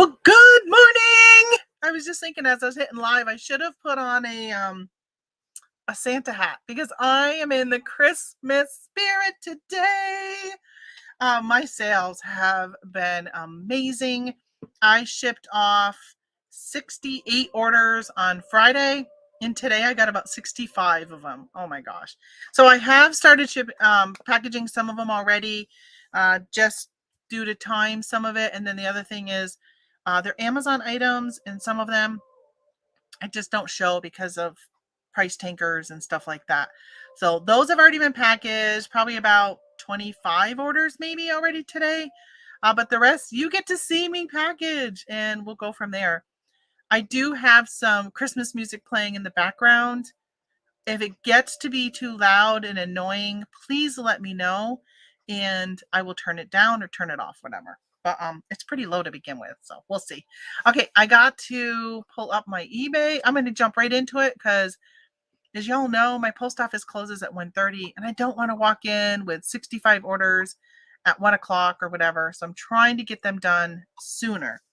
Well, good morning. I was just thinking as I was hitting live, I should have put on a Santa hat because I am in the Christmas spirit today. My sales have been amazing. I shipped off 68 orders on Friday, and today I got about 65 of them. Oh my gosh. So I have started packaging some of them already, just due to time, some of it. And then the other thing is they're Amazon items, and some of them I just don't show because of price tankers and stuff like that. So those have already been packaged, probably about 25 orders maybe already today. But the rest you get to see me package, and we'll go from there. I do have some Christmas music playing in the background. If it gets to be too loud and annoying, please let me know and I will turn it down or turn it off, whatever. But it's pretty low to begin with, so we'll see. Okay, I got to pull up my eBay. I'm going to jump right into it because, as y'all know, my post office closes at 1:30, and I don't want to walk in with 65 orders at 1 o'clock or whatever, so I'm trying to get them done sooner.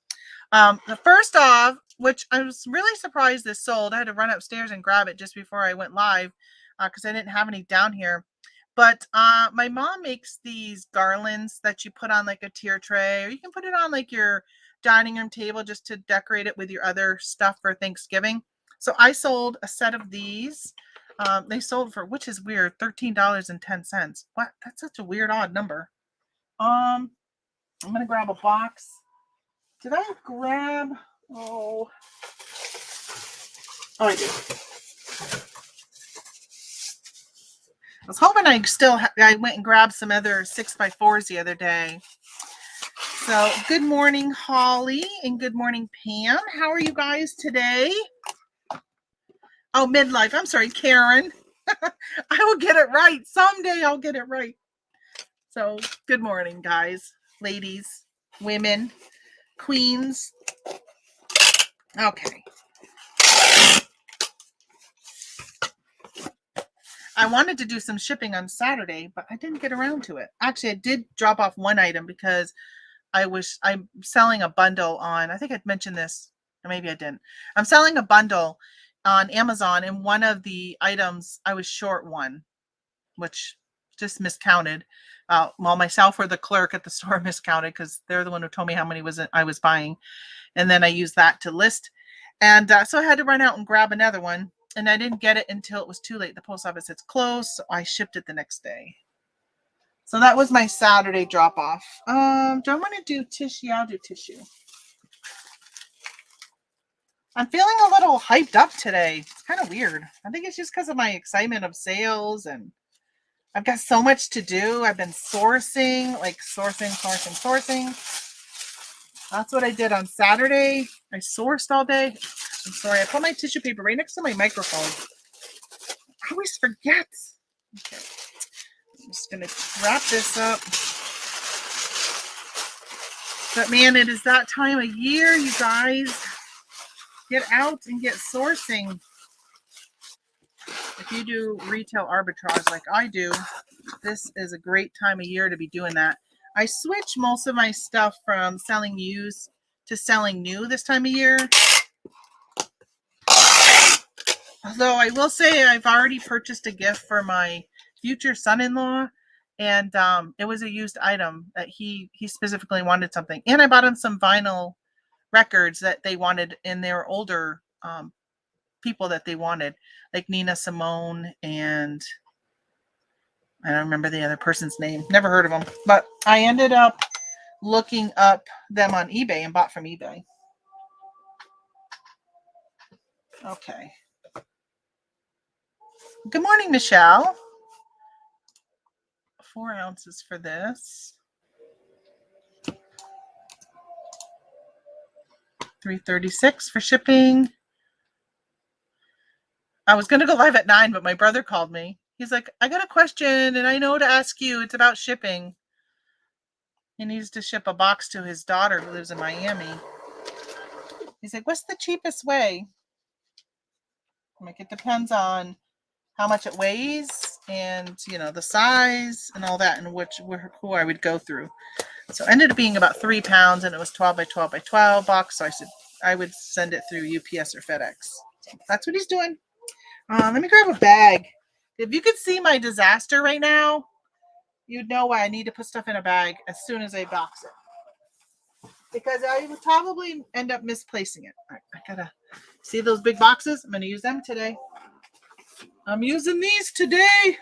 The first off, which I was really surprised this sold. I had to run upstairs and grab it just before I went live because I didn't have any down here. But my mom makes these garlands that you put on like a tier tray, or you can put it on like your dining room table just to decorate it with your other stuff for Thanksgiving. So I sold a set of these. They sold for, which is weird, $13.10. What? That's such a weird, odd number. I'm going to grab a box. Did I grab? Oh, I did. I was hoping I went and grabbed some other 6x4s the other day. So good morning, Holly, and good morning, Pam. How are you guys today? Oh, midlife. I'm sorry, Karen. I will get it right. Someday I'll get it right. So good morning, guys, ladies, women, queens. Okay. I wanted to do some shipping on Saturday, but I didn't get around to it. Actually, I did drop off one item because I'm selling a bundle on, I think I'd mentioned this, or maybe I didn't. I'm selling a bundle on Amazon, and one of the items I was short one, which just miscounted. Well, myself or the clerk at the store miscounted because they're the one who told me how many I was buying. And then I used that to list. And so I had to run out and grab another one. And I didn't get it until it was too late. The post office is closed, so I shipped it the next day. So that was my Saturday drop off. Do I want to do tissue? Yeah, I'll do tissue. I'm feeling a little hyped up today. It's kind of weird. I think it's just because of my excitement of sales, and I've got so much to do. I've been sourcing. That's what I did on Saturday. I sourced all day. I'm sorry, I put my tissue paper right next to my microphone. I always forget. Okay. I'm just going to wrap this up. But man, it is that time of year, you guys. Get out and get sourcing. If you do retail arbitrage like I do, this is a great time of year to be doing that. I switch most of my stuff from selling used to selling new this time of year. Although I will say I've already purchased a gift for my future son-in-law, and it was a used item that he specifically wanted something. And I bought him some vinyl records that they wanted, and they were older people that they wanted, like Nina Simone, and I don't remember the other person's name. Never heard of them. But I ended up looking up them on eBay and bought from eBay. Okay. Good morning, Michelle. 4 ounces for this. $3.36 for shipping. I was going to go live at 9, but my brother called me. He's like, I got a question, and I know to ask you. It's about shipping. He needs to ship a box to his daughter who lives in Miami. He's like, what's the cheapest way? I'm like, it depends on how much it weighs and, the size and all that, and who I would go through. So it ended up being about 3 pounds, and it was 12 by 12 by 12 box. So I said I would send it through UPS or FedEx. So that's what he's doing. Let me grab a bag. If you could see my disaster right now, you'd know why I need to put stuff in a bag as soon as I box it. Because I would probably end up misplacing it. I gotta see those big boxes. I'm gonna use them today. I'm using these today.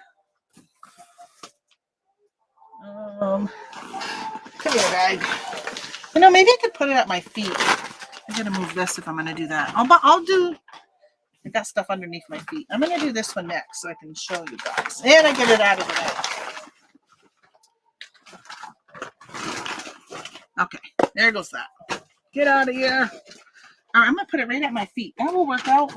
Come here, bag. You know, maybe I could put it at my feet. I'm gonna move this if I'm gonna do that. I'll do. I got stuff underneath my feet. I'm gonna do this one next so I can show you guys, and I get it out of the way. Okay, there goes that. Get out of here. All right, I'm gonna put it right at my feet. That will work out.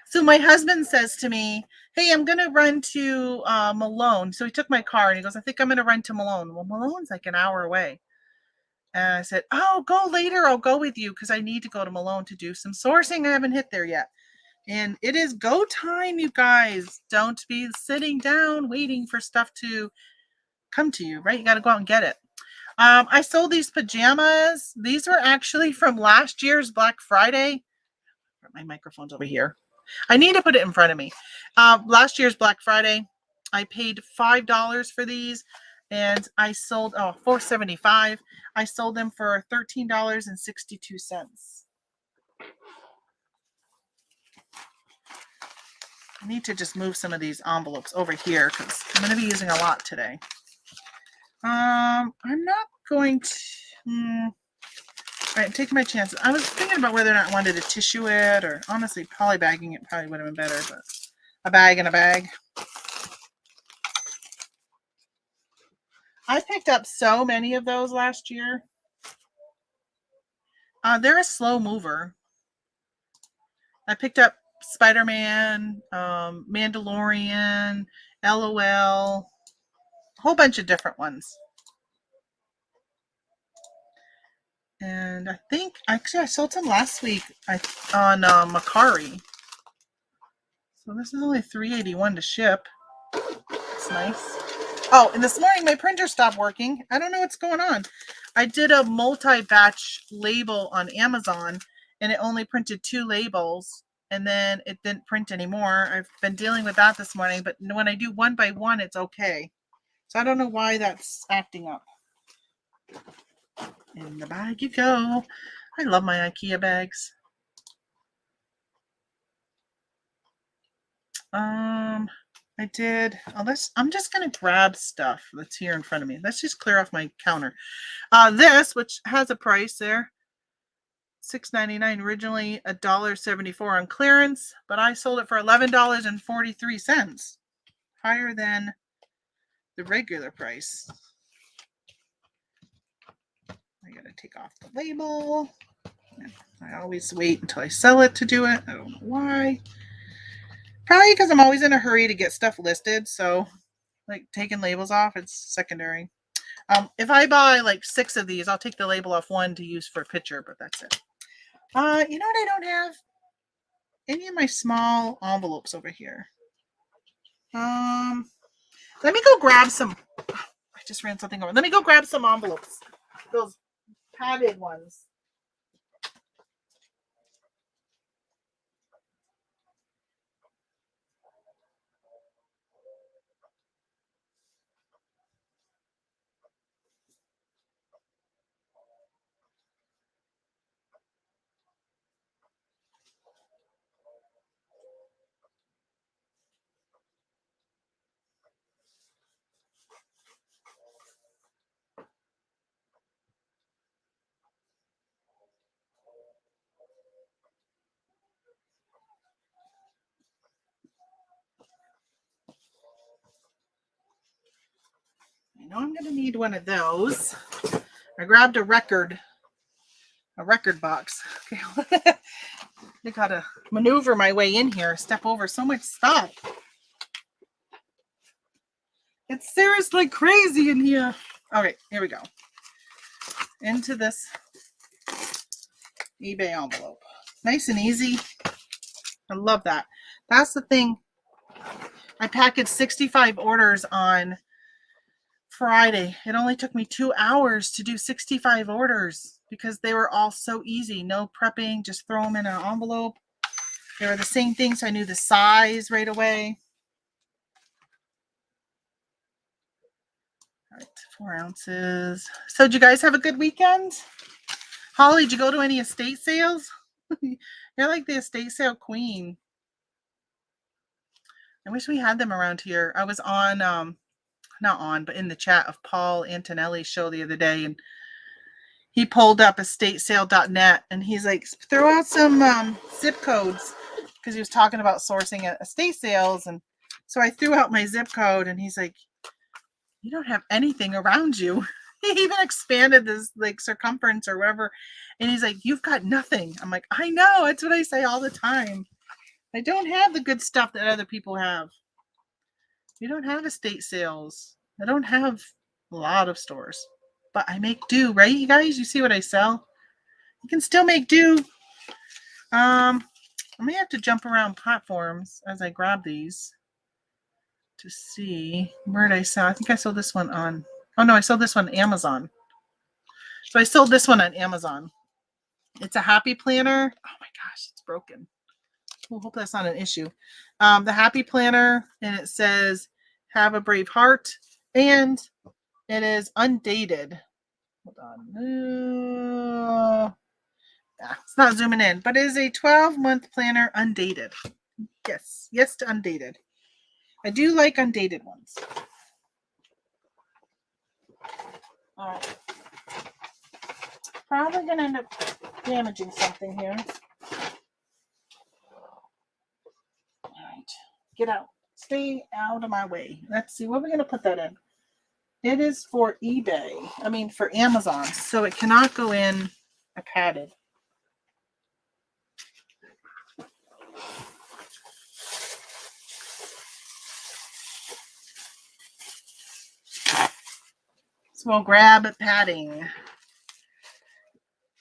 So my husband says to me, hey, I'm going to run to Malone. So he took my car and he goes, I think I'm going to run to Malone. Well, Malone's like an hour away. And I said, oh, go later. I'll go with you because I need to go to Malone to do some sourcing. I haven't hit there yet. And it is go time, you guys. Don't be sitting down waiting for stuff to come to you, right? You got to go out and get it. I sold these pajamas. These were actually from last year's Black Friday. My microphone's over here. I need to put it in front of me. Last year's Black Friday, I paid $5 for these, and I sold $4.75. I sold them for $13.62. I need to just move some of these envelopes over here because I'm going to be using a lot today. I'm not going to. All right, I'm taking my chances. I was thinking about whether or not I wanted to tissue it, or honestly, polybagging it probably would have been better, but a bag and a bag. I picked up so many of those last year. They're a slow mover. I picked up Spider-Man, Mandalorian, LOL, a whole bunch of different ones. And I think, actually, I sold some last week on Mercari. So this is only $3.81 to ship. It's nice. Oh, and this morning my printer stopped working. I don't know what's going on. I did a multi-batch label on Amazon, and it only printed 2 labels, and then it didn't print anymore. I've been dealing with that this morning, but when I do one by one, it's okay. So I don't know why that's acting up. In the bag you go. I love my IKEA bags. I did. I'm just gonna grab stuff that's here in front of me. Let's just clear off my counter. This, which has a price there, $6.99, originally $1.74 on clearance, but I sold it for $11.43, higher than the regular price. I gotta take off the label. I always wait until I sell it to do it. I don't know why. Probably because I'm always in a hurry to get stuff listed, so like taking labels off, it's secondary. If I buy like 6 of these, I'll take the label off one to use for a picture, but that's it. You know what I don't have? Any of my small envelopes over here. Let me go grab some. I just ran something over. Let me go grab some envelopes. Those padded ones. I know I'm going to need one of those. I grabbed a record box. Okay. I got to maneuver my way in here, step over so much stuff. It's seriously crazy in here. All right, here we go. Into this eBay envelope. Nice and easy. I love that. That's the thing I packaged 65 orders on Friday. It only took me 2 hours to do 65 orders because they were all so easy. No prepping, just throw them in an envelope. They were the same thing, so I knew the size right away. All right, 4 ounces. So did you guys have a good weekend? Holly, did you go to any estate sales? You're like the estate sale queen. I wish we had them around here. I was on, not on, but in the chat of Paul Antonelli's show the other day, and he pulled up estatesale.net, and he's like, throw out some zip codes, because he was talking about sourcing at estate sales. And so I threw out my zip code, and he's like, you don't have anything around you. He even expanded this like circumference or whatever. And he's like, you've got nothing. I'm like, I know. That's what I say all the time. I don't have the good stuff that other people have. We don't have estate sales. I don't have a lot of stores. But I make do, right, you guys? You see what I sell? You can still make do. I may have to jump around platforms as I grab these to see where did I sell. I think I sold this one on. Oh no, I sold this one on Amazon. So I sold this one on Amazon. It's a happy planner. Oh my gosh, it's broken. We'll hope that's not an issue. The happy planner, and it says, have a brave heart. And it is undated. Hold on. It's not zooming in, but it is a 12-month planner, undated. Yes, yes to undated. I do like undated ones. All right. Probably going to end up damaging something here. All right. Get out. Stay out of my way. Let's see. What are we going to put that in? It is for eBay. I mean, for Amazon. So it cannot go in a padded. So we'll grab padding.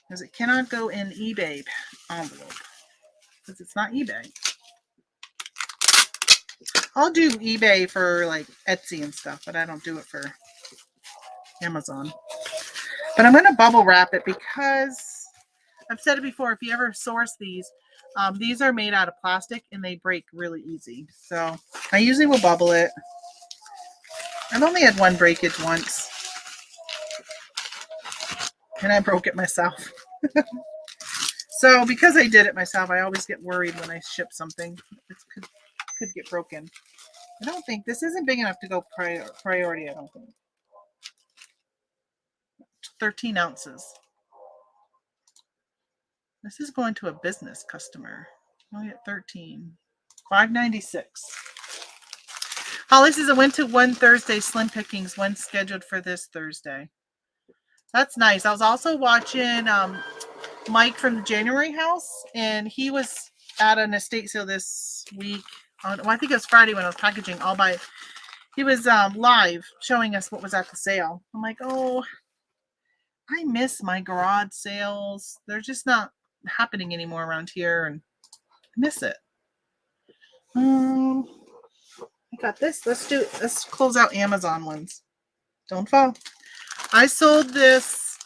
Because it cannot go in eBay envelope. Because it's not eBay. I'll do eBay for like Etsy and stuff, but I don't do it for Amazon. But I'm going to bubble wrap it because I've said it before, if you ever source these are made out of plastic and they break really easy. So I usually will bubble it. I've only had one breakage once. And I broke it myself. So because I did it myself, I always get worried when I ship something. It could get broken. I don't think this isn't big enough to go priority, I don't think. 13 ounces. This is going to a business customer. Only at 13. $5.96. Holly says I went to one Thursday Slim Pickings, one scheduled for this Thursday. That's nice. I was also watching Mike from the January house, and he was at an estate sale this week. I think it was Friday when I was packaging he was live showing us what was at the sale. I'm like, oh, I miss my garage sales. They're just not happening anymore around here, and I miss it. I got this. Let's close out Amazon ones. Don't fall. I sold this.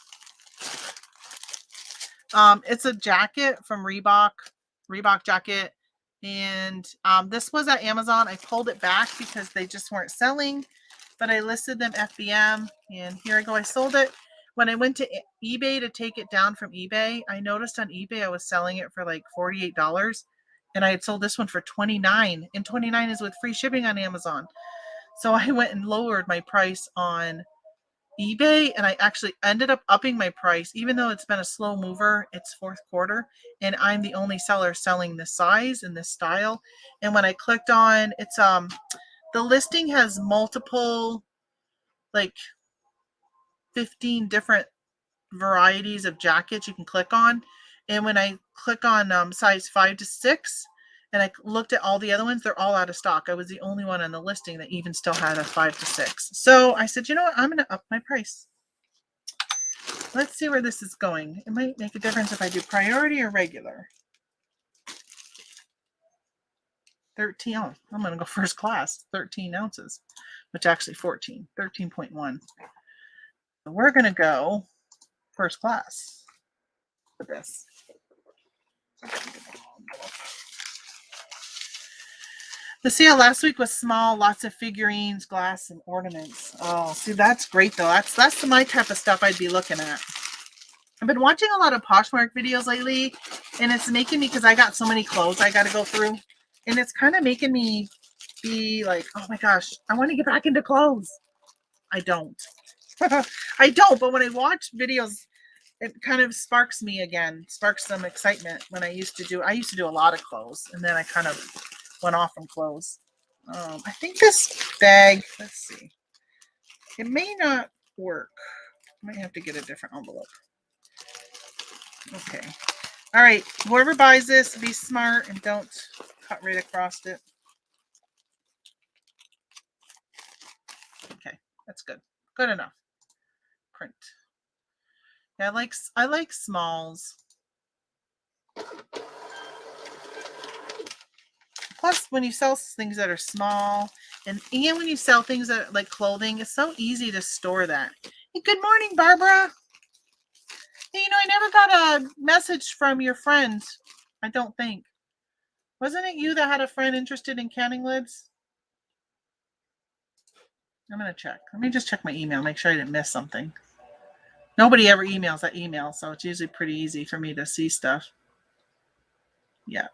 It's a jacket from Reebok jacket. And this was at Amazon. I pulled it back because they just weren't selling, but I listed them FBM, and here I go. I sold it. When I went to eBay to take it down from eBay, I noticed on eBay I was selling it for like $48, and I had sold this one for $29, and $29 is with free shipping on Amazon. So I went and lowered my price on eBay, and I actually ended up upping my price, even though it's been a slow mover. It's fourth quarter, and I'm the only seller selling this size and this style. And when I clicked on it's the listing has multiple, like 15 different varieties of jackets you can click on. And when I click on size 5 to 6, and I looked at all the other ones, they're all out of stock. I was the only one on the listing that even still had a 5 to 6. So I said, you know what? I'm going to up my price. Let's see where this is going. It might make a difference if I do priority or regular. 13. Oh, I'm going to go first class. 13 ounces, which actually 14, 13.1. So we're going to go first class with this. The sale last week was small, lots of figurines, glass, and ornaments. Oh, see, that's great though. That's my type of stuff I'd be looking at. I've been watching a lot of Poshmark videos lately, and it's making me, because I got so many clothes I got to go through, and it's kind of making me be like, oh my gosh, I want to get back into clothes. I don't. I don't, but when I watch videos, it kind of sparks me again, sparks some excitement. When I used to do a lot of clothes, and then I kind of went off from clothes. I think this bag, let's see, it may not work. I might have to get a different envelope. Okay. All right. Whoever buys this, be smart and don't cut right across it. Okay. That's good. Good enough. Print. Yeah, I like smalls. Plus, when you sell things that are small, and when you sell things that are like clothing, it's so easy to store that. Hey, good morning, Barbara. Hey, I never got a message from your friend. I don't think. Wasn't it you that had a friend interested in canning lids? I'm going to check. Let me just check my email, make sure I didn't miss something. Nobody ever emails that email, so it's usually pretty easy for me to see stuff. Yeah.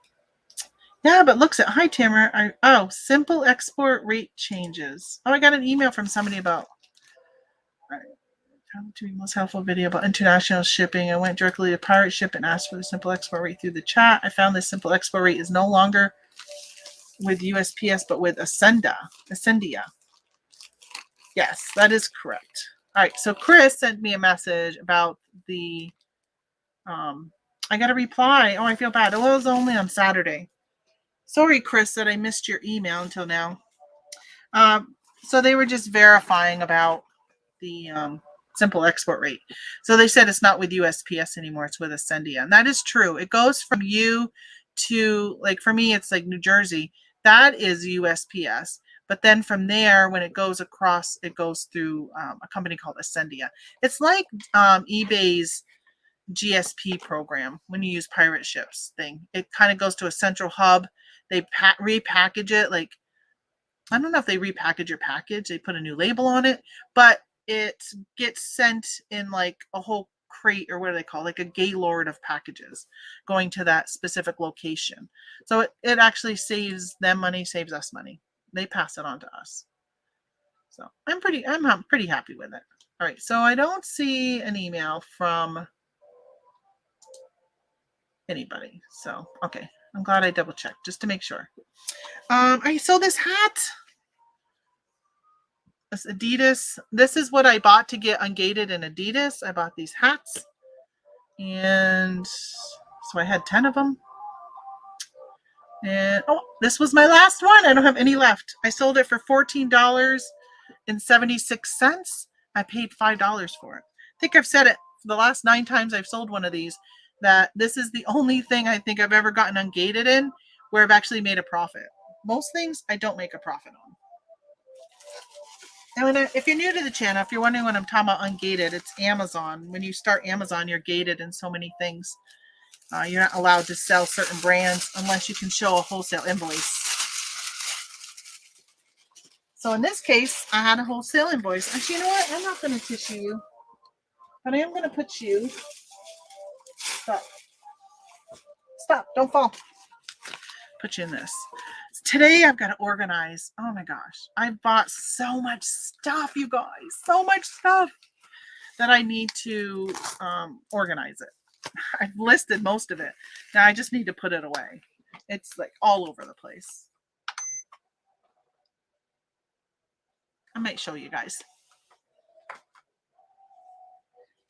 Yeah, but looks at, hi, Tamara. Simple export rate changes. Oh, I got an email from somebody about how to be most helpful video about international shipping. I went directly to Pirate Ship and asked for the simple export rate through the chat. I found the simple export rate is no longer with USPS, but with Ascendia. Yes, that is correct. All right, so Chris sent me a message about the, I got a reply. Oh, I feel bad. It was only on Saturday. Sorry, Chris, that I missed your email until now. So they were just verifying about the simple export rate. So they said it's not with USPS anymore. It's with Ascendia. And that is true. It goes from you to, like, for me, it's like New Jersey. That is USPS. But then from there, when it goes across, it goes through a company called Ascendia. It's like eBay's GSP program when you use pirate ships thing. It kind of goes to a central hub. They repackage it. Like, I don't know if they repackage your package. They put a new label on it, but it gets sent in like a whole crate, or what do they call it? Like a gaylord of packages going to that specific location. So it actually saves them money, saves us money. They pass it on to us. So I'm pretty happy with it. All right. So I don't see an email from anybody. So, okay. I'm glad I double checked just to make sure. I saw this hat. This Adidas. This is what I bought to get ungated in Adidas. I bought these hats. And so I had 10 of them. And this was my last one. I don't have any left. I sold it for $14.76. I paid $5 for it. I think I've said it the last 9 times I've sold one of these, that this is the only thing I think I've ever gotten ungated in where I've actually made a profit. Most things I don't make a profit on. And if you're new to the channel, if you're wondering what I'm talking about ungated, it's Amazon. When you start Amazon, you're gated in so many things. You're not allowed to sell certain brands unless you can show a wholesale invoice. So in this case, I had a wholesale invoice. Actually, you know what? I'm not going to tissue you, but I am going to put you. Stop. Don't fall. Put you in this. Today I've got to organize. Oh my gosh. I bought so much stuff, you guys. So much stuff that I need to organize it. I've listed most of it. Now I just need to put it away. It's like all over the place. I might show you guys.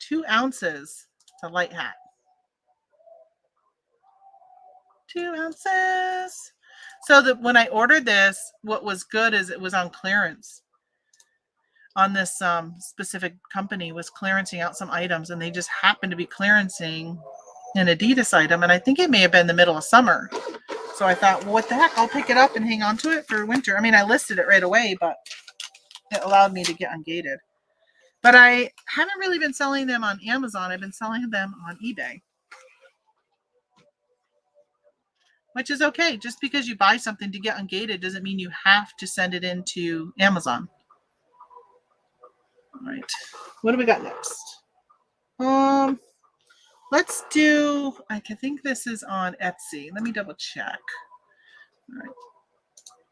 2 ounces. It's a light hat. 2 ounces. So that when I ordered this, what was good is it was on clearance. On this specific company was clearancing out some items, and they just happened to be clearancing an Adidas item, and I think it may have been the middle of summer. So I thought, well, what the heck? I'll pick it up and hang on to it for winter. I mean, I listed it right away, but it allowed me to get ungated. But I haven't really been selling them on Amazon. I've been selling them on eBay, which is okay. Just because you buy something to get ungated doesn't mean you have to send it into Amazon. All right. What do we got next? Let's do, I think this is on Etsy. Let me double check. All right.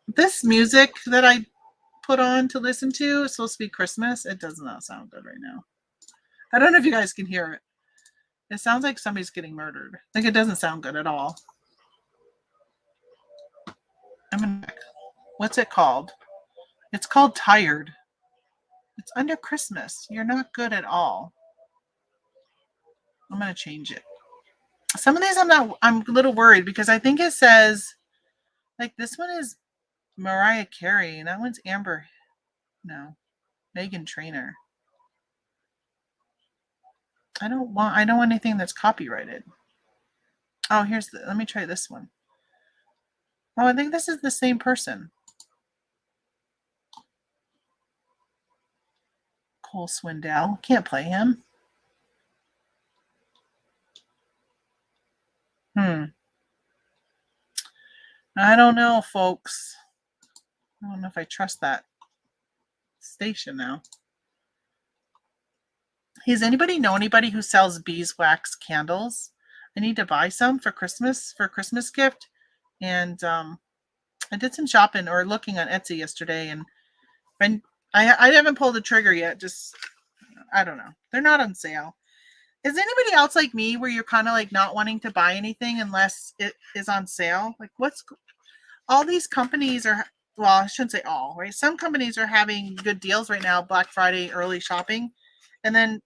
This music that I put on to listen to is supposed to be Christmas. It does not sound good right now. I don't know if you guys can hear it. It sounds like somebody's getting murdered. Like, it doesn't sound good at all. What's it called? It's called Tired. It's under Christmas. You're not good at all. I'm going to change it. Some of these I'm a little worried because I think it says, like, this one is Mariah Carey and that one's Megan Trainor. I don't want anything that's copyrighted. Oh, let me try this one. Oh, I think this is the same person. Cole Swindell. Can't play him. I don't know, folks. I don't know if I trust that station now. Does anybody know anybody who sells beeswax candles? I need to buy some for Christmas gift. And I did some shopping or looking on Etsy yesterday, and I haven't pulled the trigger yet. Just, I don't know. They're not on sale. Is anybody else like me where you're kind of like not wanting to buy anything unless it is on sale? Like, all these companies are, well, I shouldn't say all, right? Some companies are having good deals right now, Black Friday, early shopping. And then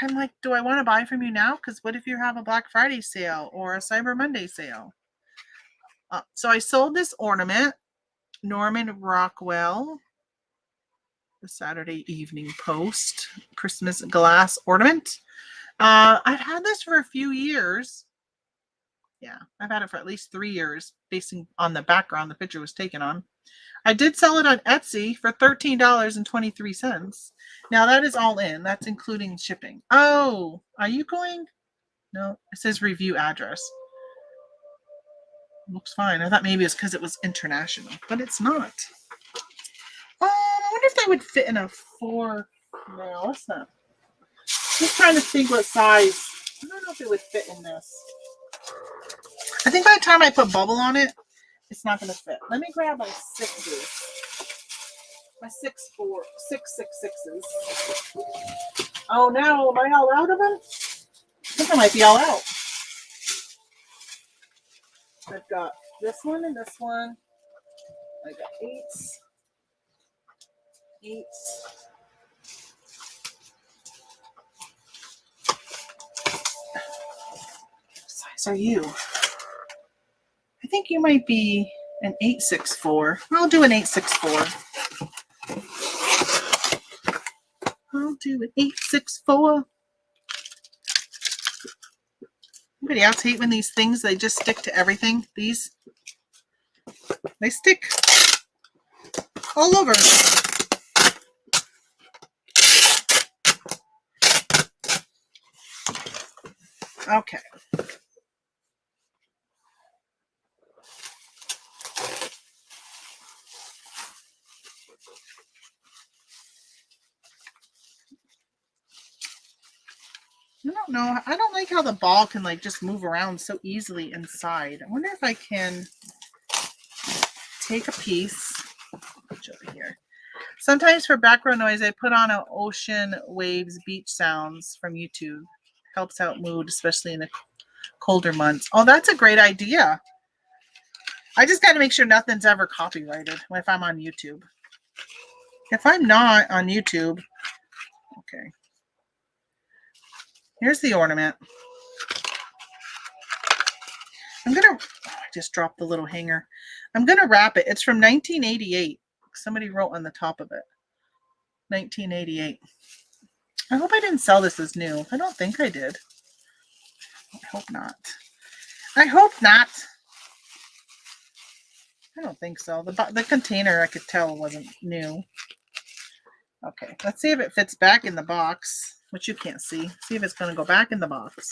I'm like, do I want to buy from you now? Because what if you have a Black Friday sale or a Cyber Monday sale? So I sold this ornament, Norman Rockwell, the Saturday Evening Post, Christmas glass ornament. I've had this for a few years. Yeah, I've had it for at least 3 years, based on the background the picture was taken on. I did sell it on Etsy for $13.23. Now that is all in. That's including shipping. Oh, are you going? No, it says review address. Looks fine. I thought maybe it's because it was international, but it's not. I wonder if that would fit in a 4. No, it's not. Just trying to think what size. I don't know if it would fit in this. I think by the time I put bubble on it, it's not going to fit. Let me grab my 6s. My 666s. Oh no, am I all out of them? I think I might be all out. I've got this one and this one. I got 8s. What size are you? I think you might be an 864. I'll do an 864. I'll do an 864. Anybody else hate when these things, they just stick to everything? These, they stick all over. Okay. I don't know. I don't like how the ball can like just move around so easily inside. I wonder if I can take a piece. Over here. Sometimes for background noise, I put on an ocean waves beach sounds from YouTube. Helps out mood, especially in the colder months. Oh, that's a great idea. I just got to make sure nothing's ever copyrighted if I'm on YouTube. If I'm not on YouTube, okay. Here's the ornament. I just dropped the little hanger. I'm going to wrap it. It's from 1988. Somebody wrote on the top of it. 1988. I hope I didn't sell this as new. I don't think I did. I hope not. I hope not. I don't think so. The container I could tell wasn't new. Okay, let's see if it fits back in the box, which you can't see. See if it's going to go back in the box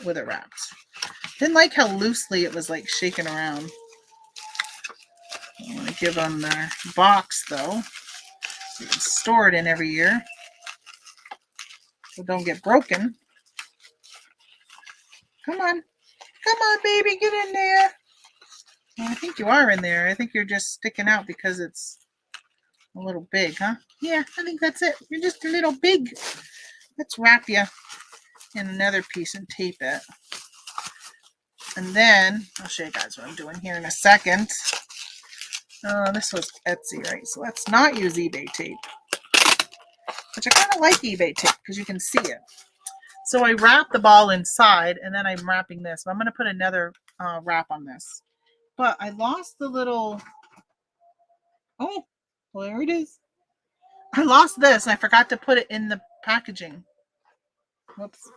with it wrapped. Didn't like how loosely it was like shaking around. I want to give them their box though. You can store it in every year, so don't get broken. Come on, baby, get in there. Well, I think you are in there. I think you're just sticking out because it's a little big, huh? Yeah, I think that's it. You're just a little big. Let's wrap you in another piece and tape it. And then I'll show you guys what I'm doing here in a second. This was Etsy, right? So let's not use eBay tape. Which I kind of like eBay tape because you can see it. So I wrap the ball inside and then I'm wrapping this. I'm going to put another wrap on this. But I lost the little... Oh, well, there it is. I lost this and I forgot to put it in the packaging. Whoops.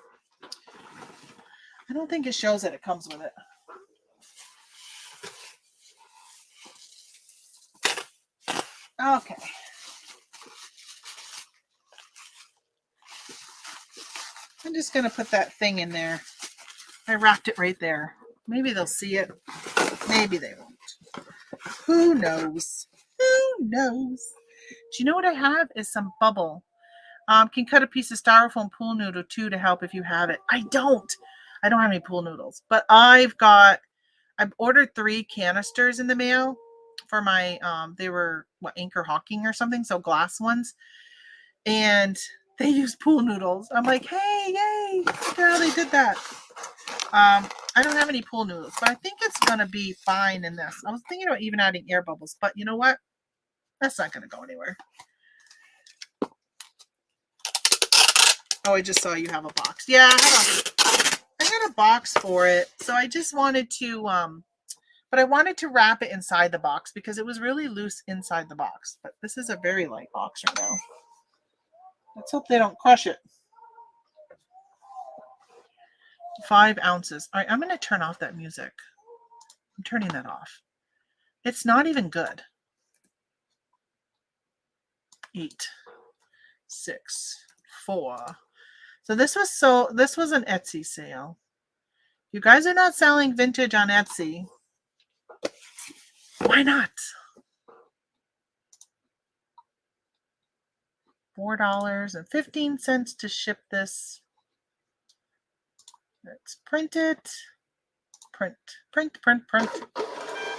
I don't think it shows that it comes with it. Okay. I'm just going to put that thing in there. I wrapped it right there. Maybe they'll see it. Maybe they won't. Who knows? Who knows? Do you know what I have is some bubble. Can cut a piece of styrofoam pool noodle too to help if you have it. I don't have any pool noodles, but I've ordered 3 canisters in the mail for my, they were Anchor Hawking or something. So glass ones. And they use pool noodles. I'm like, hey, yay. Look how they did that. I don't have any pool noodles, but I think it's going to be fine in this. I was thinking about even adding air bubbles, but you know what? That's not going to go anywhere. Oh, I just saw you have a box. Yeah, I got a box for it. So I just wanted to, but I wanted to wrap it inside the box because it was really loose inside the box. But this is a very light box right now. Let's hope they don't crush it. 5 ounces. All right, I'm going to turn off that music. I'm turning that off. It's not even good. 8, 6, 4. So this was an Etsy sale. You guys are not selling vintage on Etsy. Why not? $4.15 to ship this. Let's print it. Print.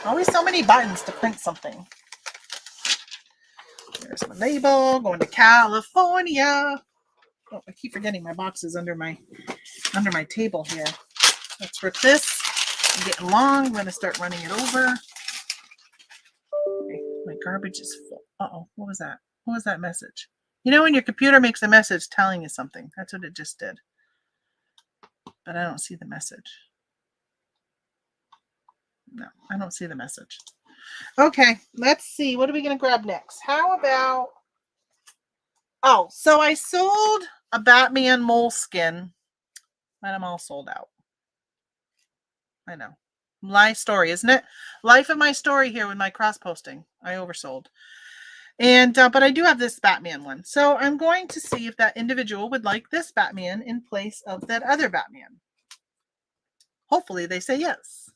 Always so many buttons to print something. There's my label. Going to California. Oh, I keep forgetting my box is under my table here. Let's rip this. I'm getting long. I'm going to start running it over. Okay, my garbage is full. Uh-oh, what was that? What was that message? You know when your computer makes a message telling you something? That's what it just did. But I don't see the message. No, I don't see the message. Okay, let's see. What are we going to grab next? How about... Oh, so I sold a Batman moleskin, and I'm all sold out. I know. My story, isn't it? Life of my story here with my cross-posting. I oversold. And but I do have this Batman one. So I'm going to see if that individual would like this Batman in place of that other Batman. Hopefully they say yes.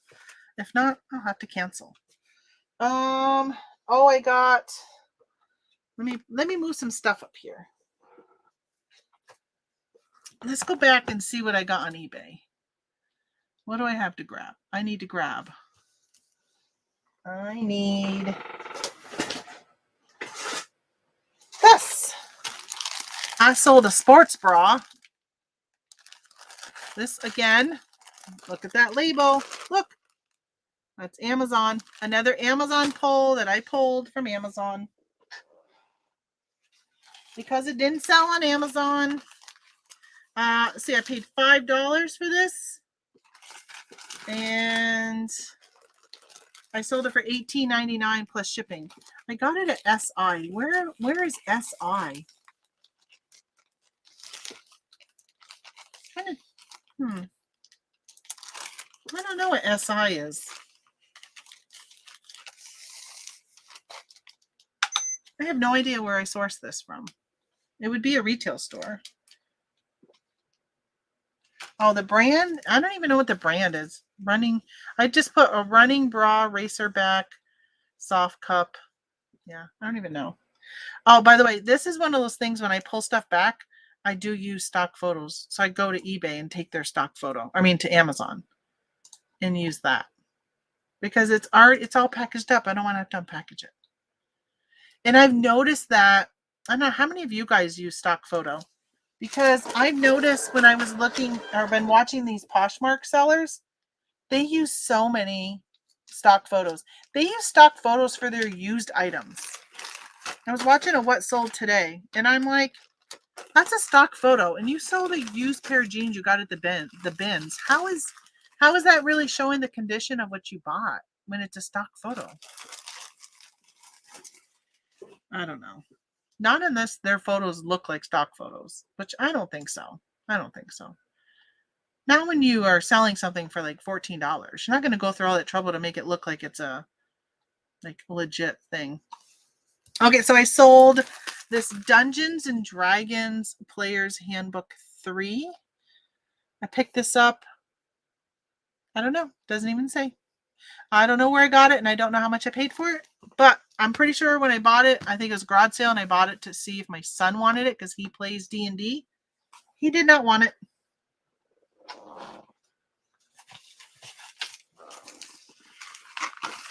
If not, I'll have to cancel. Oh, I got... Let me move some stuff up here. Let's go back and see what I got on eBay. What do I have to grab? I need this. I sold a sports bra. This again. Look at that label. Look. That's Amazon. Another Amazon poll that I pulled from Amazon. Because it didn't sell on Amazon. See, I paid $5 for this. And I sold it for $18.99 plus shipping. I got it at SI. Where is SI? I don't know what SI is. I have no idea where I sourced this from. It would be a retail store. Oh, the brand? I don't even know what the brand is. I just put a running bra racerback soft cup. Yeah, I don't even know. Oh, by the way, this is one of those things when I pull stuff back, I do use stock photos. So I go to eBay and take their stock photo. I mean, to Amazon and use that because it's all packaged up. I don't want to have to unpackage it. And I've noticed that, I don't know, how many of you guys use stock photo? Because I've noticed when I was looking or been watching these Poshmark sellers, they use so many stock photos. They use stock photos for their used items. I was watching a What Sold Today, and I'm like, that's a stock photo, and you sold a used pair of jeans you got at the bins. How is that really showing the condition of what you bought when it's a stock photo? I don't know. Not unless their photos look like stock photos, which I don't think so. Not when you are selling something for like $14. You're not going to go through all that trouble to make it look like it's a legit thing. Okay, so I sold this Dungeons and Dragons Player's Handbook 3. I picked this up. I don't know. Doesn't even say. I don't know where I got it, and I don't know how much I paid for it. But I'm pretty sure when I bought it, I think it was a garage sale, and I bought it to see if my son wanted it because he plays D&D. He did not want it.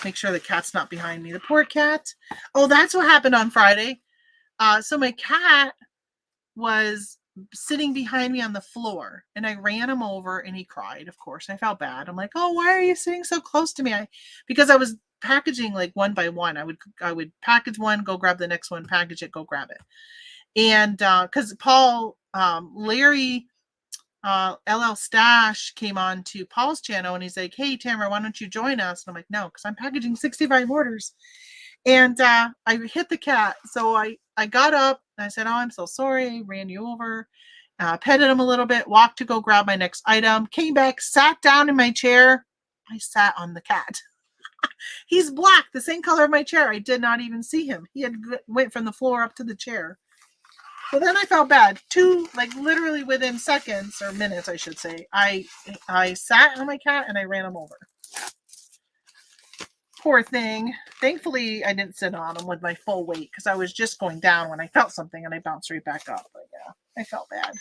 Make sure the cat's not behind me. The poor cat. Oh, that's what happened on Friday. So my cat was sitting behind me on the floor, and I ran him over, and he cried. Of course, I felt bad. I'm like, oh, why are you sitting so close to me? Because I was packaging like one by one. I would package one, go grab the next one, package it, go grab it. And because Larry LL Stash came on to Paul's channel, and he's like, hey, Tamara, why don't you join us? And I'm like, no, because I'm packaging 65 orders. And I hit the cat. So I got up and I said, oh, I'm so sorry. Ran you over, petted him a little bit, walked to go grab my next item, came back, sat down in my chair. I sat on the cat. He's black, the same color of my chair. I did not even see him. He had went from the floor up to the chair. So then I felt bad. Literally within seconds or minutes, I should say, I sat on my cat and I ran him over. Poor thing. Thankfully, I didn't sit on him with my full weight because I was just going down when I felt something and I bounced right back up. But yeah, I felt bad.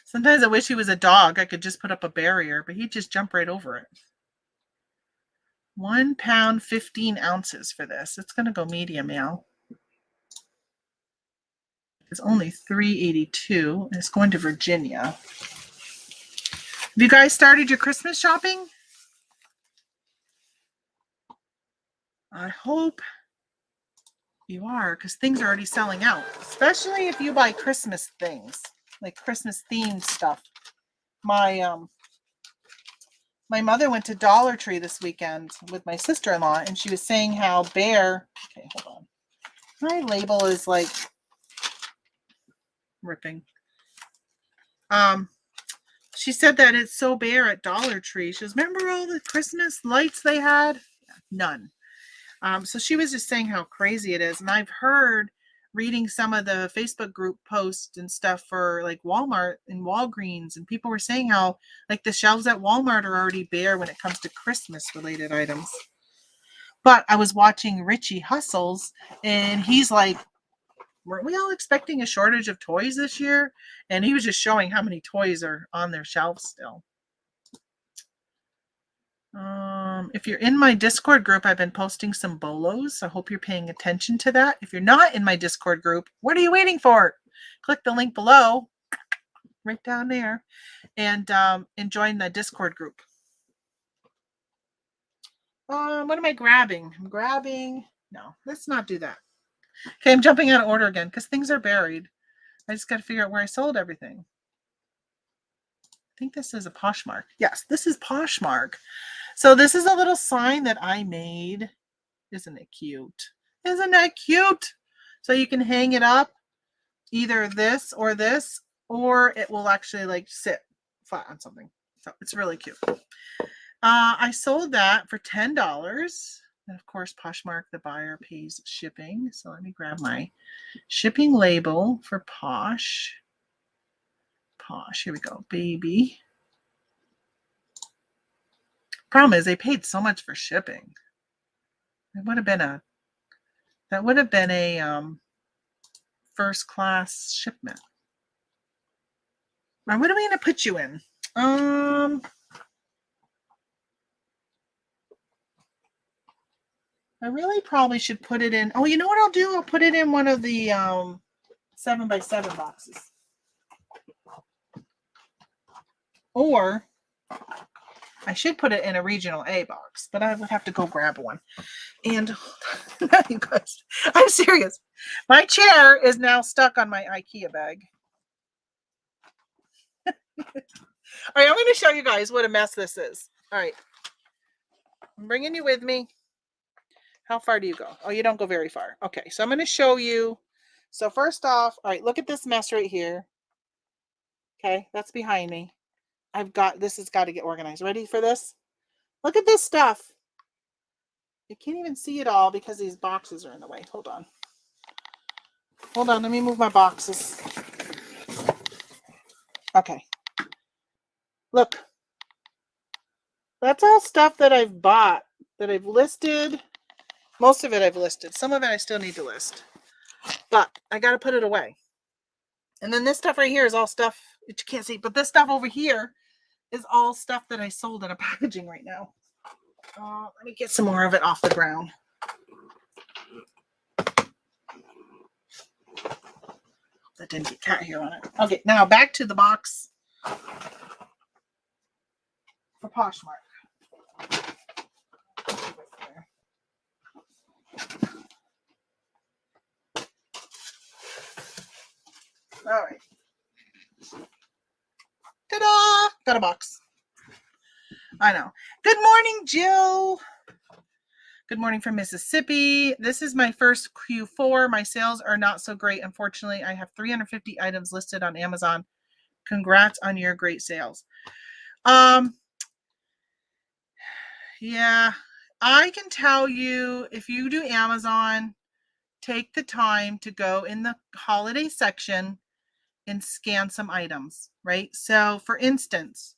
Sometimes I wish he was a dog. I could just put up a barrier, but he'd just jump right over it. 1 pound, 15 ounces for this. It's going to go medium now. It's only $3.82. And it's going to Virginia. Have you guys started your Christmas shopping? I hope you are, because things are already selling out, especially if you buy Christmas things, like Christmas themed stuff. My mother went to Dollar Tree this weekend with my sister-in-law, and she was saying how Bear, okay, hold on. My label is like ripping. She said that it's so bare at Dollar Tree. She goes, remember all the Christmas lights they had? None. So she was just saying how crazy it is. And I've heard reading some of the Facebook group posts and stuff for like Walmart and Walgreens, and people were saying how like the shelves at Walmart are already bare when it comes to Christmas related items. But I was watching Richie Hustles, and he's like, weren't we all expecting a shortage of toys this year? And he was just showing how many toys are on their shelves still. If you're in my Discord group, I've been posting some bolos. I hope you're paying attention to that. If you're not in my Discord group, what are you waiting for? Click the link below, right down there, and join the Discord group. What am I grabbing? No, let's not do that. Okay, I'm jumping out of order again because things are buried. I just got to figure out where I sold everything. I think this is a Poshmark. Yes, this is Poshmark. So this is a little sign that I made. Isn't it cute? Isn't that cute? So you can hang it up, either this, or it will actually like sit flat on something. So it's really cute. I sold that for $10. And of course, Poshmark, the buyer pays shipping. So let me grab my shipping label for Posh. Here we go, baby. Problem is they paid so much for shipping. It would have been a first class shipment. Now, what are we going to put you in? I really probably should put it in. Oh, you know what I'll do? I'll put it in one of the 7x7 boxes. Or I should put it in a regional A box, but I would have to go grab one. And you guys, I'm serious. My chair is now stuck on my IKEA bag. All right, I'm going to show you guys what a mess this is. All right. I'm bringing you with me. How far do you go? Oh, you don't go very far. Okay, so I'm going to show you. So first off, all right, look at this mess right here. Okay, that's behind me. This has got to get organized. Ready for this? Look at this stuff. You can't even see it all because these boxes are in the way. Hold on. Let me move my boxes. Okay. Look. That's all stuff that I've bought, that I've listed. Most of it I've listed. Some of it I still need to list. But I got to put it away. And then this stuff right here is all stuff that you can't see. But this stuff over here is all stuff that I sold in a packaging right now. Let me get some more of it off the ground. That didn't get cat hair on it. Okay, now back to the box for Poshmark. All right. Ta-da! Got a box. I know. Good morning, Jill. Good morning from Mississippi. This is my first Q4. My sales are not so great. Unfortunately, I have 350 items listed on Amazon. Congrats on your great sales. Yeah, I can tell you, if you do Amazon, take the time to go in the holiday section and scan some items, right? So for instance,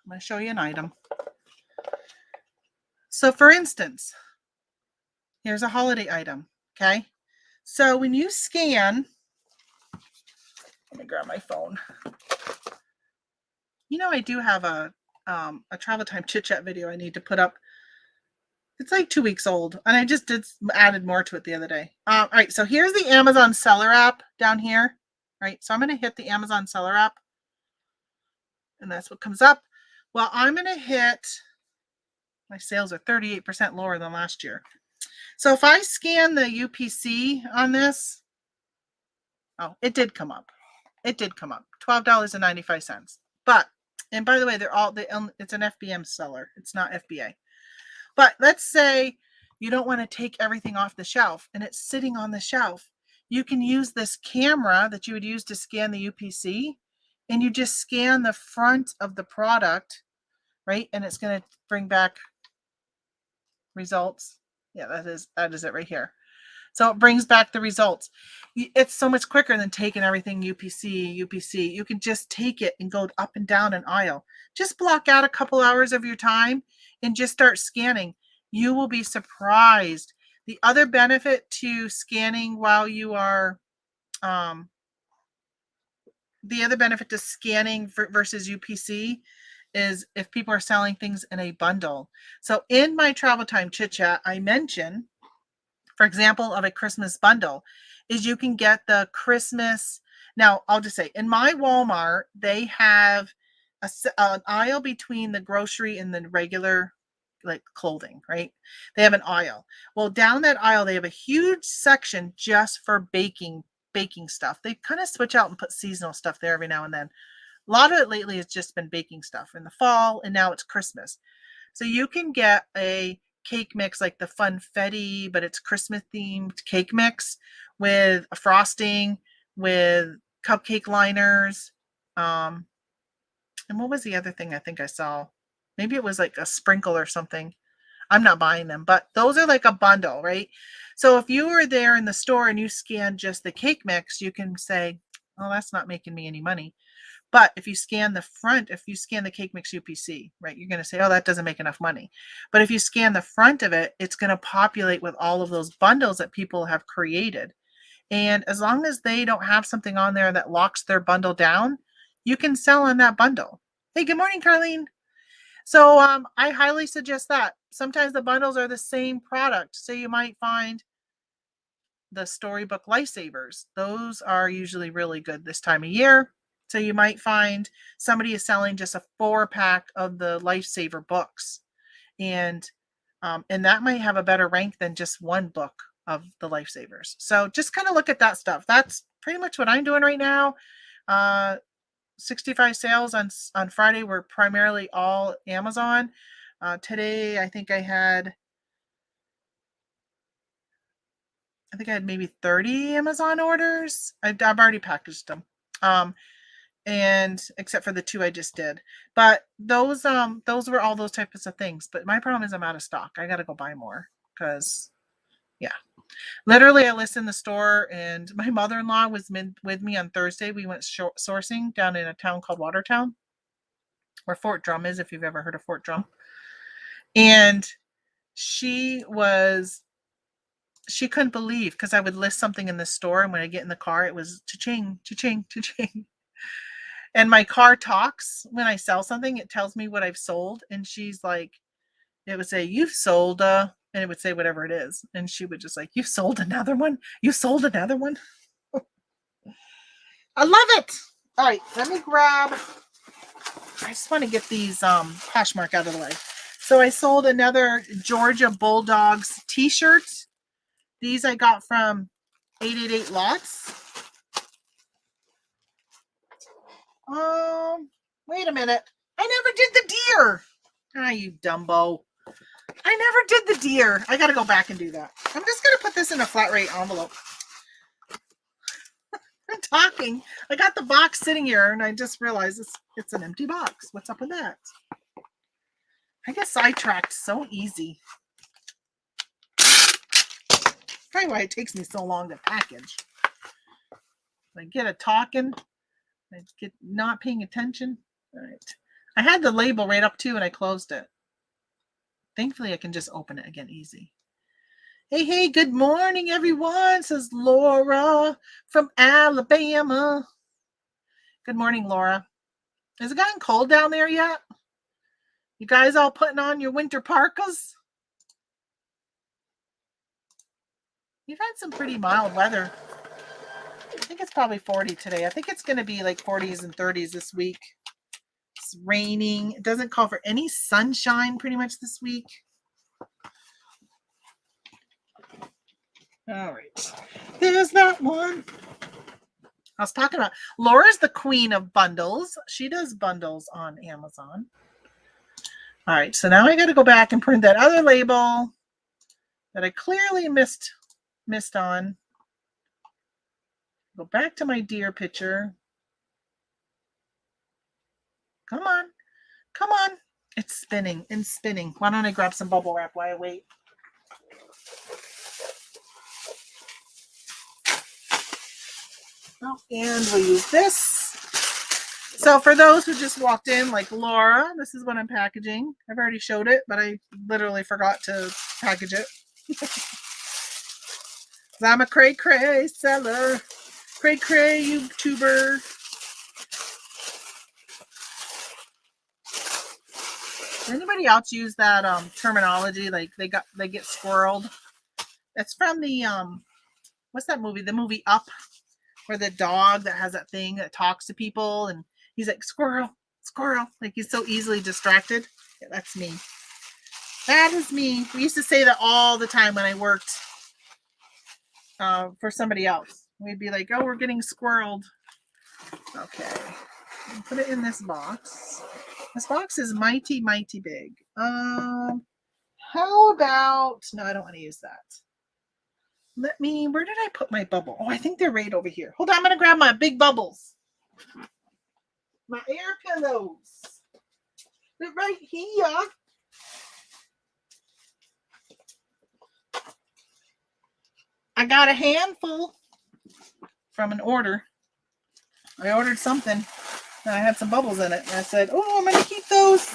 I'm going to show you an item. So for instance, here's a holiday item, okay? So when you scan, let me grab my phone. You know, I do have a travel time chit chat video I need to put up. It's like 2 weeks old, and I just added more to it the other day. All right, so here's the Amazon seller app down here. All right, so I'm going to hit the Amazon seller app, and that's what comes up. Well, I'm going to hit, my sales are 38% lower than last year. So if I scan the UPC on this, oh, it did come up. It did come up, $12.95. But, and by the way, it's an FBM seller. It's not FBA. But let's say you don't want to take everything off the shelf and it's sitting on the shelf. You can use this camera that you would use to scan the UPC, and you just scan the front of the product, right? And it's going to bring back results. Yeah, that is it right here. So it brings back the results. It's so much quicker than taking everything UPC. You can just take it and go up and down an aisle. Just block out a couple hours of your time and just start scanning. You will be surprised. The other benefit to scanning while you are, versus UPC is if people are selling things in a bundle. So in my travel time chit chat, I mention, for example, of a Christmas bundle, is you can get the Christmas. Now, I'll just say, in my Walmart, they have an aisle between the grocery and the regular, like, clothing, right? They have an aisle. Well, down that aisle, they have a huge section just for baking stuff. They kind of switch out and put seasonal stuff there every now and then. A lot of it lately has just been baking stuff in the fall, and now it's Christmas. So you can get a cake mix, like the funfetti, but it's Christmas themed cake mix with a frosting, with cupcake liners. And what was the other thing I think I saw? Maybe it was like a sprinkle or something. I'm not buying them, but those are like a bundle, right? So if you were there in the store and you scan just the cake mix, you can say, oh, that's not making me any money. But if you scan the front, if you scan the cake mix UPC, right, you're going to say, oh, that doesn't make enough money. But if you scan the front of it, it's going to populate with all of those bundles that people have created. And as long as they don't have something on there that locks their bundle down, you can sell on that bundle. Hey, good morning, Carlene. So I highly suggest that. Sometimes the bundles are the same product. So you might find the Storybook Lifesavers. Those are usually really good this time of year. So you might find somebody is selling just a 4-pack of the Lifesaver books. And that might have a better rank than just one book of the Lifesavers. So just kind of look at that stuff. That's pretty much what I'm doing right now. 65 sales on Friday were primarily all Amazon. Today, I think I had maybe 30 Amazon orders. I've already packaged them. And except for the 2 I just did. But those were all those types of things. But my problem is I'm out of stock. I got to go buy more because, yeah. Literally, I listed in the store, and my mother-in-law was with me on Thursday. We went sourcing down in a town called Watertown, where Fort Drum is, if you've ever heard of Fort Drum. And she couldn't believe, because I would list something in the store, and when I get in the car, it was cha-ching, cha-ching, cha-ching. And my car talks when I sell something. It tells me what I've sold. And she's like, it would say, you've sold, and it would say whatever it is. And she would just like, you've sold another one? You sold another one? I love it. All right, let me grab, I just want to get these Poshmark out of the way. So I sold another Georgia Bulldogs t-shirt. These I got from 888 Lots. Wait a minute. I never did the deer. Ah, you Dumbo. I never did the deer. I got to go back and do that. I'm just going to put this in a flat rate envelope. I'm talking. I got the box sitting here, and I just realized it's an empty box. What's up with that? I get sidetracked so easy. Probably why it takes me so long to package. I get a talking. I get not paying attention. All right. I had the label right up to, and I closed it. Thankfully, I can just open it again easy. Hey, good morning, everyone, says Laura from Alabama. Good morning, Laura. Has it gotten cold down there yet? You guys all putting on your winter parkas? We've had some pretty mild weather. I think it's probably 40 today. I think it's going to be like 40s and 30s this week. It's raining. It doesn't call for any sunshine pretty much this week. All right. There's that one. I was talking about Laura's the queen of bundles. She does bundles on Amazon. All right. So now I got to go back and print that other label that I clearly missed on. Go back to my deer picture. Come on. Come on. It's spinning and spinning. Why don't I grab some bubble wrap while I wait? Oh, and we'll use this. So for those who just walked in, like Laura, this is what I'm packaging. I've already showed it, but I literally forgot to package it. I'm a cray-cray seller. Cray-cray YouTuber. Anybody else use that terminology? Like they get squirreled? That's from the what's that movie? The movie Up, where the dog that has that thing that talks to people and he's like, squirrel, squirrel. Like he's so easily distracted. Yeah, that's me. That is me. We used to say that all the time when I worked for somebody else. We'd be like, oh, we're getting squirreled. Okay. Put it in this box. This box is mighty, mighty big. How how about, no, I don't want to use that. Where did I put my bubble? Oh, I think they're right over here. Hold on, I'm going to grab my big bubbles. My air pillows. They're right here. I got a handful from an order. I ordered something and I had some bubbles in it. And I said, oh, I'm going to keep those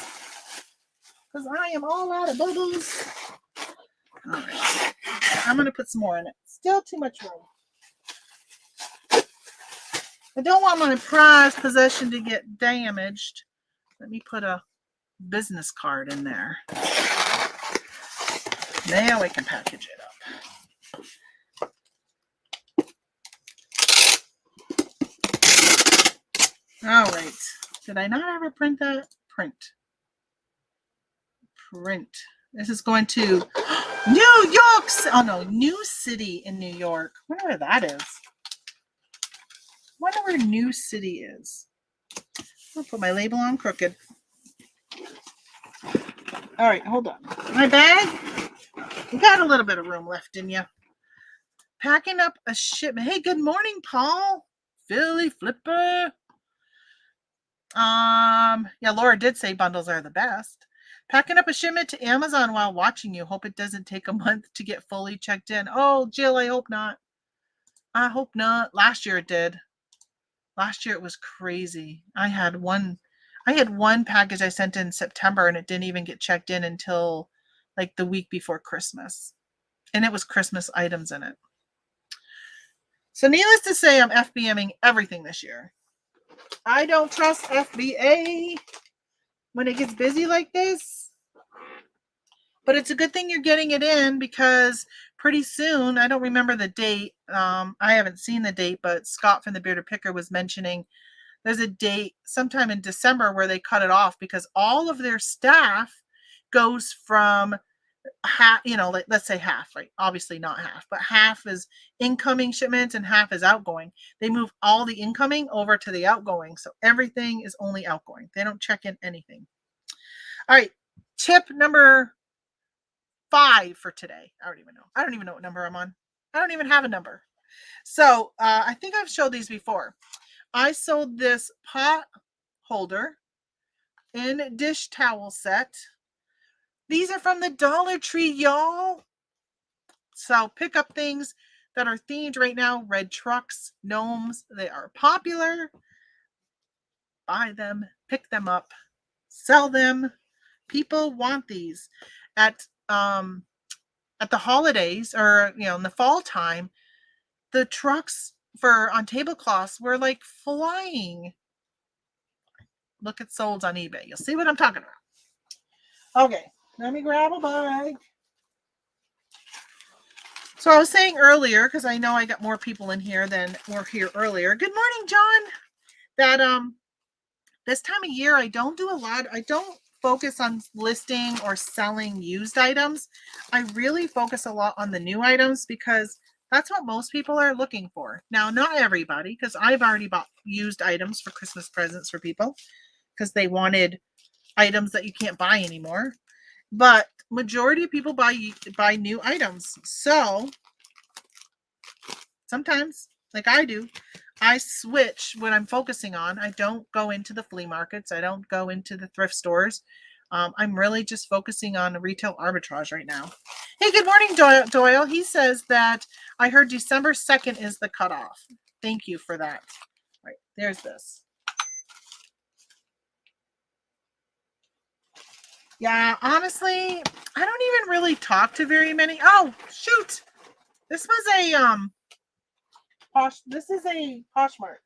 because I am all out of bubbles. All right. I'm going to put some more in it. Still too much room. I don't want my prized possession to get damaged. Let me put a business card in there. Now we can package it up. All right. Did I not ever print that? Print. This is going to New York. Oh no, New City in New York. I wonder where that is. I wonder where New City is. I'll put my label on crooked. All right, hold on. My bag. We got a little bit of room left in you. Packing up a shipment. Hey, good morning, Paul. Philly Flipper. Yeah, Laura did say bundles are the best. Packing up a shipment to Amazon while watching you. Hope it doesn't take a month to get fully checked in. Oh, Jill, I hope not. I hope not. Last year it did. Last year it was crazy. I had one package I sent in September and it didn't even get checked in until like the week before Christmas. And it was Christmas items in it. So needless to say, I'm FBMing everything this year. I don't trust FBA when it gets busy like this. But it's a good thing you're getting it in because pretty soon, I don't remember the date. I haven't seen the date, but Scott from the Bearded Picker was mentioning there's a date sometime in December where they cut it off because all of their staff goes from half, let's say half, right? Obviously not half, but half is incoming shipments and half is outgoing. They move all the incoming over to the outgoing. So everything is only outgoing. They don't check in anything. All right. Tip number 5 for today. I don't even know what number I'm on. I don't even have a number. So I think I've showed these before. I sold this pot holder in dish towel set. These are from the Dollar Tree, y'all. So pick up things that are themed right now. Red trucks, gnomes, they are popular. Buy them, pick them up, sell them. People want these. At the holidays or in the fall time, the trucks on tablecloths were like flying. Look at solds on eBay. You'll see what I'm talking about. Okay, let me grab a bag. So I was saying earlier, because I know I got more people in here than were here earlier. Good morning, John. That this time of year I don't do a lot. I don't focus on listing or selling used items. I really focus a lot on the new items because that's what most people are looking for. Now, not everybody, because I've already bought used items for Christmas presents for people because they wanted items that you can't buy anymore. But majority of people buy new items. So sometimes, like I do, I switch what I'm focusing on. I don't go into the flea markets. I don't go into the thrift stores. I'm really just focusing on retail arbitrage right now. Hey, good morning, Doyle. He says that I heard December 2nd is the cutoff. Thank you for that. All right, there's this. Yeah, honestly, I don't even really talk to very many. Oh, shoot. This was a this is a Poshmark.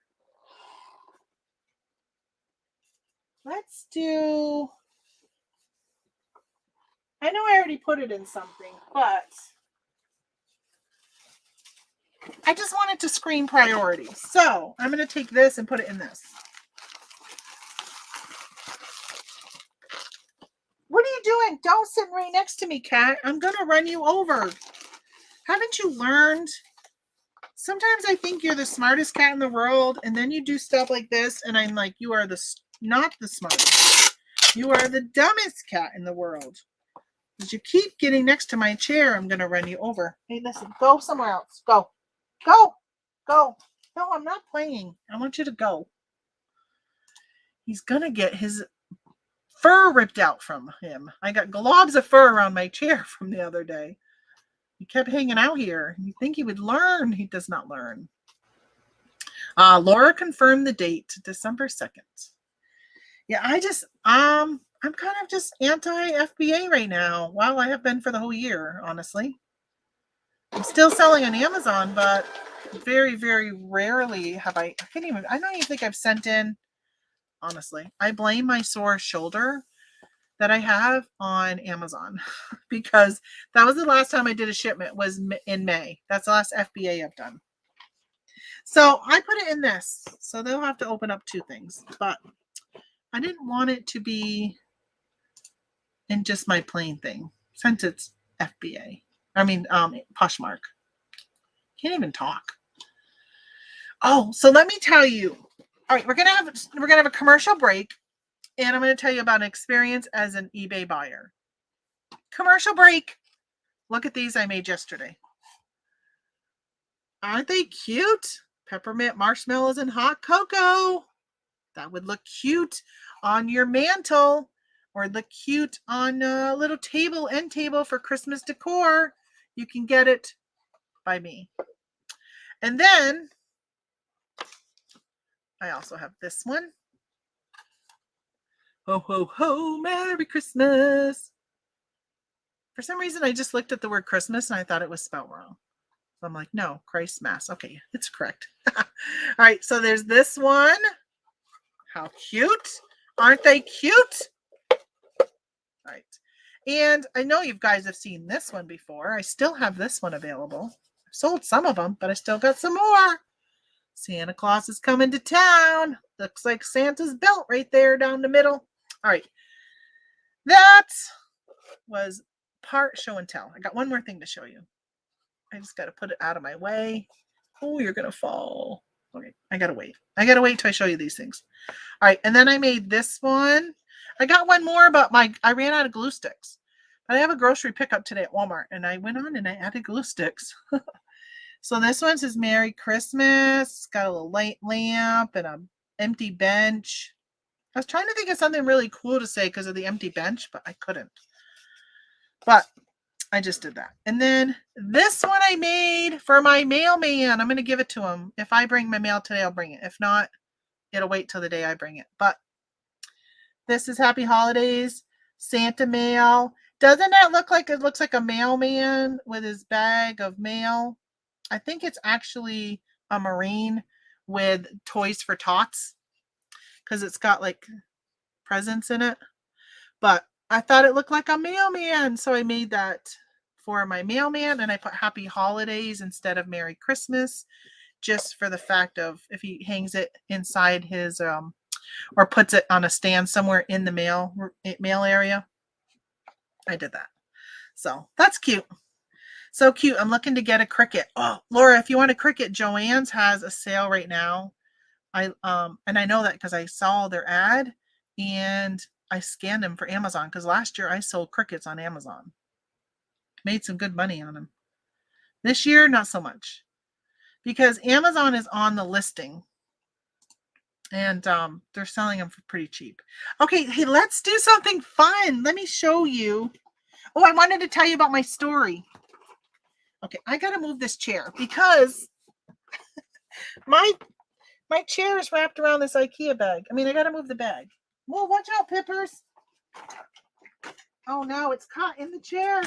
Let's do, I know I already put it in something, but I just wanted to screen priority. So I'm going to take this and put it in this. What are you doing? Don't sit right next to me, Kat. I'm going to run you over. Haven't you learned? Sometimes I think you're the smartest cat in the world, and then you do stuff like this, and I'm like, you are not the smartest. You are the dumbest cat in the world. As you keep getting next to my chair, I'm going to run you over. Hey, listen, go somewhere else. Go. Go. Go. No, I'm not playing. I want you to go. He's going to get his fur ripped out from him. I got globs of fur around my chair from the other day. He kept hanging out here. You think he would learn? He does not learn. Laura confirmed the date, December 2nd. Yeah, I'm kind of just anti-FBA right now. Well, I have been for the whole year, honestly. I'm still selling on Amazon, but very, very rarely have I don't even think I've sent in, honestly. I blame my sore shoulder that I have on Amazon because that was the last time I did a shipment was in May. That's the last FBA I've done. So I put it in this. So they'll have to open up 2 things, but I didn't want it to be in just my plain thing since it's FBA. I mean, Poshmark. Can't even talk. Oh, so let me tell you. All right, we're gonna have a commercial break, and I'm gonna tell you about an experience as an eBay buyer. Commercial break. Look at these I made yesterday. Aren't they cute? Peppermint marshmallows and hot cocoa. That would look cute on your mantle or look cute on a little end table for Christmas decor. You can get it by me. And then I also have this one. Ho, ho, ho, Merry Christmas. For some reason, I just looked at the word Christmas and I thought it was spelled wrong. So I'm like, no, Christmas. Okay, it's correct. All right, so there's this one. How cute. Aren't they cute? All right. And I know you guys have seen this one before. I still have this one available. I've sold some of them, but I still got some more. Santa Claus is coming to town. Looks like Santa's belt right there down the middle. All right. That was part show and tell. I got one more thing to show you. I just got to put it out of my way. Oh, you're going to fall. Okay, I got to wait. I got to wait till I show you these things. All right, and then I made this one. I got one more, but I ran out of glue sticks. But I have a grocery pickup today at Walmart, and I went on and I added glue sticks. So this one says Merry Christmas. It's got a little light lamp and an empty bench. I was trying to think of something really cool to say because of the empty bench, but I couldn't. But I just did that. And then this one I made for my mailman. I'm going to give it to him. If I bring my mail today, I'll bring it. If not, it'll wait till the day I bring it. But this is Happy Holidays, Santa mail. Doesn't that look like it looks like a mailman with his bag of mail? I think it's actually a Marine with toys for tots because it's got like presents in it. But I thought it looked like a mailman, so I made that for my mailman, and I put Happy Holidays instead of Merry Christmas, just for the fact of if he hangs it inside his or puts it on a stand somewhere in the mail area. I did that. So that's cute. So cute. I'm looking to get a Cricut. Oh, Laura, if you want a Cricut, Joann's has a sale right now. And I know that because I saw their ad and I scanned them for Amazon because last year I sold Cricuts on Amazon. Made some good money on them. This year, not so much because Amazon is on the listing and they're selling them for pretty cheap. Okay, hey, let's do something fun. Let me show you. Oh, I wanted to tell you about my story. Okay, I got to move this chair because my chair is wrapped around this IKEA bag. I mean, I got to move the bag. Whoa, watch out, Pippers. Oh, no, it's caught in the chair.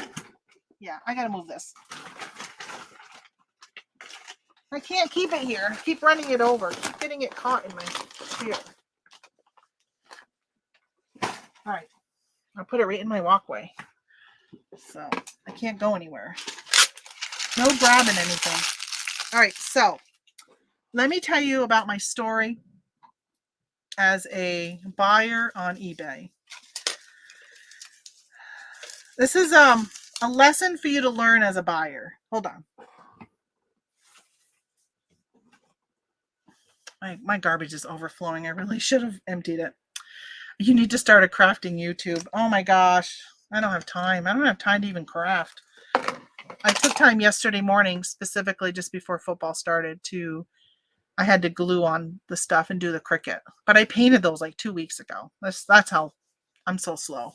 Yeah, I got to move this. I can't keep it here. Keep running it over. Keep getting it caught in my chair. All right. I'll put it right in my walkway. So I can't go anywhere. No grabbing anything. All right, so let me tell you about my story as a buyer on eBay. This is a lesson for you to learn as a buyer. Hold on. My garbage is overflowing. I really should have emptied it. You need to start a crafting YouTube. Oh my gosh. I don't have time. I don't have time to even craft. I took time yesterday morning, specifically just before football started, I had to glue on the stuff and do the Cricut. But I painted those like 2 weeks ago. That's how I'm so slow.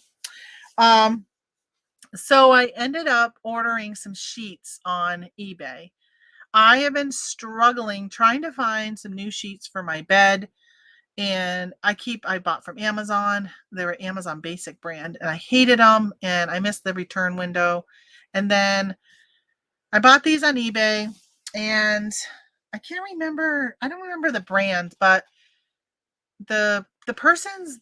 So I ended up ordering some sheets on eBay. I have been struggling trying to find some new sheets for my bed. And I bought from Amazon. They were Amazon Basic brand, and I hated them, and I missed the return window. And then I bought these on eBay, and I don't remember the brand, but the person's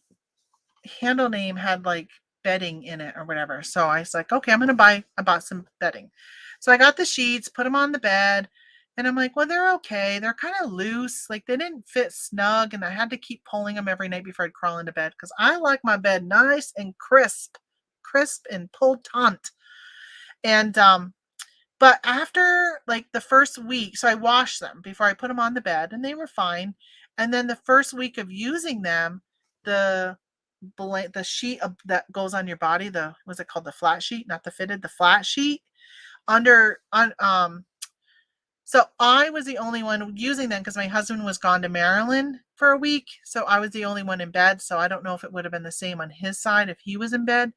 handle name had like bedding in it or whatever. So I was like, okay, I bought some bedding. So I got the sheets, put them on the bed, and I'm like, well, they're okay. They're kind of loose. Like they didn't fit snug, and I had to keep pulling them every night before I'd crawl into bed because I like my bed nice and crisp and pulled And but after like the first week, so I washed them before I put them on the bed, and they were fine. And then the first week of using them, the the sheet that goes on your body, the what's it called, the flat sheet, not the fitted, the flat sheet under on so I was the only one using them because my husband was gone to Maryland for a week, so I was the only one in bed. So I don't know if it would have been the same on his side if he was in bed,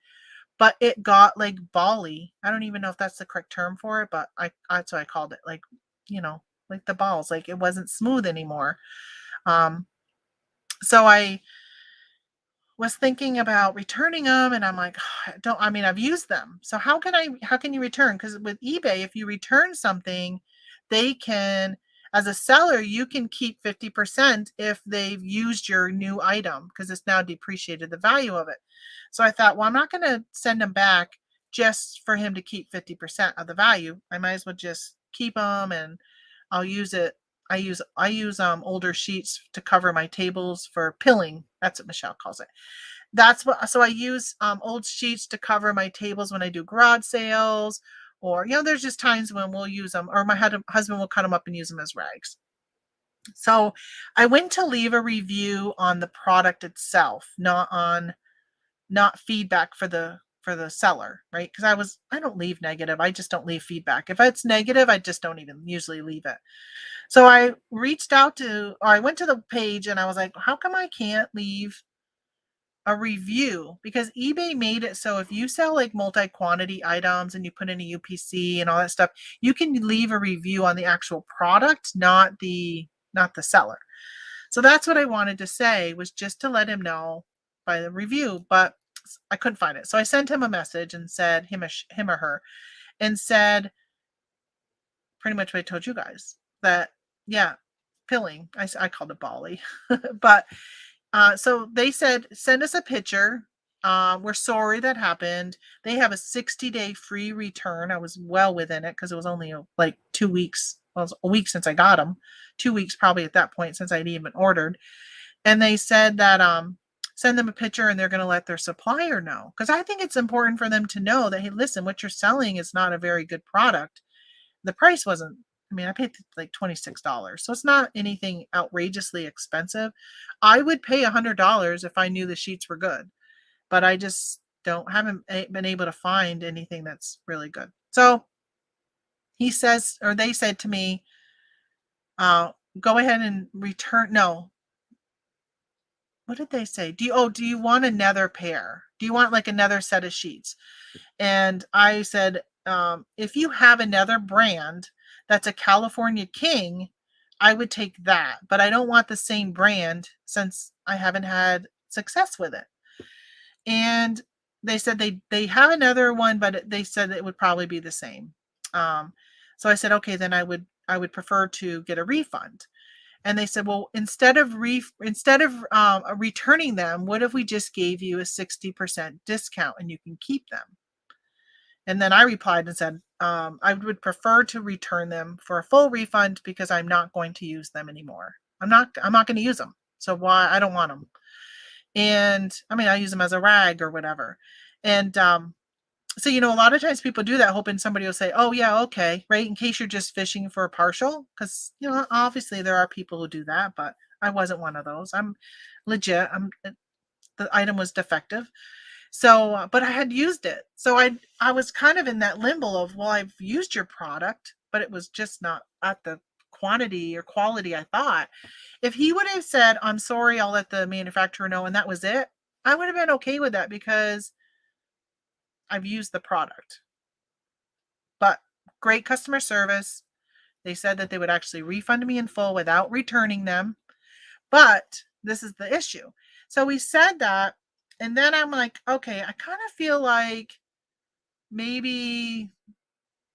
but it got like bally. I don't even know if that's the correct term for it, but that's what I called it, like, like the balls, like it wasn't smooth anymore. um so I was thinking about returning them, and I'm like, I've used them. So how can you return? Because with eBay, if you return something, they can, as a seller, you can keep 50% if they've used your new item because it's now depreciated the value of it. So I thought, well, I'm not going to send them back just for him to keep 50% of the value. I might as well just keep them, and I'll use it. I use older sheets to cover my tables for pilling. That's what Michelle calls it. So I use old sheets to cover my tables when I do garage sales, or there's just times when we'll use them, or my husband will cut them up and use them as rags. So I went to leave a review on the product itself, not feedback for the seller, right? Because I don't leave negative. I just don't leave feedback. If it's negative, I just don't even usually leave it. So I went to the page and I was like, how come I can't leave a review? Because eBay made it so if you sell like multi-quantity items and you put in a UPC and all that stuff, you can leave a review on the actual product, not the seller. So that's what I wanted to say, was just to let him know by the review, but I couldn't find it. So I sent him a message and said, him or her, and said pretty much what I told you guys, that, yeah, pilling. I called it Bali. But so they said, send us a picture. We're sorry that happened. They have a 60-day free return. I was well within it because it was only like 2 weeks. Well, it was a week since I got them. 2 weeks probably at that point since I'd even ordered. And they said that send them a picture and they're going to let their supplier know. Because I think it's important for them to know that, hey, listen, what you're selling is not a very good product. The price wasn't, I paid like $26, so it's not anything outrageously expensive. I would pay $100 if I knew the sheets were good, but I just haven't been able to find anything that's really good. So they said to me, go ahead and return. No, what did they say? Do you want another pair? Do you want like another set of sheets? And I said, if you have another brand that's a California King, I would take that. But I don't want the same brand since I haven't had success with it. And they said they have another one, but they said it would probably be the same. So I said, okay, then I would prefer to get a refund. And they said, well, instead of returning them, what if we just gave you a 60% discount and you can keep them? And then I replied and said, I would prefer to return them for a full refund because I'm not going to use them anymore. I'm not going to use them. So why? I don't want them. And I use them as a rag or whatever. And so, a lot of times people do that hoping somebody will say, oh yeah, okay, right? In case you're just fishing for a partial, because, obviously there are people who do that, but I wasn't one of those. I'm legit. The item was defective. So, but I had used it. So I was kind of in that limbo of, well, I've used your product, but it was just not at the quantity or quality I thought. If he would have said, I'm sorry, I'll let the manufacturer know, and that was it, I would have been okay with that because I've used the product. But great customer service. They said that they would actually refund me in full without returning them. But this is the issue. So we said that, and then I'm like, okay, I kind of feel like maybe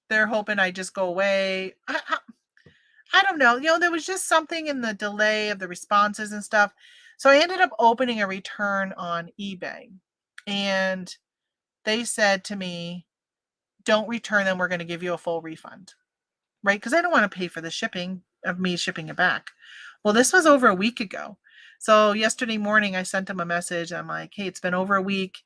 they're hoping I just go away. I don't know. There was just something in the delay of the responses and stuff. So I ended up opening a return on eBay. And they said to me, don't return them. We're going to give you a full refund. Right? Because I don't want to pay for the shipping of me shipping it back. Well, this was over a week ago. So yesterday morning, I sent them a message. I'm like, hey, it's been over a week.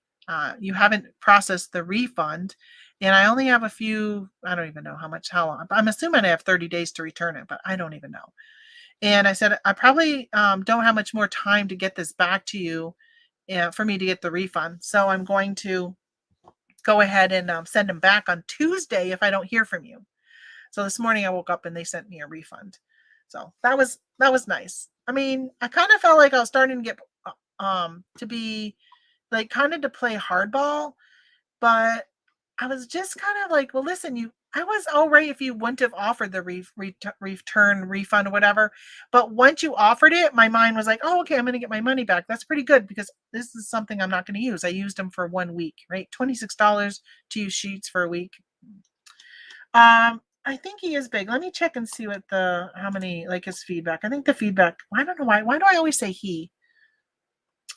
You haven't processed the refund. And I only have a few, I don't even know how long. I'm assuming I have 30 days to return it, but I don't even know. And I said, I probably don't have much more time to get this back to you for me to get the refund. So I'm going to go ahead and send them back on Tuesday if I don't hear from you. So this morning I woke up and they sent me a refund. So that was nice. I mean, I kind of felt like I was starting to get to be like kind of to play hardball, but I was just kind of like, well, listen, I was all right if you wouldn't have offered the return refund or whatever. But once you offered it, my mind was like, oh, okay, I'm going to get my money back. That's pretty good because this is something I'm not going to use. I used them for 1 week, right? $26 to use sheets for a week. I think he is big. Let me check and see how many, like his feedback. I think the feedback, I don't know why. Why do I always say he?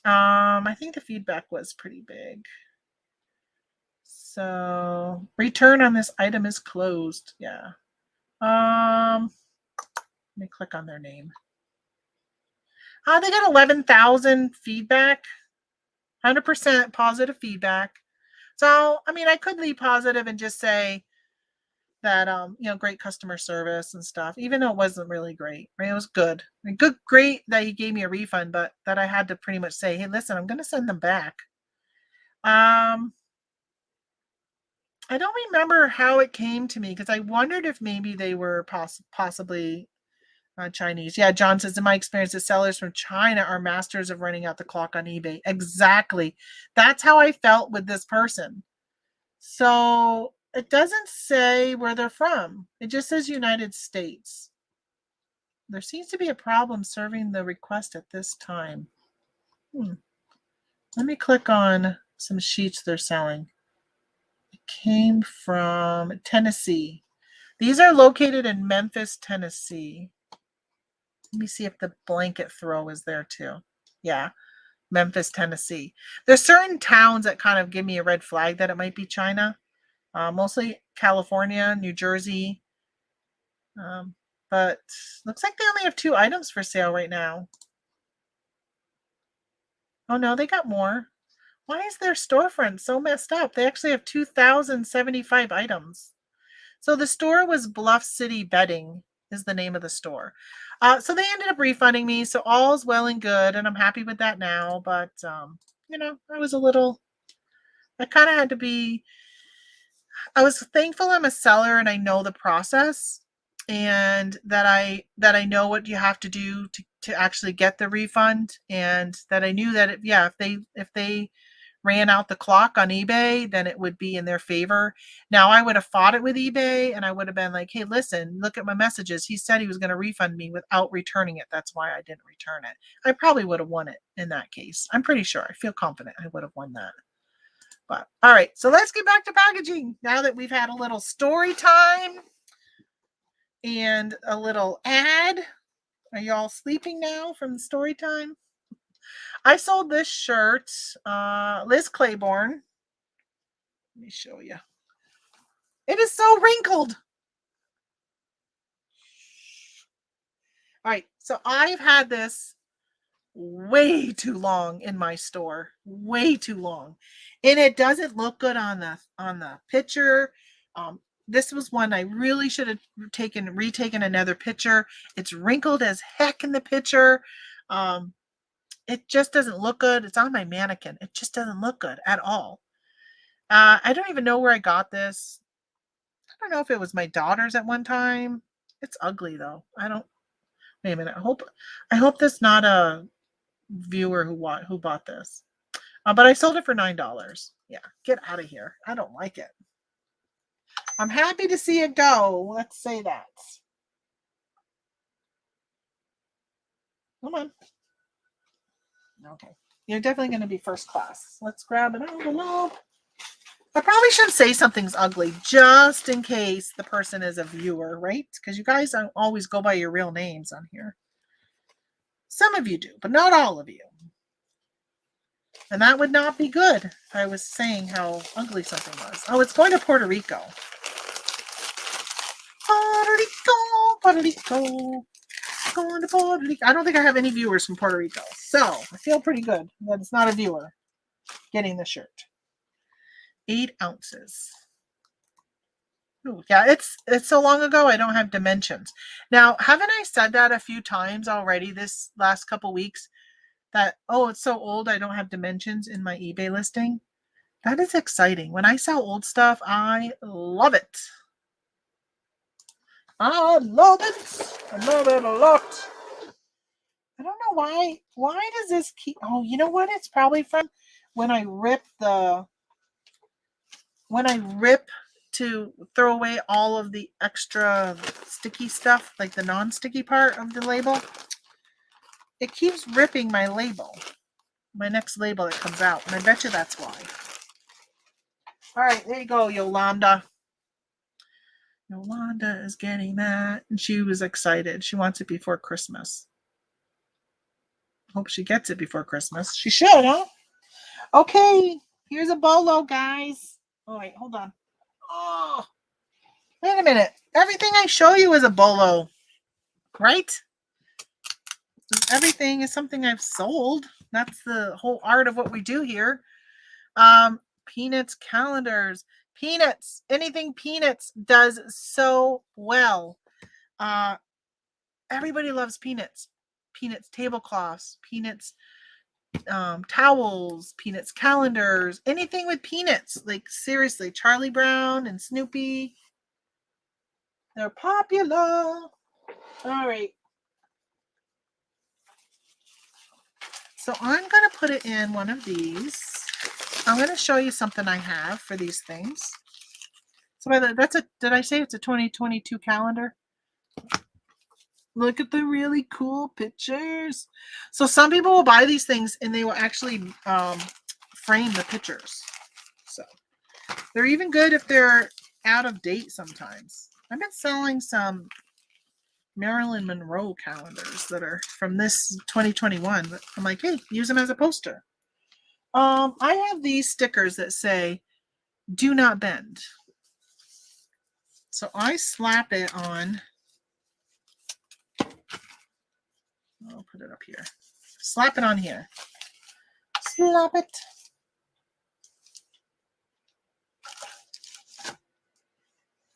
I think the feedback was pretty big. So return on this item is closed. Yeah. Let me click on their name. They got 11,000 feedback, 100% positive feedback. So, I mean, I could leave positive and just say that, great customer service and stuff, even though it wasn't really great. Right? It was good. I mean, great that he gave me a refund, but that I had to pretty much say, hey, listen, I'm going to send them back. I don't remember how it came to me because I wondered if maybe they were possibly Chinese. Yeah, John says, in my experience, the sellers from China are masters of running out the clock on eBay. Exactly. That's how I felt with this person. So it doesn't say where they're from. It just says United States. There seems to be a problem serving the request at this time. Let me click on some sheets they're selling. It came from Tennessee. These are located in Memphis, Tennessee. Let me see if the blanket throw is there too. Yeah, Memphis, Tennessee. There's certain towns that kind of give me a red flag that it might be China. Mostly California, New Jersey. But looks like they only have 2 items for sale right now. Oh no, they got more. Why is their storefront so messed up? They actually have 2,075 items. So the store was Bluff City Bedding is the name of the store. So they ended up refunding me. So all's well and good. And I'm happy with that now. But, I was I kind of had to be, I was thankful I'm a seller and I know the process and that I know what you have to do to actually get the refund and that I knew that if they ran out the clock on eBay, then it would be in their favor. Now I would have fought it with eBay and I would have been like, hey, listen, look at my messages. He said he was going to refund me without returning it. That's why I didn't return it. I probably would have won it in that case. I'm pretty sure. I feel confident I would have won that. But all right, so let's get back to packaging now that we've had a little story time and a little ad. Are y'all sleeping now from the story time? I sold this shirt, Liz Claiborne. Let me show you. It is so wrinkled. All right, so I've had this way too long in my store, way too long, and it doesn't look good on the picture. This was one I really should have retaken another picture. It's wrinkled as heck in the picture. it just doesn't look good. It's on my mannequin. It just doesn't look good at all. I don't even know where I got this. I don't know if it was my daughter's at one time. It's ugly though. I don't. Wait a minute. I hope that's not a viewer who bought this. But I sold it for $9. Yeah, get out of here. I don't like it. I'm happy to see it go. Let's say that. Come on. Okay. You're definitely going to be first class. Let's grab an envelope. I probably shouldn't say something's ugly just in case the person is a viewer, right? Because you guys don't always go by your real names on here. Some of you do, but not all of you. And that would not be good if I was saying how ugly something was. Oh, it's going to Puerto Rico. Puerto Rico, Puerto Rico. Going to Puerto Rico. I don't think I have any viewers from Puerto Rico. So I feel pretty good that it's not a viewer getting the shirt. 8 ounces. Ooh, yeah, it's so long ago I don't have dimensions. Now, haven't I said that a few times already this last couple weeks? That, oh, it's so old I don't have dimensions in my eBay listing. That is exciting. When I sell old stuff, I love it. I love it. I love it a lot. I don't know why. Why does this keep... Oh, you know what? It's probably from when I rip to throw away all of the extra sticky stuff, like the non-sticky part of the label. It keeps ripping my label. My next label that comes out. And I bet you that's why. All right, there you go, Yolanda. Yolanda is getting that. And she was excited. She wants it before Christmas. Hope she gets it before Christmas. She should, huh? Okay, here's a bolo, guys. Oh, wait, hold on. Oh, wait a minute. Everything I show you is a bolo, right? Everything is something I've sold. That's the whole art of what we do here. Peanuts calendars. Peanuts. Anything Peanuts does so well. Everybody loves Peanuts. Peanuts tablecloths. Peanuts towels. Peanuts calendars. Anything with Peanuts. Like, seriously. Charlie Brown and Snoopy. They're popular. All right. So I'm going to put it in one of these. I'm going to show you something I have for these things. So did I say it's a 2022 calendar? Look at the really cool pictures. So some people will buy these things and they will actually frame the pictures. So they're even good if they're out of date sometimes. I've been selling some Marilyn Monroe calendars that are from this 2021. But I'm like, hey, use them as a poster. I have these stickers that say, do not bend. So I slap it on. I'll put it up here. Slap it on here. Slap it.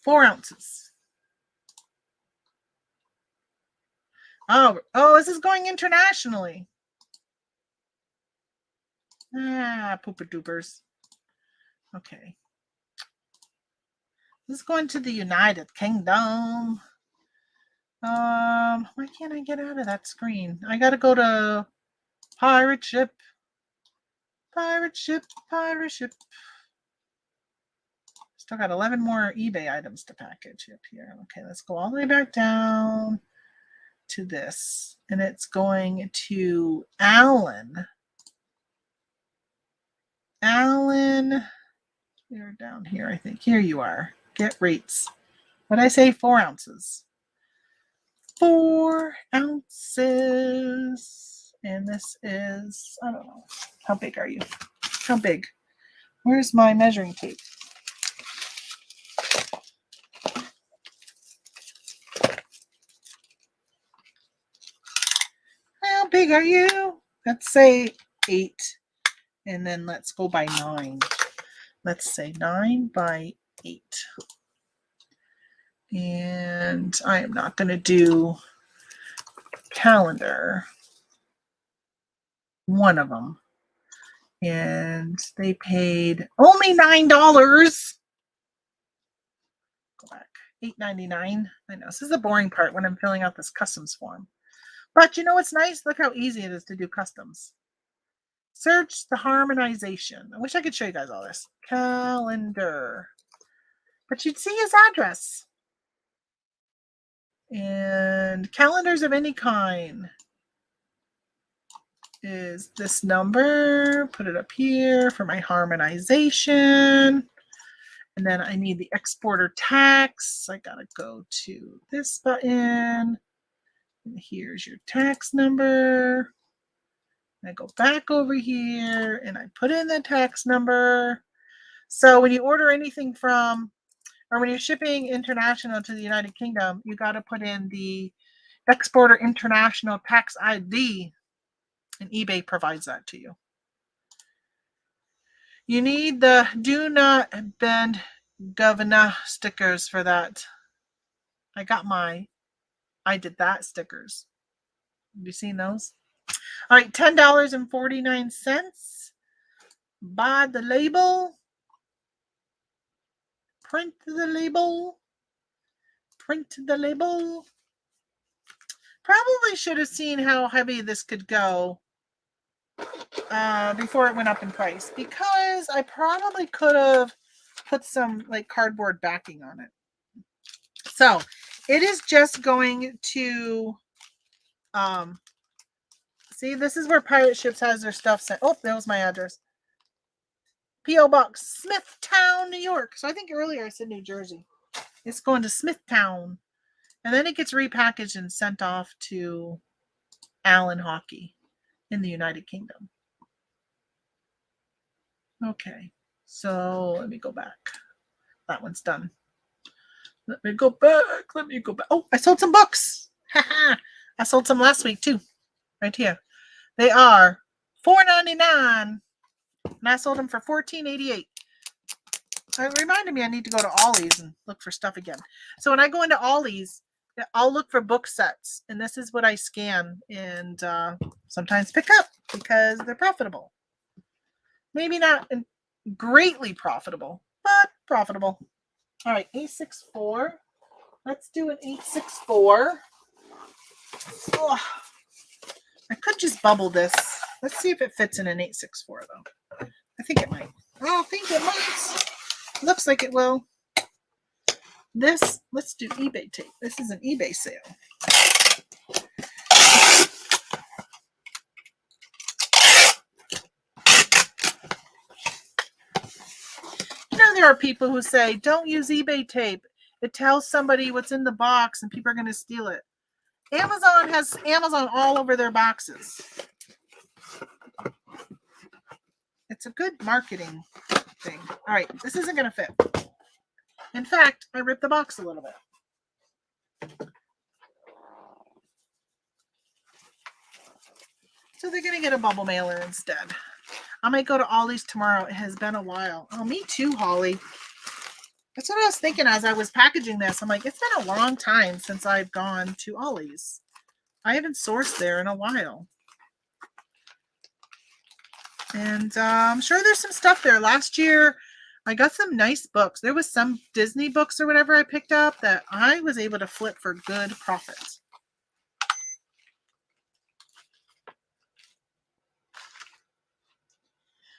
Four ounces. Oh, this is going internationally. Pooper doopers. Okay. This is going to the United Kingdom. Why can't I get out of that screen? I gotta go to pirate ship. Pirate ship, pirate ship. Still got 11 more eBay items to package up here. Okay, let's go all the way back down to this. And it's going to Alan. Alan, you're down here, I think. Here you are. Get rates. What did I say? 4 ounces. 4 ounces. And this is, I don't know. How big are you? How big? Where's my measuring tape? How big are you? Let's say 8. And then let's go by 9. Let's say 9 by 8. And I am not going to do calendar. one of them. And they paid only $9. Go back. $8.99. I know this is the boring part when I'm filling out this customs form. But you know what's nice? Look how easy it is to do customs. Search the harmonization. I wish I could show you guys all this. Calendar. But you'd see his address. And calendars of any kind is this number. Put it up here for my harmonization. And then I need the exporter tax. I gotta go to this button. And here's your tax number. And I go back over here and I put in the tax number. So when you order anything from, or when you're shipping international to the United Kingdom, you got to put in the exporter international tax ID, and eBay provides that to you. You need the do not bend governor stickers for that. I got I did that stickers. Have you seen those? All right, $10.49. Buy the label. Print the label. Print the label. Probably should have seen how heavy this could go before it went up in price, because I probably could have put some like cardboard backing on it. So it is just going to see, this is where Pirate Ships has their stuff sent. Oh, that was my address. P.O. Box, Smithtown, New York. So I think earlier I said New Jersey. It's going to Smithtown. And then it gets repackaged and sent off to Allen Hockey in the United Kingdom. Okay, so let me go back. That one's done. Let me go back. Oh, I sold some books. I sold some last week too. Right here. They are $4.99. And I sold them for $14.88. It reminded me I need to go to Ollie's and look for stuff again. So when I go into Ollie's, I'll look for book sets. And this is what I scan and sometimes pick up because they're profitable. Maybe not greatly profitable, but profitable. All right, 864. Let's do an 864. Oh, I could just bubble this. Let's see if it fits in an 864, though. I think it might. I think it might. Looks like it will. This, let's do eBay tape. This is an eBay sale. You know, there are people who say, don't use eBay tape. It tells somebody what's in the box and people are going to steal it. Amazon has Amazon all over their boxes. It's a good marketing thing. All right, this isn't going to fit. In fact, I ripped the box a little bit. So they're going to get a bubble mailer instead. I might go to Ollie's tomorrow. It has been a while. Oh, me too, Holly. That's what I was thinking as I was packaging this. I'm like, it's been a long time since I've gone to Ollie's. I haven't sourced there in a while. And I'm sure there's some stuff there. Last year, I got some nice books. There was some Disney books or whatever I picked up that I was able to flip for good profit.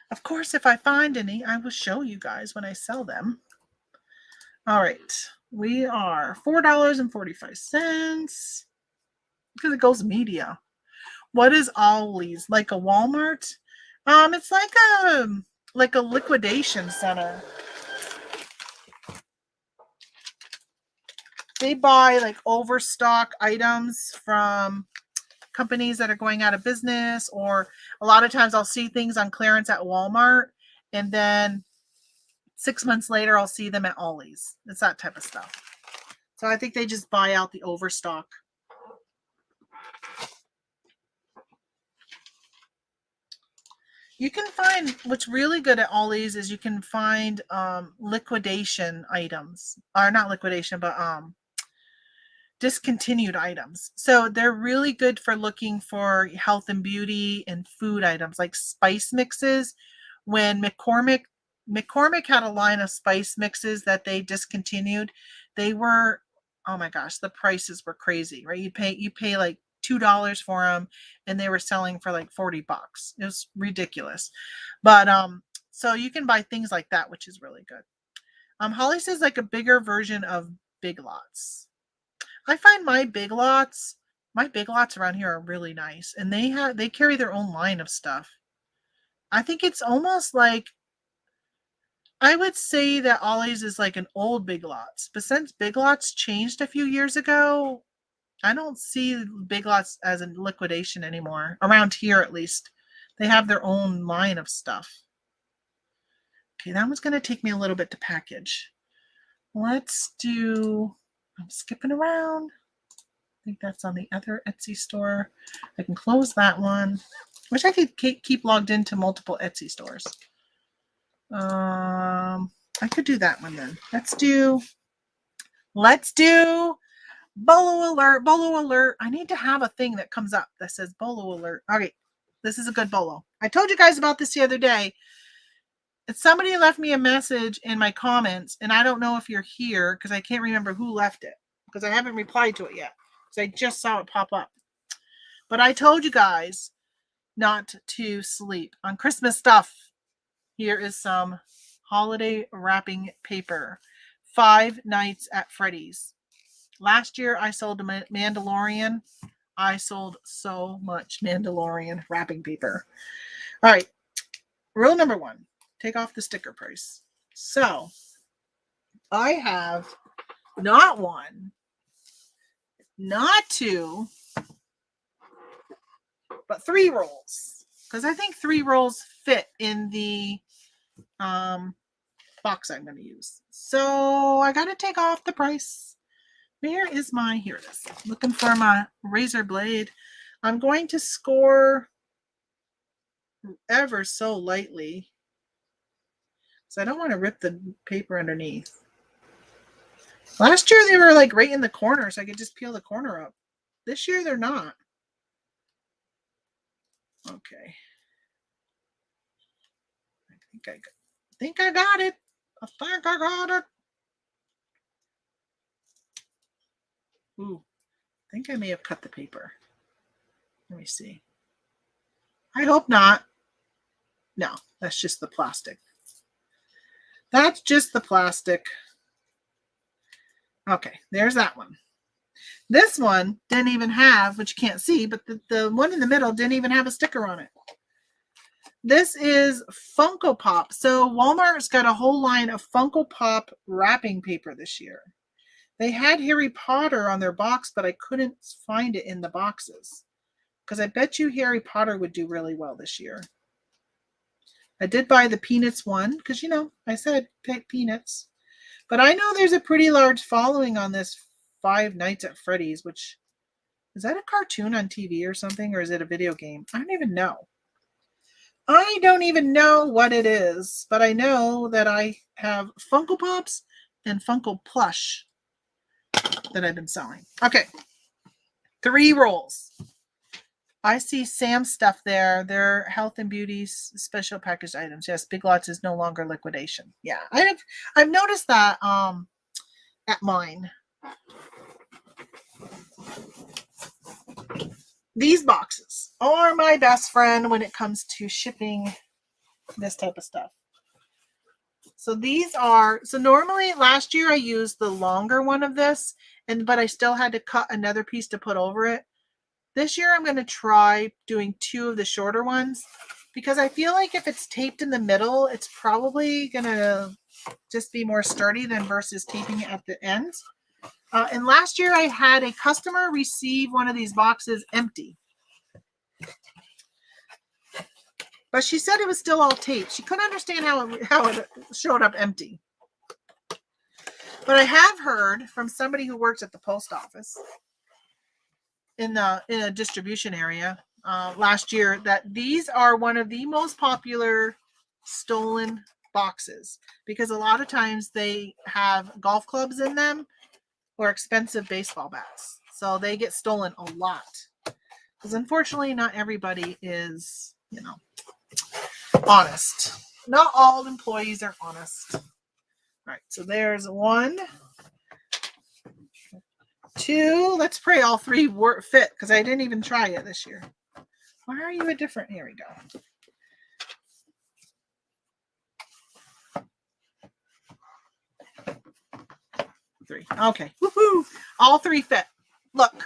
Of course, if I find any, I will show you guys when I sell them. All right. We are $4.45 because it goes media. What is Ollie's? Like a Walmart? It's like a liquidation center. They buy like overstock items from companies that are going out of business, or a lot of times I'll see things on clearance at Walmart and then 6 months later I'll see them at Ollie's. It's that type of stuff. So I think they just buy out the overstock. You can find, what's really good at Ollie's is you can find liquidation items, or not liquidation, but discontinued items. So they're really good for looking for health and beauty and food items like spice mixes. When McCormick had a line of spice mixes that they discontinued, they were, oh my gosh, the prices were crazy, right? You pay like $2 for them and they were selling for like $40. It was ridiculous. But so you can buy things like that, which is really good. Holly says like a bigger version of Big Lots. I find my Big Lots around here are really nice, and they carry their own line of stuff. I think it's almost like, I would say that Ollie's is like an old Big Lots, but since Big Lots changed a few years ago, I don't see Big Lots as in liquidation anymore, around here at least. They have their own line of stuff. Okay, that one's going to take me a little bit to package. Let's do, I'm skipping around. I think that's on the other Etsy store. I can close that one. Wish I could keep logged into multiple Etsy stores. I could do that one then. Let's do Bolo Alert. Bolo Alert. I need to have a thing that comes up that says Bolo Alert. Okay, this is a good Bolo. I told you guys about this the other day. Somebody left me a message in my comments, and I don't know if you're here because I can't remember who left it because I haven't replied to it yet. I just saw it pop up. But I told you guys not to sleep on Christmas stuff. Here is some holiday wrapping paper. 5 Nights at Freddy's. Last year I sold Mandalorian. I sold so much Mandalorian wrapping paper. All right. Rule number 1. Take off the sticker price. So I have not 1, not 2, but 3 rolls, because I think 3 rolls fit in the box I'm going to use. So I got to take off the price. Here it is. Looking for my razor blade. I'm going to score ever so lightly, so I don't want to rip the paper underneath. Last year they were like right in the corner, so I could just peel the corner up. This year they're not. Okay. I think I got it. Ooh, I think I may have cut the paper. Let me see. I hope not. No, that's just the plastic. That's just the plastic. Okay, there's that one. This one didn't even have, which you can't see, but the one in the middle didn't even have a sticker on it. This is Funko Pop. So Walmart's got a whole line of Funko Pop wrapping paper this year. They had Harry Potter on their box, but I couldn't find it in the boxes, because I bet you Harry Potter would do really well this year. I did buy the Peanuts one, because, you know, I said Peanuts. But I know there's a pretty large following on this 5 Nights at Freddy's, which, is that a cartoon on TV or something, or is it a video game? I don't even know. I don't even know what it is, but I know that I have Funko Pops and Funko Plush that I've been selling. Okay, 3 rolls. I see Sam's stuff there. They're health and beauty special packaged items. Yes, Big Lots is no longer liquidation. Yeah, I've noticed that at mine. These boxes are my best friend when it comes to shipping this type of stuff. So these are, so normally last year I used the longer one of this, but I still had to cut another piece to put over it. This year I'm going to try doing 2 of the shorter ones, because I feel like if it's taped in the middle, it's probably going to just be more sturdy than versus taping it at the ends. And last year I had a customer receive one of these boxes empty, but she said it was still all taped. She couldn't understand how it showed up empty. But I have heard from somebody who works at the post office in a distribution area last year that these are one of the most popular stolen boxes, because a lot of times they have golf clubs in them, or expensive baseball bats. So they get stolen a lot. Because unfortunately, not everybody is, honest. Not all employees are honest. All right, so there's 1, 2. Let's pray all 3 fit, because I didn't even try it this year. Why are you a different? Here we go. Three. Okay. Woohoo! All 3 fit. Look.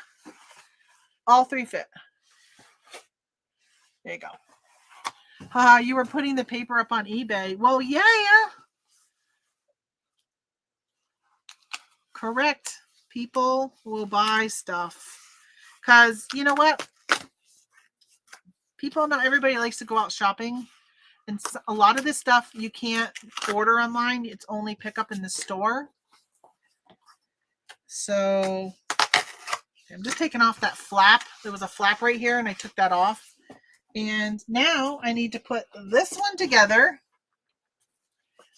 All 3 fit. There you go. You were putting the paper up on eBay. Well, yeah. Correct. People will buy stuff. Because, you know what? Not everybody likes to go out shopping. And a lot of this stuff you can't order online. It's only pick up in the store. So I'm just taking off that flap. There was a flap right here and I took that off. And now I need to put this one together.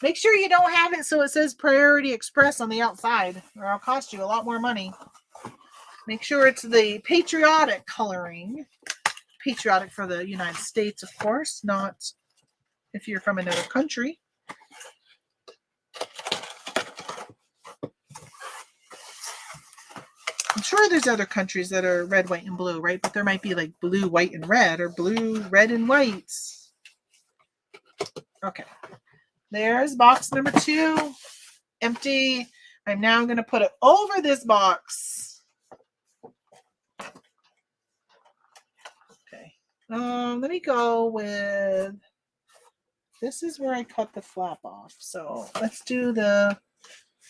Make sure you don't have it so it says Priority Express on the outside, or it'll cost you a lot more money. Make sure it's the patriotic coloring. Patriotic for the United States, of course, not if you're from another country. I'm sure there's other countries that are red, white, and blue, right? But there might be like blue, white, and red, or blue, red, and white. Okay. There's box number 2. Empty. I'm now going to put it over this box. Okay. Let me go with, this is where I cut the flap off. So let's do the,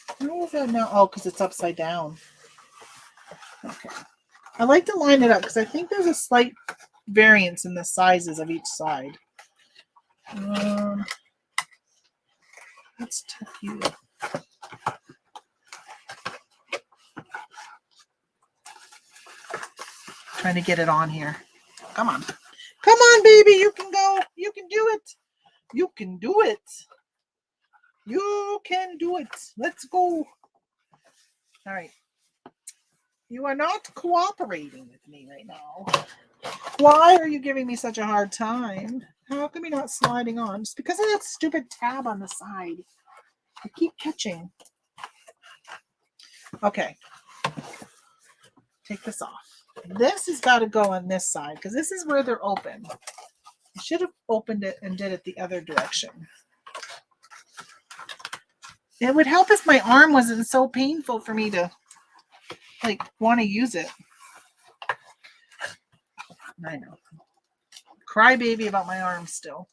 I don't know if that now, because it's upside down. Okay. I like to line it up because I think there's a slight variance in the sizes of each side. Let's tuck you up. Trying to get it on here. Come on. Come on, baby. You can go. You can do it. You can do it. You can do it. Let's go. All right. You are not cooperating with me right now. Why are you giving me such a hard time? How come you're not sliding on? Just because of that stupid tab on the side. I keep catching. Okay. Take this off. This has got to go on this side because this is where they're open. I should have opened it and did it the other direction. It would help if my arm wasn't so painful for me to want to use it. I know. Crybaby about my arm still.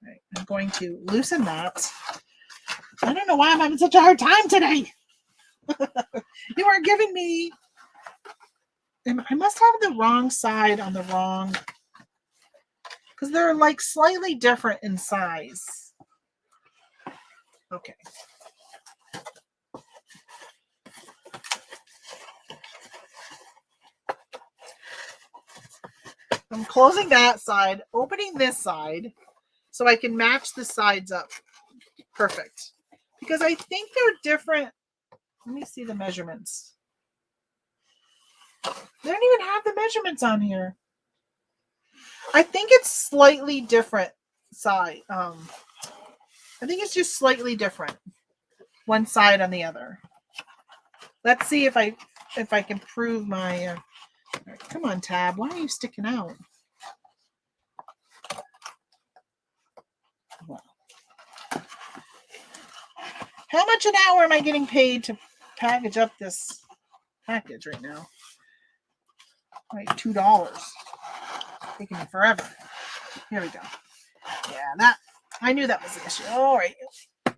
Right, I'm going to loosen that. I don't know why I'm having such a hard time today. You are giving me, I must have the wrong side on the wrong, because they're like slightly different in size. Okay. I'm closing that side, opening this side, so I can match the sides up. Perfect. Because I think they're different. Let me see the measurements. They don't even have the measurements on here. I think it's slightly different side. I think it's just slightly different. One side on the other. Let's see if I can prove my... Right, come on, tab. Why are you sticking out? Wow. How much an hour am I getting paid to package up this package right now? Like $2. Taking me forever. Here we go. Yeah, I knew that was the issue. All right. Okay,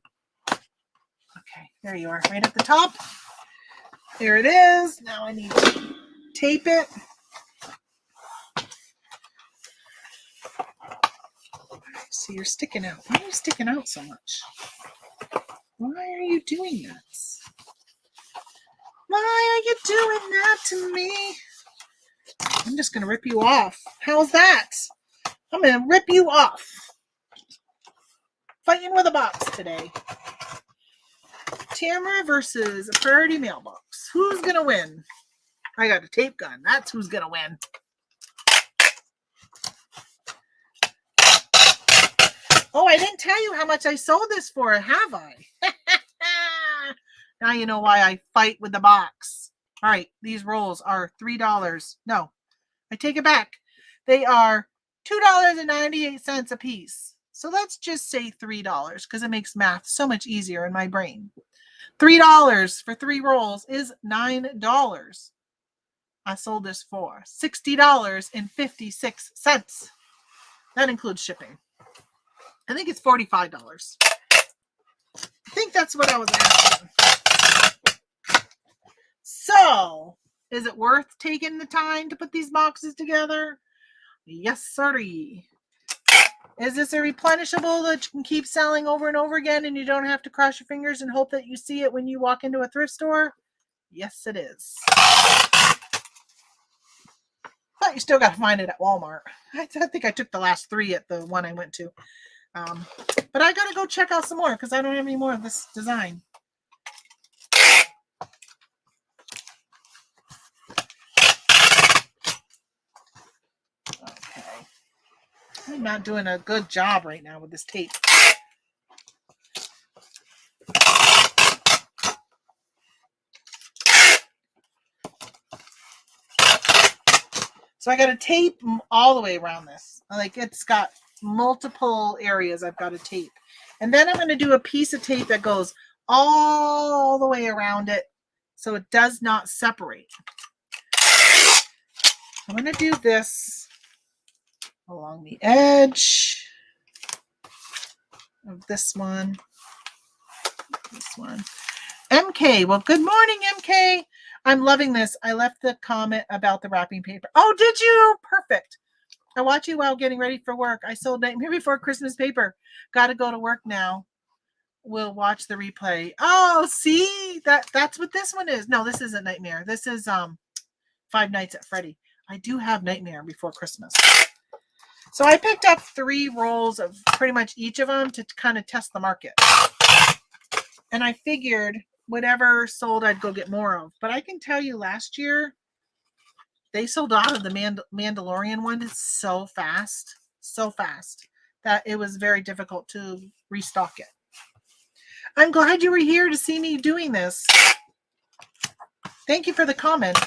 there you are, right at the top. There it is. Now I need to tape it. So you're sticking out. Why are you sticking out so much? Why are you doing that? Why are you doing that to me? I'm just going to rip you off. How's that? I'm going to rip you off. Fighting with a box today. Tamara versus a priority mailbox. Who's going to win? I got a tape gun. That's who's going to win. Oh, I didn't tell you how much I sold this for, have I? Now you know why I fight with the box. All right, these rolls are $3. No, I take it back. They are $2.98 a piece. So let's just say $3 because it makes math so much easier in my brain. $3 for 3 rolls is $9. I sold this for $60.56. That includes shipping. I think it's $45. I think that's what I was asking. So, is it worth taking the time to put these boxes together? Yes, sirree. Is this a replenishable that you can keep selling over and over again and you don't have to cross your fingers and hope that you see it when you walk into a thrift store? Yes, it is. But you still got to find it at Walmart. I think I took the last 3 at the one I went to. But I got to go check out some more because I don't have any more of this design. Okay. I'm not doing a good job right now with this tape. So I got to tape all the way around this. Like it's got multiple areas I've got to tape. And then I'm going to do a piece of tape that goes all the way around it so it does not separate. I'm going to do this along the edge of this one. This one. MK. Well, good morning, MK. I'm loving this. I left the comment about the wrapping paper. Oh, did you? Perfect. I watch you while getting ready for work. I sold Nightmare Before Christmas paper. Got to go to work now. We'll watch the replay. Oh, see? That's what this one is. No, this isn't Nightmare. This is Five Nights at Freddy. I do have Nightmare Before Christmas. So I picked up 3 rolls of pretty much each of them to kind of test the market. And I figured whatever sold, I'd go get more of. But I can tell you last year, they sold out of the Mandalorian one so fast that it was very difficult to restock it. I'm glad you were here to see me doing this. Thank you for the comment.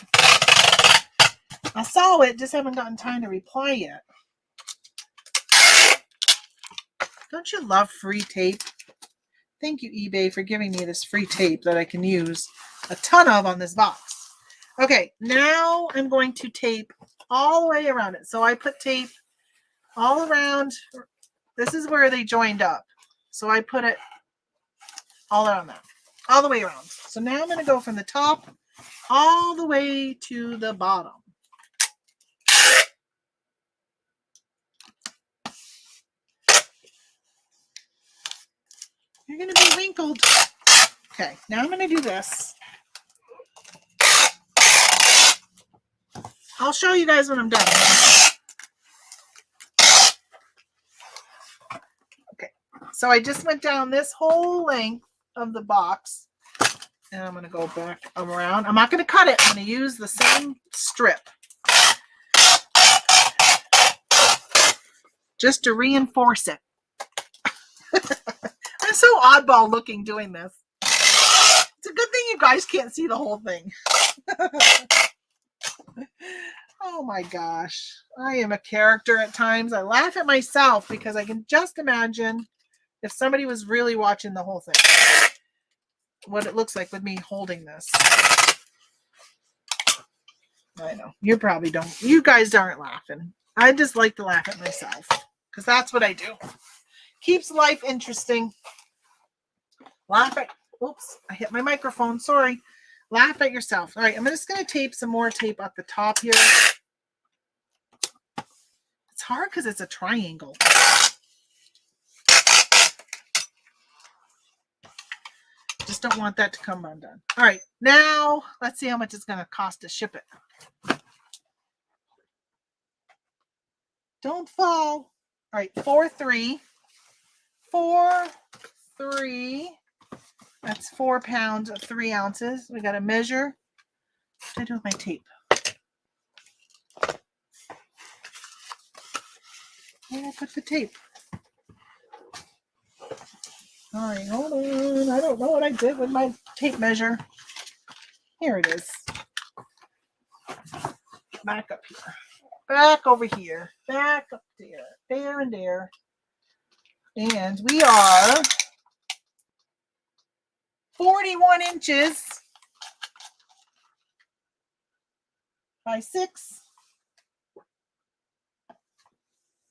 I saw it, just haven't gotten time to reply yet. Don't you love free tape? Thank you, eBay, for giving me this free tape that I can use a ton of on this box. Okay, now I'm going to tape all the way around it. So I put tape all around. This is where they joined up. So I put it all around that, all the way around. So now I'm going to go from the top all the way to the bottom. You're going to be wrinkled. Okay, now I'm going to do this. I'll show you guys when I'm done. Okay, so I just went down this whole length of the box. And I'm going to go back around. I'm not going to cut it. I'm going to use the same strip. Just to reinforce it. I'm so oddball looking doing this. It's a good thing you guys can't see the whole thing. Oh my gosh. I am a character at times. I laugh at myself because I can just imagine if somebody was really watching the whole thing, what it looks like with me holding this. I know. You probably don't. You guys aren't laughing. I just like to laugh at myself because that's what I do. Keeps life interesting. Laugh at, oops, I hit my microphone. Sorry. Laugh at yourself. All right, I'm just going to tape some more tape at the top here. It's hard because it's a triangle. Just don't want that to come undone. All right, now let's see how much it's going to cost to ship it. Don't fall. All right, 4-3. 4-3. That's 4 pounds, 3 ounces. We got to measure. What do I do with my tape? Where did I put the tape? All right, hold on. I don't know what I did with my tape measure. Here it is. Back up here. Back over here. Back up there. There and there. And we are 41 inches by 6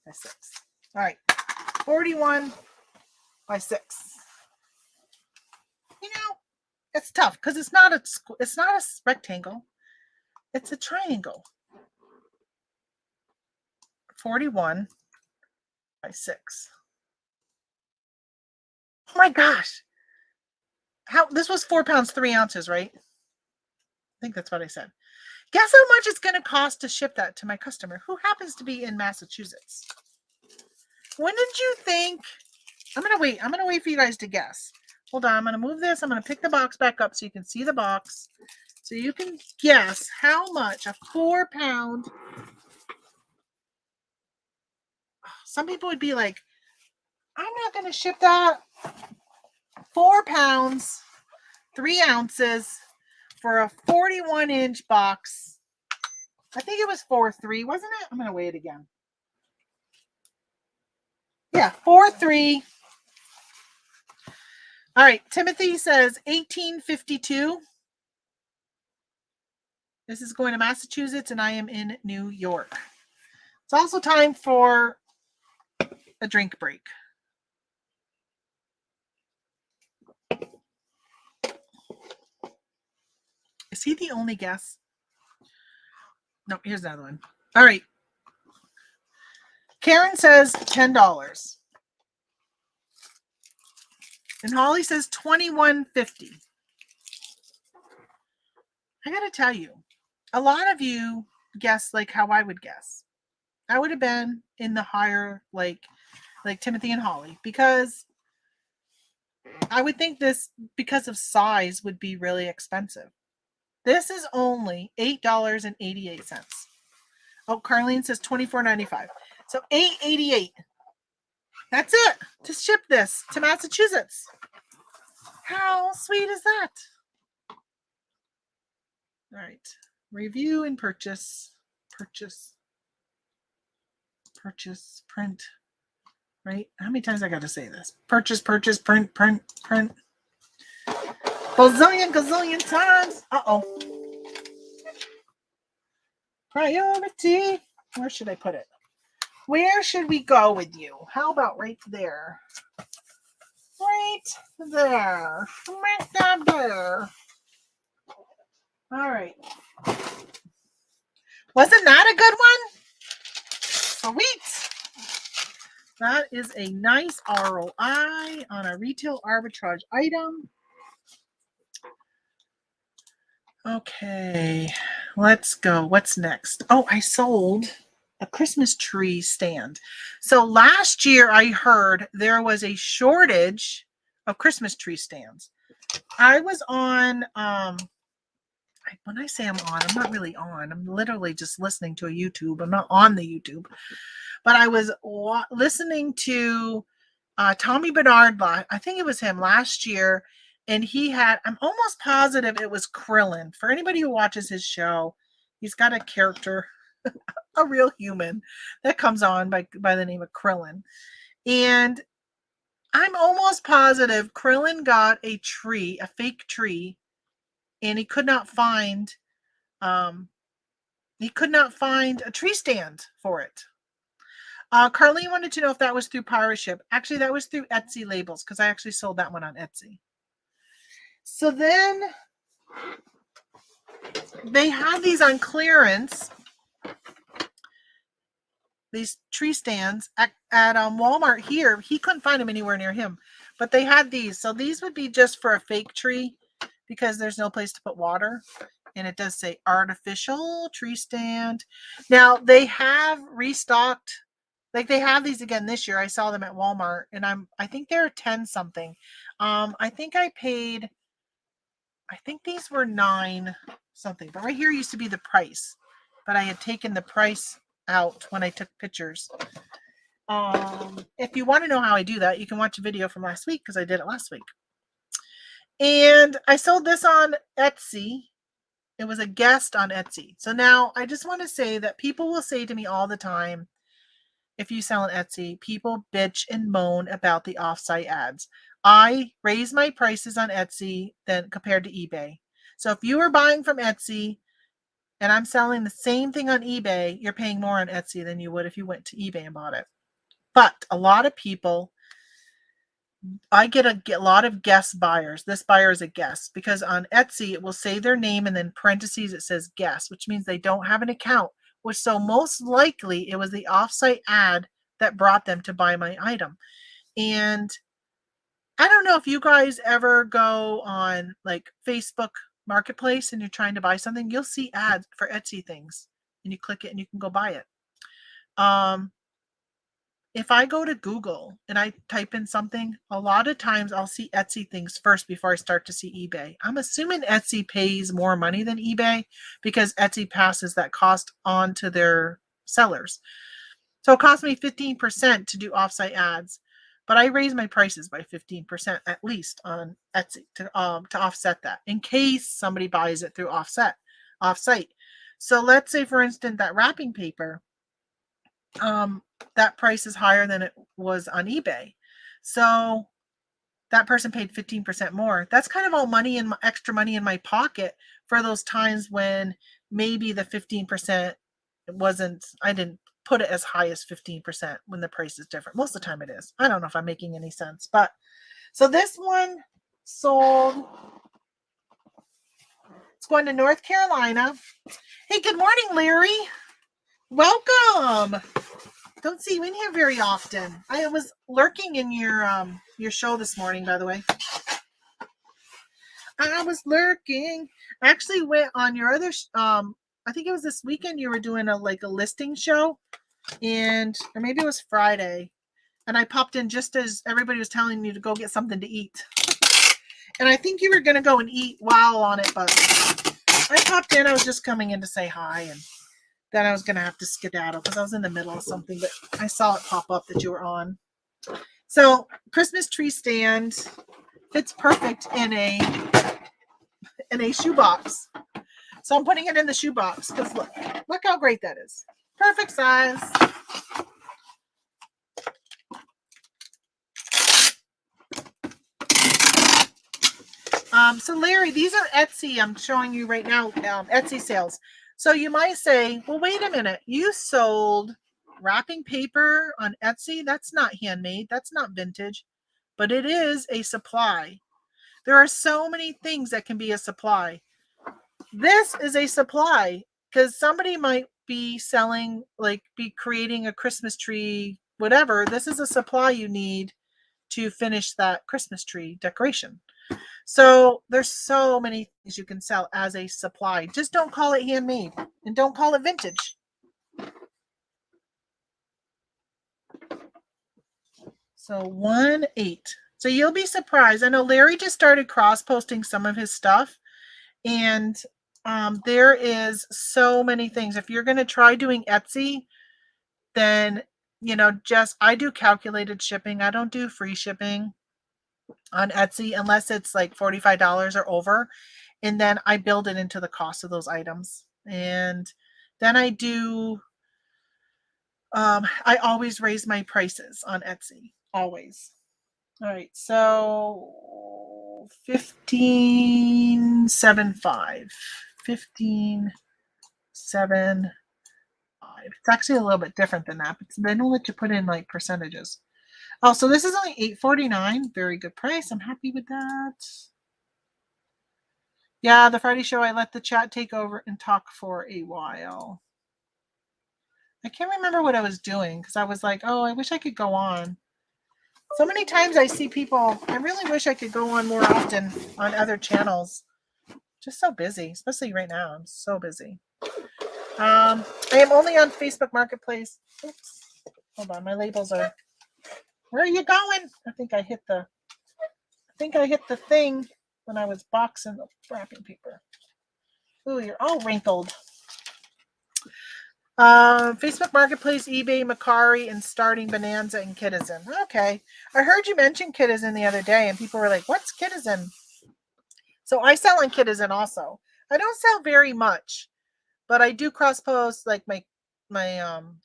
by 6. All right. 41 by 6. You know, it's tough because it's not a rectangle. It's a triangle. 41 by 6. Oh my gosh. This was 4 pounds, 3 ounces, right? I think that's what I said. Guess how much it's going to cost to ship that to my customer who happens to be in Massachusetts. When did you think? I'm going to wait. I'm going to wait for you guys to guess. Hold on. I'm going to move this. I'm going to pick the box back up so you can see the box. So you can guess how much a 4 pound. Some people would be like, I'm not going to ship that. 4 pounds, 3 ounces for a 41-inch box. I think it was 4.3, wasn't it? I'm going to weigh it again. Yeah, 4.3. All right, Timothy says 1852. This is going to Massachusetts, and I am in New York. It's also time for a drink break. Is he the only guess? No, here's another one. All right. Karen says $10. And Holly says $21.50. I got to tell you, a lot of you guess like how I would guess. I would have been in the higher, like Timothy and Holly, because I would think this, because of size, would be really expensive. This is only $8.88. Oh, Carlene says $24.95. So $8.88. That's it to ship this to Massachusetts. How sweet is that? All right. Review and purchase. Purchase, print. Right? How many times I got to say this? Purchase, print. Gazillion times. Uh-oh. Priority. Where should I put it? Where should we go with you? How about right there? Right there. Right down there. All right. Wasn't that a good one? Sweet. That is a nice ROI on a retail arbitrage item. Okay, let's go. What's next? Oh, I sold a Christmas tree stand. So last year I heard there was a shortage of Christmas tree stands. I was on, when I say I'm on, I'm not really on. I'm literally just listening to a YouTube. I'm not on the YouTube. But I was listening to Tommy Bernard, I think it was him last year, and he had, I'm almost positive it was Krillin. For anybody who watches his show, he's got a character, a real human that comes on by the name of Krillin. And I'm almost positive Krillin got a tree, a fake tree, and he could not find a tree stand for it. Carlene wanted to know if that was through Pirate Ship. Actually, that was through Etsy Labels, because I actually sold that one on Etsy. So then they had these on clearance, these tree stands at Walmart here. He couldn't find them anywhere near him, but they had these. So these would be just for a fake tree because there's no place to put water. And it does say artificial tree stand. Now, they have restocked Like they have these again this year. I saw them at Walmart and I think they're 10 something. I think these were 9 something, but right here used to be the price. But I had taken the price out when I took pictures. If you want to know how I do that, you can watch a video from last week because I did it last week. And I sold this on Etsy. It was a guest on Etsy. So now I just want to say that people will say to me all the time, if you sell on Etsy, people bitch and moan about the offsite ads. I raise my prices on Etsy than compared to eBay. So if you are buying from Etsy and I'm selling the same thing on eBay, you're paying more on Etsy than you would if you went to eBay and bought it. But a lot of people, I get a lot of guest buyers. This buyer is a guest because on Etsy, it will say their name and then parentheses, it says guest, which means they don't have an account, which so most likely it was the offsite ad that brought them to buy my item. And I don't know if you guys ever go on like Facebook Marketplace and you're trying to buy something, you'll see ads for Etsy things and you click it and you can go buy it. If I go to Google and I type in something, a lot of times I'll see Etsy things first before I start to see eBay. I'm assuming Etsy pays more money than eBay because Etsy passes that cost on to their sellers. So it costs me 15% to do offsite ads, but I raise my prices by 15% at least on Etsy to offset that in case somebody buys it through offsite. So let's say, for instance, that wrapping paper, that price is higher than it was on eBay. So that person paid 15% more. That's kind of all money and extra money in my pocket for those times when maybe the 15% I didn't put it as high as 15% when the price is different. Most of the time it is. I don't know if I'm making any sense, but so this one sold. It's going to North Carolina. Hey, good morning, Larry. Welcome. Don't see you in here very often. I was lurking in your show this morning, by the way. I was lurking. I actually went on your other I think it was this weekend you were doing a listing show, or maybe it was Friday, and I popped in just as everybody was telling you to go get something to eat. And I think you were going to go and eat while on it, but I popped in. I was just coming in to say hi, and then I was going to have to skedaddle because I was in the middle of something, but I saw it pop up that you were on. So Christmas tree stand fits perfect in a shoebox. So I'm putting it in the shoebox because look how great that is. Perfect size. So Larry, these are Etsy. I'm showing you right now, Etsy sales. So you might say, well, wait a minute. You sold wrapping paper on Etsy? That's not handmade. That's not vintage. But it is a supply. There are so many things that can be a supply. This is a supply because somebody might be selling, be creating a Christmas tree, whatever. This is a supply you need to finish that Christmas tree decoration. So there's so many things you can sell as a supply. Just don't call it handmade and don't call it vintage. So 1-8. So you'll be surprised. I know Larry just started cross-posting some of his stuff, and there is so many things. If you're going to try doing Etsy, then I do calculated shipping. I don't do free shipping on Etsy unless it's like $45 or over, and then I build it into the cost of those items. And then I always raise my prices on Etsy, always. All right, so 15.75. 15.75. It's actually a little bit different than that, but they don't let you put in percentages. Oh, so this is only $8.49. Very good price. I'm happy with that. Yeah, the Friday show, I let the chat take over and talk for a while. I can't remember what I was doing because I was like, oh, I wish I could go on. So many times I see people, I really wish I could go on more often on other channels. Just so busy, especially right now. I'm so busy. I am only on Facebook Marketplace. Oops. Hold on, my labels are. Where are you going? I think I hit the thing when I was boxing the wrapping paper. Ooh, you're all wrinkled. Facebook Marketplace, eBay, Mercari, and starting Bonanza and Kitizen. Okay. I heard you mention Kitizen the other day, and people were like, what's Kitizen? So I sell on Kitizen also. I don't sell very much, but I do cross post like my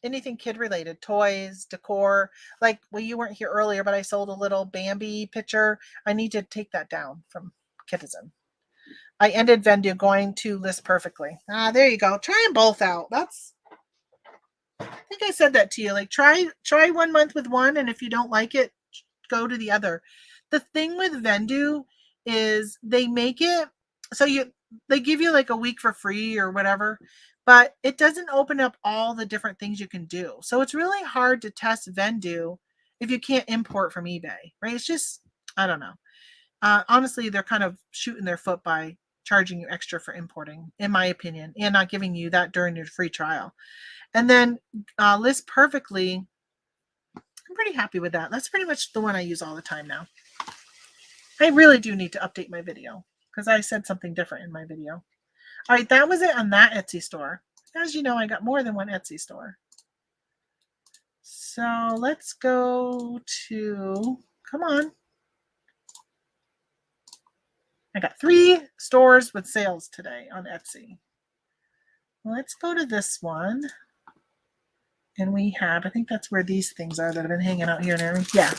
anything kid related, toys, decor. Like, well, you weren't here earlier, but I sold a little Bambi picture. I need to take that down from Kitizen. I ended Vendu going to list perfectly. There you go. Try them both out. I think I said that to you. Like, try 1 month with one, and if you don't like it, go to the other. The thing with Vendu is they make it so they give you like a week for free or whatever, but it doesn't open up all the different things you can do. So it's really hard to test Vendu if you can't import from eBay, right? It's just, I don't know. Honestly, they're kind of shooting their foot by charging you extra for importing, in my opinion, and not giving you that during your free trial. And then list perfectly. I'm pretty happy with that. That's pretty much the one I use all the time now. I really do need to update my video because I said something different in my video. All right, that was it on that Etsy store. As you know, I got more than one Etsy store. So let's go to, come on. I got 3 stores with sales today on Etsy. Let's go to this one. And we have, I think that's where these things are that have been hanging out here and everything. Yeah.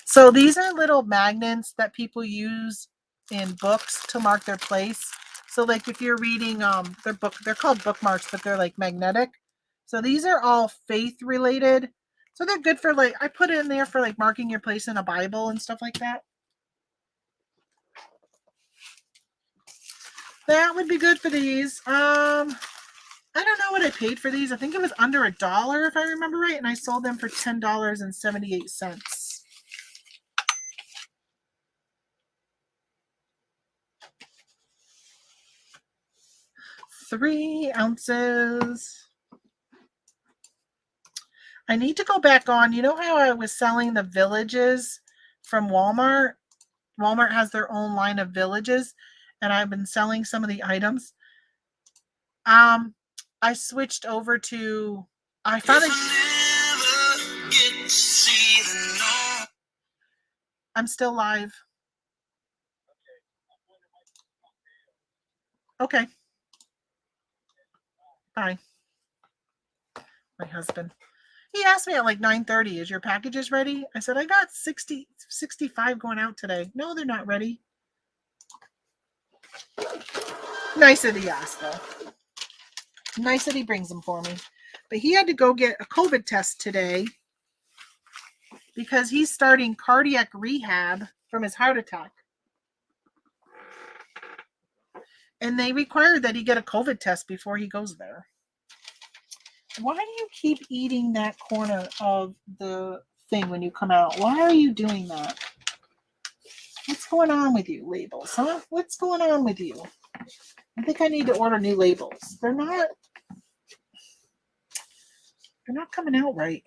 So these are little magnets that people use in books to mark their place. So like if you're reading their book, they're called bookmarks, but they're like magnetic. So these are all faith related. So they're good for like, I put it in there for like marking your place in a Bible and stuff like that. That would be good for these. I don't know what I paid for these. I think it was under $1 if I remember right, and I sold them for $10.78. 3 ounces. I need to go back on. You know how I was selling the villages from Walmart? Walmart has their own line of villages, and I've been selling some of the items. I switched over to, I finally, I'm still live. Okay. Bye. My husband. He asked me at like 9:30, is your packages ready? I said, I got 65 going out today. No, they're not ready. Nice that he asked, though. Nice that he brings them for me. But he had to go get a COVID test today because he's starting cardiac rehab from his heart attack. And they required that he get a COVID test before he goes there. Why do you keep eating that corner of the thing when you come out? Why are you doing that? What's going on with you, labels, huh? What's going on with you? I think I need to order new labels. They're not coming out right.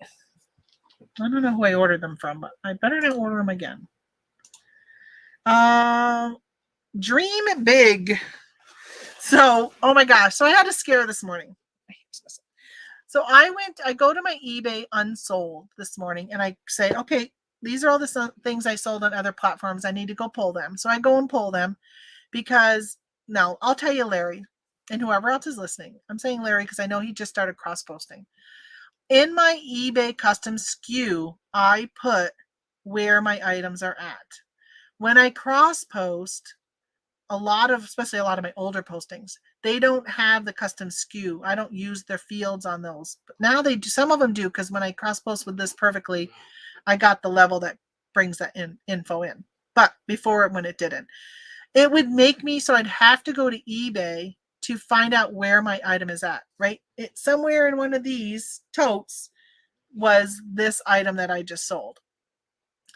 I don't know who I ordered them from, but I better not order them again. Dream big. So, oh my gosh. So I had a scare this morning. So I go to my eBay unsold this morning and I say, okay, these are all the things I sold on other platforms. I need to go pull them. So I go and pull them because now I'll tell you, Larry, and whoever else is listening, I'm saying Larry because I know he just started cross posting. In my eBay custom SKU, I put where my items are at. When I cross post, especially a lot of my older postings, they don't have the custom SKU. I don't use their fields on those. But now they do. Some of them do, because when I cross post with this perfectly, I got the level that brings that info in. But before, when it didn't, it would make me so I'd have to go to eBay to find out where my item is at, right? Somewhere in one of these totes was this item that I just sold.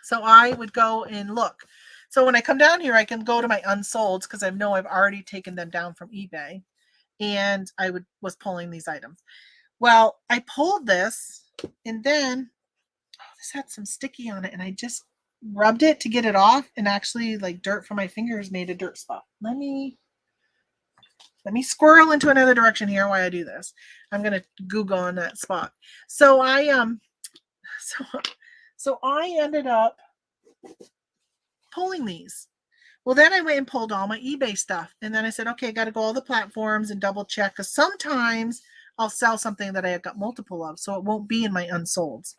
So I would go and look. So when I come down here, I can go to my unsolds because I know I've already taken them down from eBay, and I was pulling these items. Well, I pulled this, and then just had some sticky on it, and I just rubbed it to get it off, and actually like dirt from my fingers made a dirt spot. Let me squirrel into another direction here while I do this. I'm gonna Google on that spot. So I so I ended up pulling these. Well, then I went and pulled all my eBay stuff, and then I said, okay, I got to go all the platforms and double check, because sometimes I'll sell something that I got multiple of, so it won't be in my unsolds.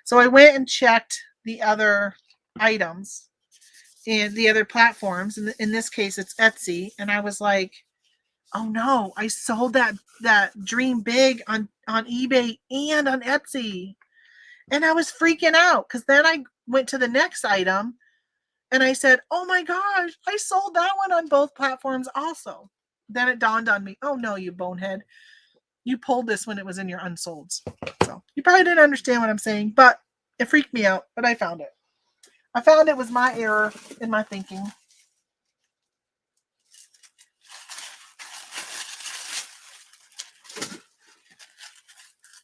So I went and checked the other items and the other platforms. In this case, it's Etsy, and I was like, oh no, I sold that dream big on eBay and on Etsy. And I was freaking out, because then I went to the next item and I said, oh my gosh, I sold that one on both platforms also. Then it dawned on me, oh no, you bonehead. You pulled this when it was in your unsolds. So you probably didn't understand what I'm saying, but it freaked me out, but I found it. I found it was my error in my thinking.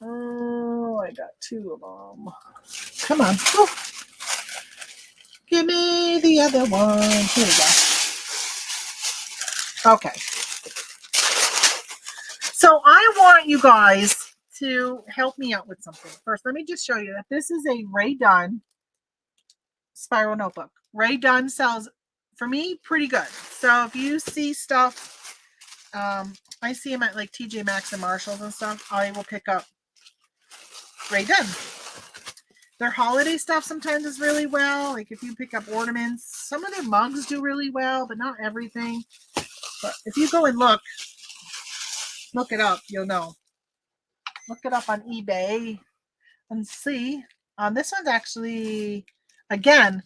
Oh, I got two of them. Come on. Oh. Give me the other one. Here we go. Okay. So I want you guys to help me out with something. First, let me just show you that this is a Ray Dunn spiral notebook. Ray Dunn sells, for me, pretty good. So if you see stuff, I see them at like TJ Maxx and Marshalls and stuff, I will pick up Ray Dunn. Their holiday stuff sometimes is really well. Like if you pick up ornaments, some of their mugs do really well, but not everything. But if you go and look it up, you'll know. Look it up on eBay and see. This one's actually, again,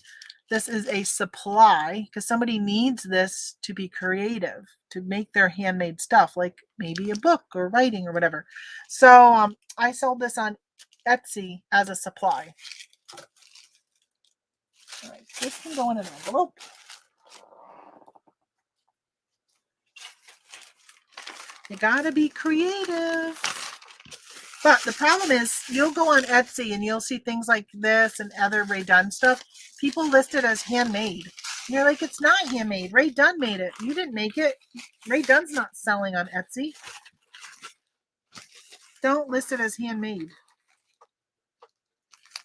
this is a supply, because somebody needs this to be creative, to make their handmade stuff, like maybe a book or writing or whatever. So I sold this on Etsy as a supply. All right, this can go in an envelope. You gotta be creative. But the problem is, you'll go on Etsy and you'll see things like this and other Ray Dunn stuff. People list it as handmade. And you're like, it's not handmade. Ray Dunn made it. You didn't make it. Ray Dunn's not selling on Etsy. Don't list it as handmade.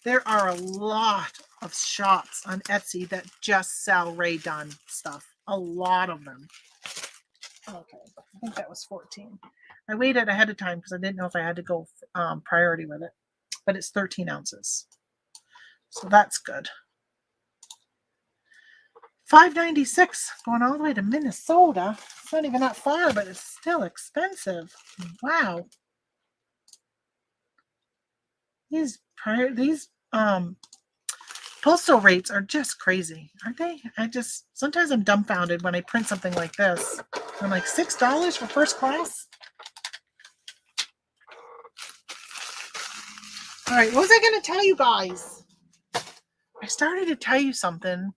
There are a lot of shops on Etsy that just sell Ray Dunn stuff. A lot of them. Okay, I think that was 14. I waited ahead of time because I didn't know if I had to go priority with it. But it's 13 ounces. So that's good. $5.96 going all the way to Minnesota. It's not even that far, but it's still expensive. Wow. These postal rates are just crazy, aren't they? Sometimes I'm dumbfounded when I print something like this. I'm like, $6 for first class? All right, what was I going to tell you guys? I started to tell you something.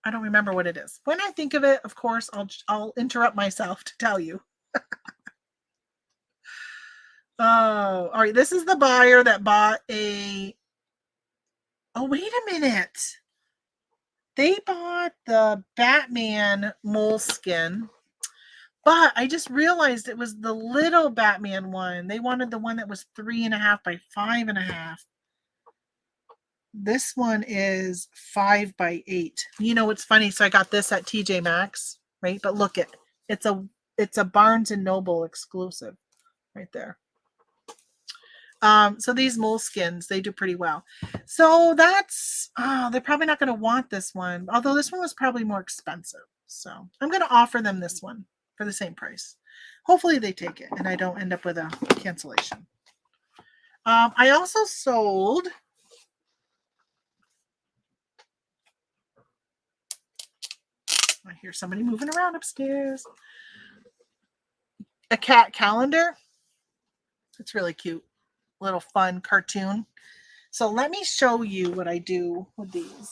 I don't remember what it is. When I think of it, of course, I'll interrupt myself to tell you. Oh, all right. This is the buyer that bought a... Oh, wait a minute. They bought the Batman moleskin, but I just realized it was the little Batman one. They wanted the one that was 3.5 by 5.5. This one is 5 by 8. You know what's funny? So I got this at TJ Maxx, right? But look it. It's a Barnes and Noble exclusive right there. So these moleskins, they do pretty well. So that's, they're probably not going to want this one. Although this one was probably more expensive. So I'm going to offer them this one for the same price. Hopefully they take it and I don't end up with a cancellation. I also sold... I hear somebody moving around upstairs. A cat calendar. It's really cute. Little fun cartoon. So let me show you what I do with these.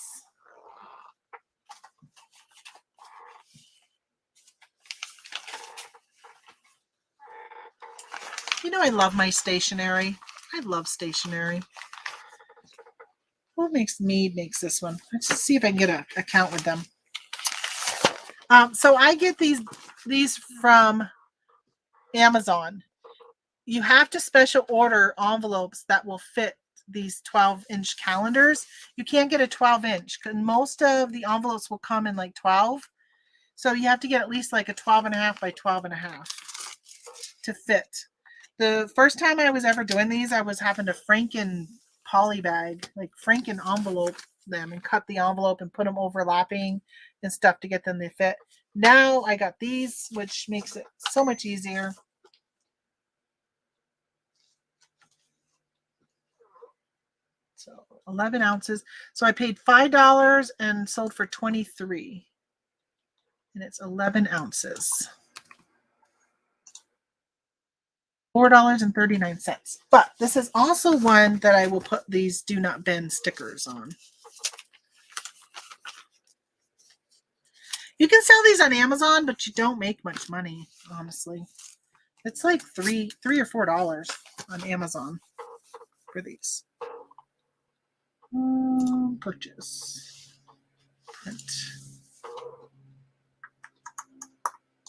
You know I love my stationery. I love stationery. Who makes this one? Let's just see if I can get an account with them. So I get these from Amazon. You have to special order envelopes that will fit these 12-inch calendars. You can't get a 12-inch because most of the envelopes will come in like 12. So you have to get at least like a 12.5 by 12.5 to fit. The first time I was ever doing these, I was having to Franken poly bag, like Franken envelope them and cut the envelope and put them overlapping and stuff to get them to fit. Now I got these, which makes it so much easier. So 11 ounces. So I paid $5 and sold for $23. And it's 11 ounces. $4.39. But this is also one that I will put these do not bend stickers on. You can sell these on Amazon, but you don't make much money, honestly. It's like $3 or $4 on Amazon for these. Purchase.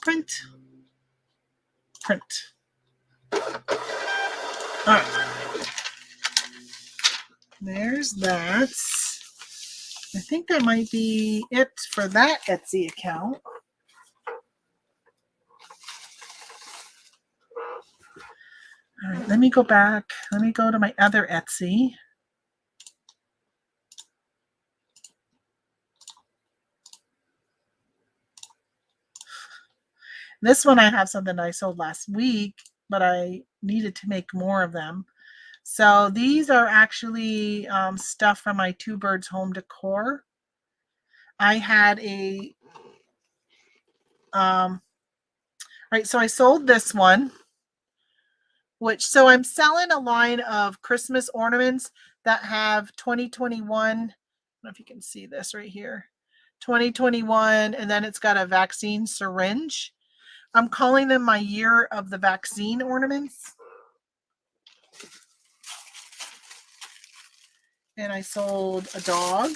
Print. All right. There's that. I think that might be it for that Etsy account. All right, let me go back. Let me go to my other Etsy. This one I have something I sold last week, but I needed to make more of them. So these are actually stuff from my Two Birds home decor. I had a right, so I sold this one, so I'm selling a line of Christmas ornaments that have 2021. I don't know if you can see this right here. 2021, and then it's got a vaccine syringe. I'm calling them my year of the vaccine ornaments. And I sold a dog.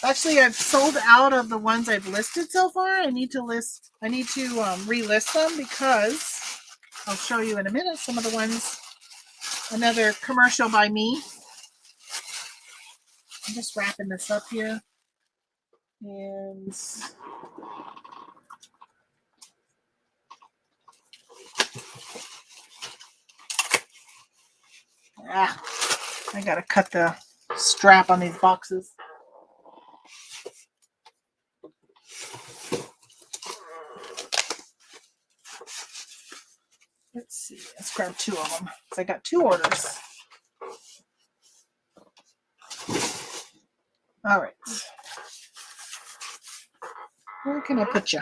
Actually, I've sold out of the ones I've listed so far. I need to relist them because I'll show you in a minute some of the ones. Another commercial by me. I'm just wrapping this up here. And I gotta cut the strap on these boxes. Let's see. Let's grab two of them because I got 2 orders. All right. Where can I put you?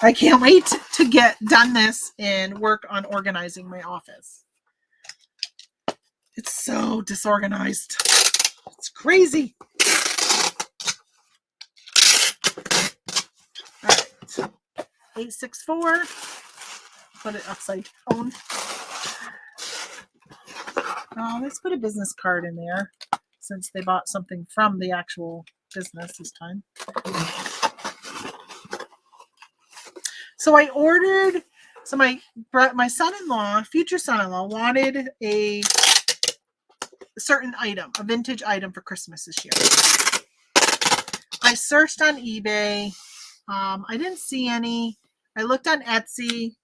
I can't wait to get done this and work on organizing my office. It's so disorganized. It's crazy. All right. 864. Put it upside down. Oh, let's put a business card in there since they bought something from the actual business this time. So I ordered, so my son-in-law, future son-in-law, wanted a certain item, a vintage item for Christmas this year. I searched on eBay. I didn't see any. I looked on Etsy.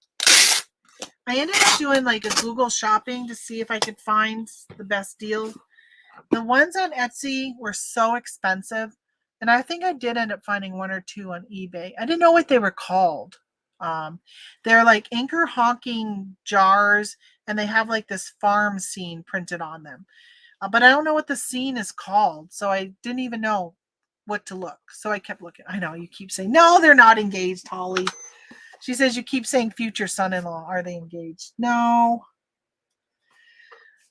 I ended up doing like a Google shopping to see if I could find the best deal. The ones on Etsy were so expensive, and I think I did end up finding 1 or 2 on eBay. I didn't know what they were called. They're like anchor honking jars, and they have like this farm scene printed on them. But I don't know what the scene is called, so I didn't even know what to look. So I kept looking. I know you keep saying, no, they're not engaged, Holly. She says, you keep saying future son-in-law. Are they engaged? No,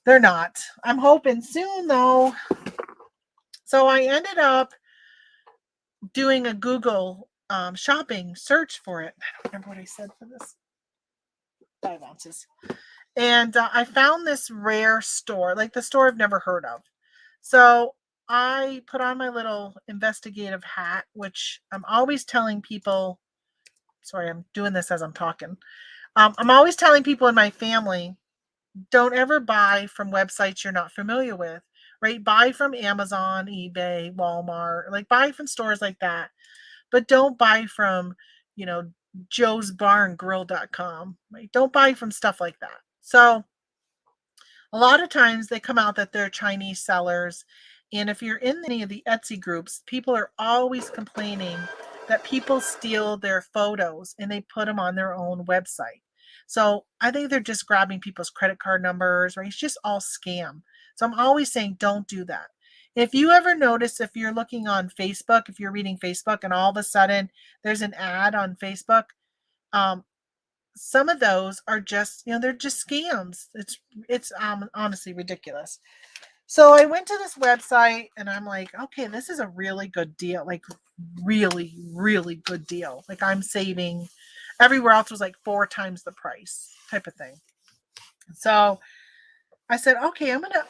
they're not. I'm hoping soon, though. So I ended up doing a Google shopping search for it. I don't remember what I said for this. 5 ounces. And I found this rare store, like the store I've never heard of. So I put on my little investigative hat, which I'm always telling people. Sorry, I'm doing this as I'm talking. I'm always telling people in my family, don't ever buy from websites you're not familiar with, right? Buy from Amazon, eBay, Walmart, like buy from stores like that. But don't buy from, you know, joesbarngrill.com, right? Don't buy from stuff like that. So a lot of times they come out that they're Chinese sellers. And if you're in any of the Etsy groups, people are always complaining that people steal their photos and they put them on their own website. So I think they're just grabbing people's credit card numbers, right? It's just all scam. So I'm always saying, don't do that. If you ever notice, if you're looking on Facebook, if you're reading Facebook and all of a sudden there's an ad on Facebook, um, some of those are just, they're just scams. It's honestly ridiculous. So I went to this website and I'm like, okay, this is a really good deal. Like really, really good deal. Like I'm saving. Everywhere else was like 4 times the price type of thing. So I said, okay, I'm gonna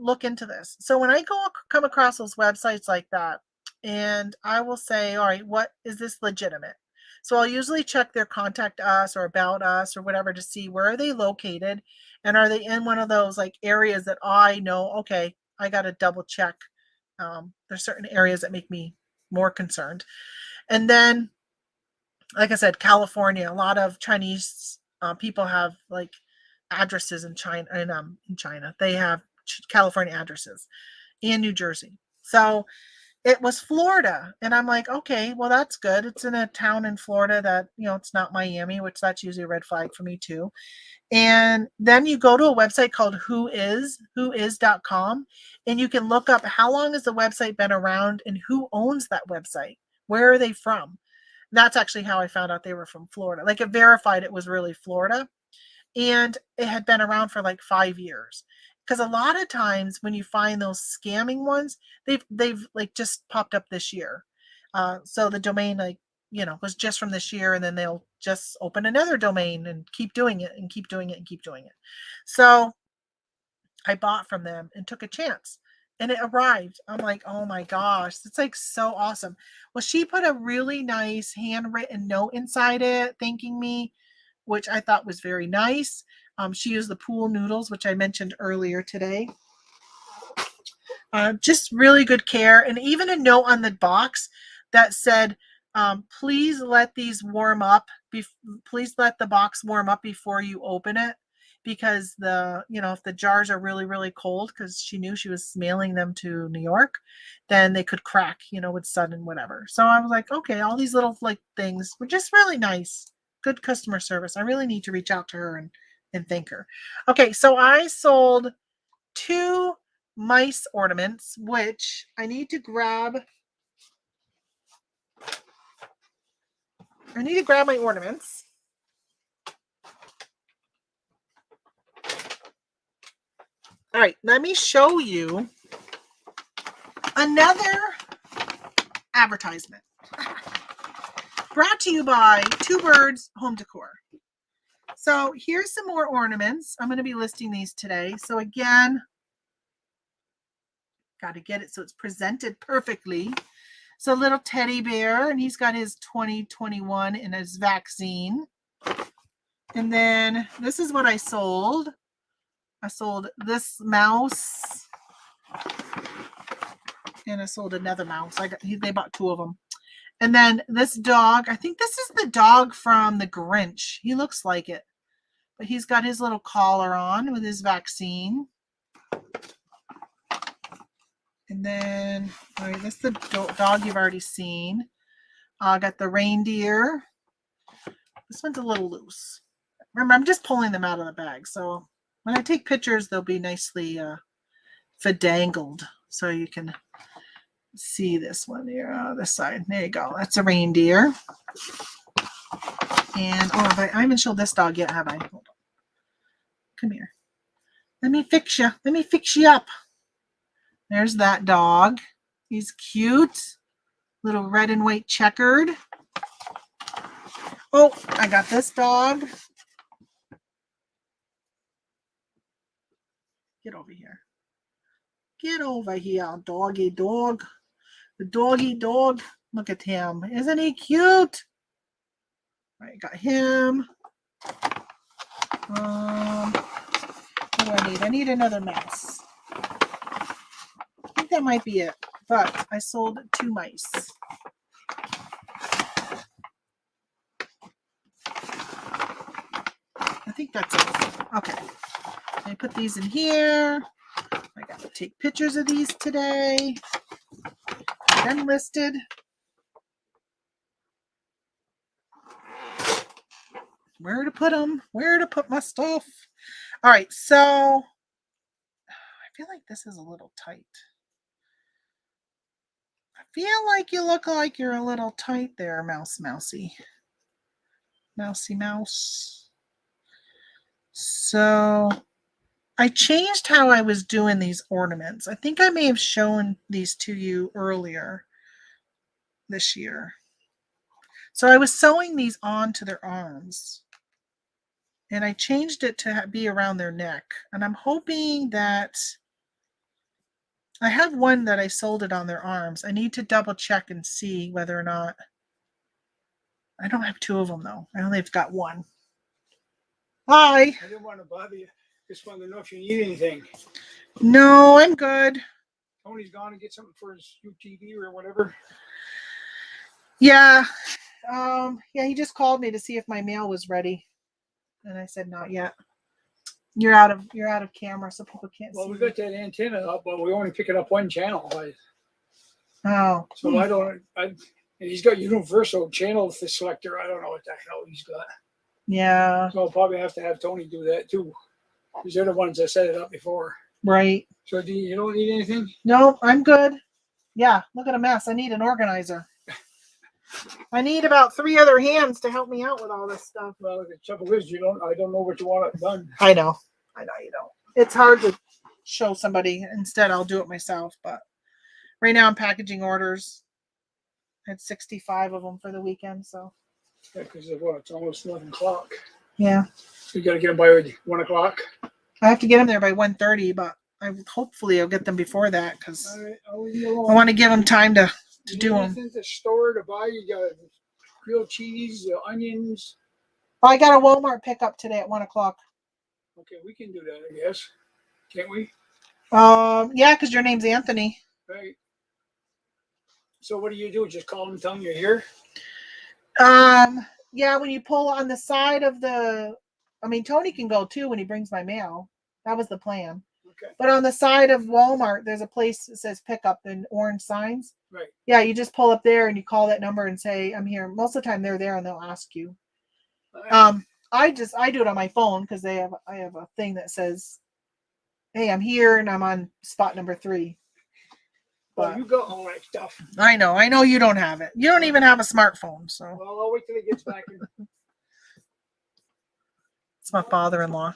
look into this. So when I come across those websites like that, and I will say, all right, what is this legitimate? So I'll usually check their contact us or about us or whatever to see where are they located, and are they in one of those like areas that I know, okay, I got to double check. There's certain areas that make me more concerned. And then, like I said, California, a lot of Chinese people have like addresses in China. In China, they have California addresses, and New Jersey. So it was Florida, and I'm like, okay, well that's good. It's in a town in Florida that it's not Miami, which that's usually a red flag for me too. And then you go to a website called whois.com, and you can look up how long has the website been around and who owns that website. Where are they from? That's actually how I found out they were from Florida. Like it verified it was really Florida. And it had been around for like 5 years. Because a lot of times when you find those scamming ones, they've like just popped up this year. So the domain was just from this year, and then they'll just open another domain and keep doing it and keep doing it and keep doing it. So I bought from them and took a chance. And it arrived. I'm like, oh my gosh, it's like so awesome. Well, she put a really nice handwritten note inside it thanking me, which I thought was very nice. She used the pool noodles, which I mentioned earlier today. Just really good care. And even a note on the box that said, please let these warm up. Please let the box warm up before you open it. Because if the jars are really, really cold, because she knew she was mailing them to New York, then they could crack, with sun and whatever. So I was like, okay, all these little like things were just really nice. Good customer service. I really need to reach out to her and thank her. Okay, so I sold 2 mice ornaments, which I need to grab. I need to grab my ornaments. All right, let me show you another advertisement brought to you by Two Birds Home Decor. So here's some more ornaments. I'm going to be listing these today. So again, got to get it so it's presented perfectly. So a little teddy bear, and he's got his 2021 and his vaccine. And then this is what I sold. I sold this mouse, and I sold another mouse. They bought 2 of them. And then this dog, I think this is the dog from The Grinch. He looks like it. But he's got his little collar on with his vaccine. And then, all right, that's the dog you've already seen. I got the reindeer. This one's a little loose. Remember, I'm just pulling them out of the bag. So when I take pictures, they'll be nicely fedangled. So you can see this one here, this side. There you go. That's a reindeer. And, I haven't showed this dog yet, have I? Hold on. Come here. Let me fix you. Let me fix you up. There's that dog. He's cute. Little red and white checkered. Oh, I got this dog. Get over here. Get over here, doggy dog. The doggy dog. Look at him. Isn't he cute? All right, got him. What do I need? I need another mouse. I think that might be it. But I sold 2 mice. I think that's it. Okay. I put these in here. I got to take pictures of these today. Get them listed. Where to put them? Where to put my stuff? All right, so I feel like this is a little tight. I feel like you look like you're a little tight there, mousy. Mousy mouse. So I changed how I was doing these ornaments. I think I may have shown these to you earlier this year. So I was sewing these onto their arms. And I changed it to be around their neck. And I'm hoping that I have one that I sold it on their arms. I need to double check and see whether or not. I don't have 2 of them though. I only have got 1. Hi. I didn't want to bother you. Just wanted to know if you need anything. No, I'm good. Tony's gone to get something for his UTV or whatever. Yeah. Yeah, he just called me to see if my mail was ready. And I said not yet. You're out of camera, so people can't see. Well, we got that antenna up, but we only pick it up one channel. Oh. So I don't. And he's got universal channel selector. I don't know what the hell he's got. Yeah. So I'll probably have to have Tony do that too. These are the ones that set it up before. Right. So you don't need anything? No, I'm good. Yeah, look at a mess. I need an organizer. I need about 3 other hands to help me out with all this stuff. Well, the trouble is, I don't know what you want it done. I know you don't. It's hard to show somebody. Instead, I'll do it myself. But right now, I'm packaging orders. I had 65 of them for the weekend. So. Yeah, because it's almost 11 o'clock. Yeah. So you got to get them by 1 o'clock. I have to get them there by 1:30, but hopefully I'll get them before that because I want to give them time to do them. Anything to store, to buy? You got grilled cheese, onions. I got a Walmart pickup today at 1 o'clock. Okay, we can do that, I guess. Can't we? Yeah, because your name's Anthony. Right. So what do you do? Just call them and tell them you're here? Yeah, when you pull on the side of Tony can go too when he brings my mail. That was the plan. Okay. But on the side of Walmart, there's a place that says pickup in orange signs. Right. Yeah, you just pull up there and you call that number and say, I'm here. Most of the time they're there and they'll ask you. Right. I do it on my phone because I have a thing that says, hey, I'm here and I'm on spot number 3. Well, you got all that stuff. I know you don't have it. You don't even have a smartphone, so. Well, I'll wait till he gets back. It's my father-in-law.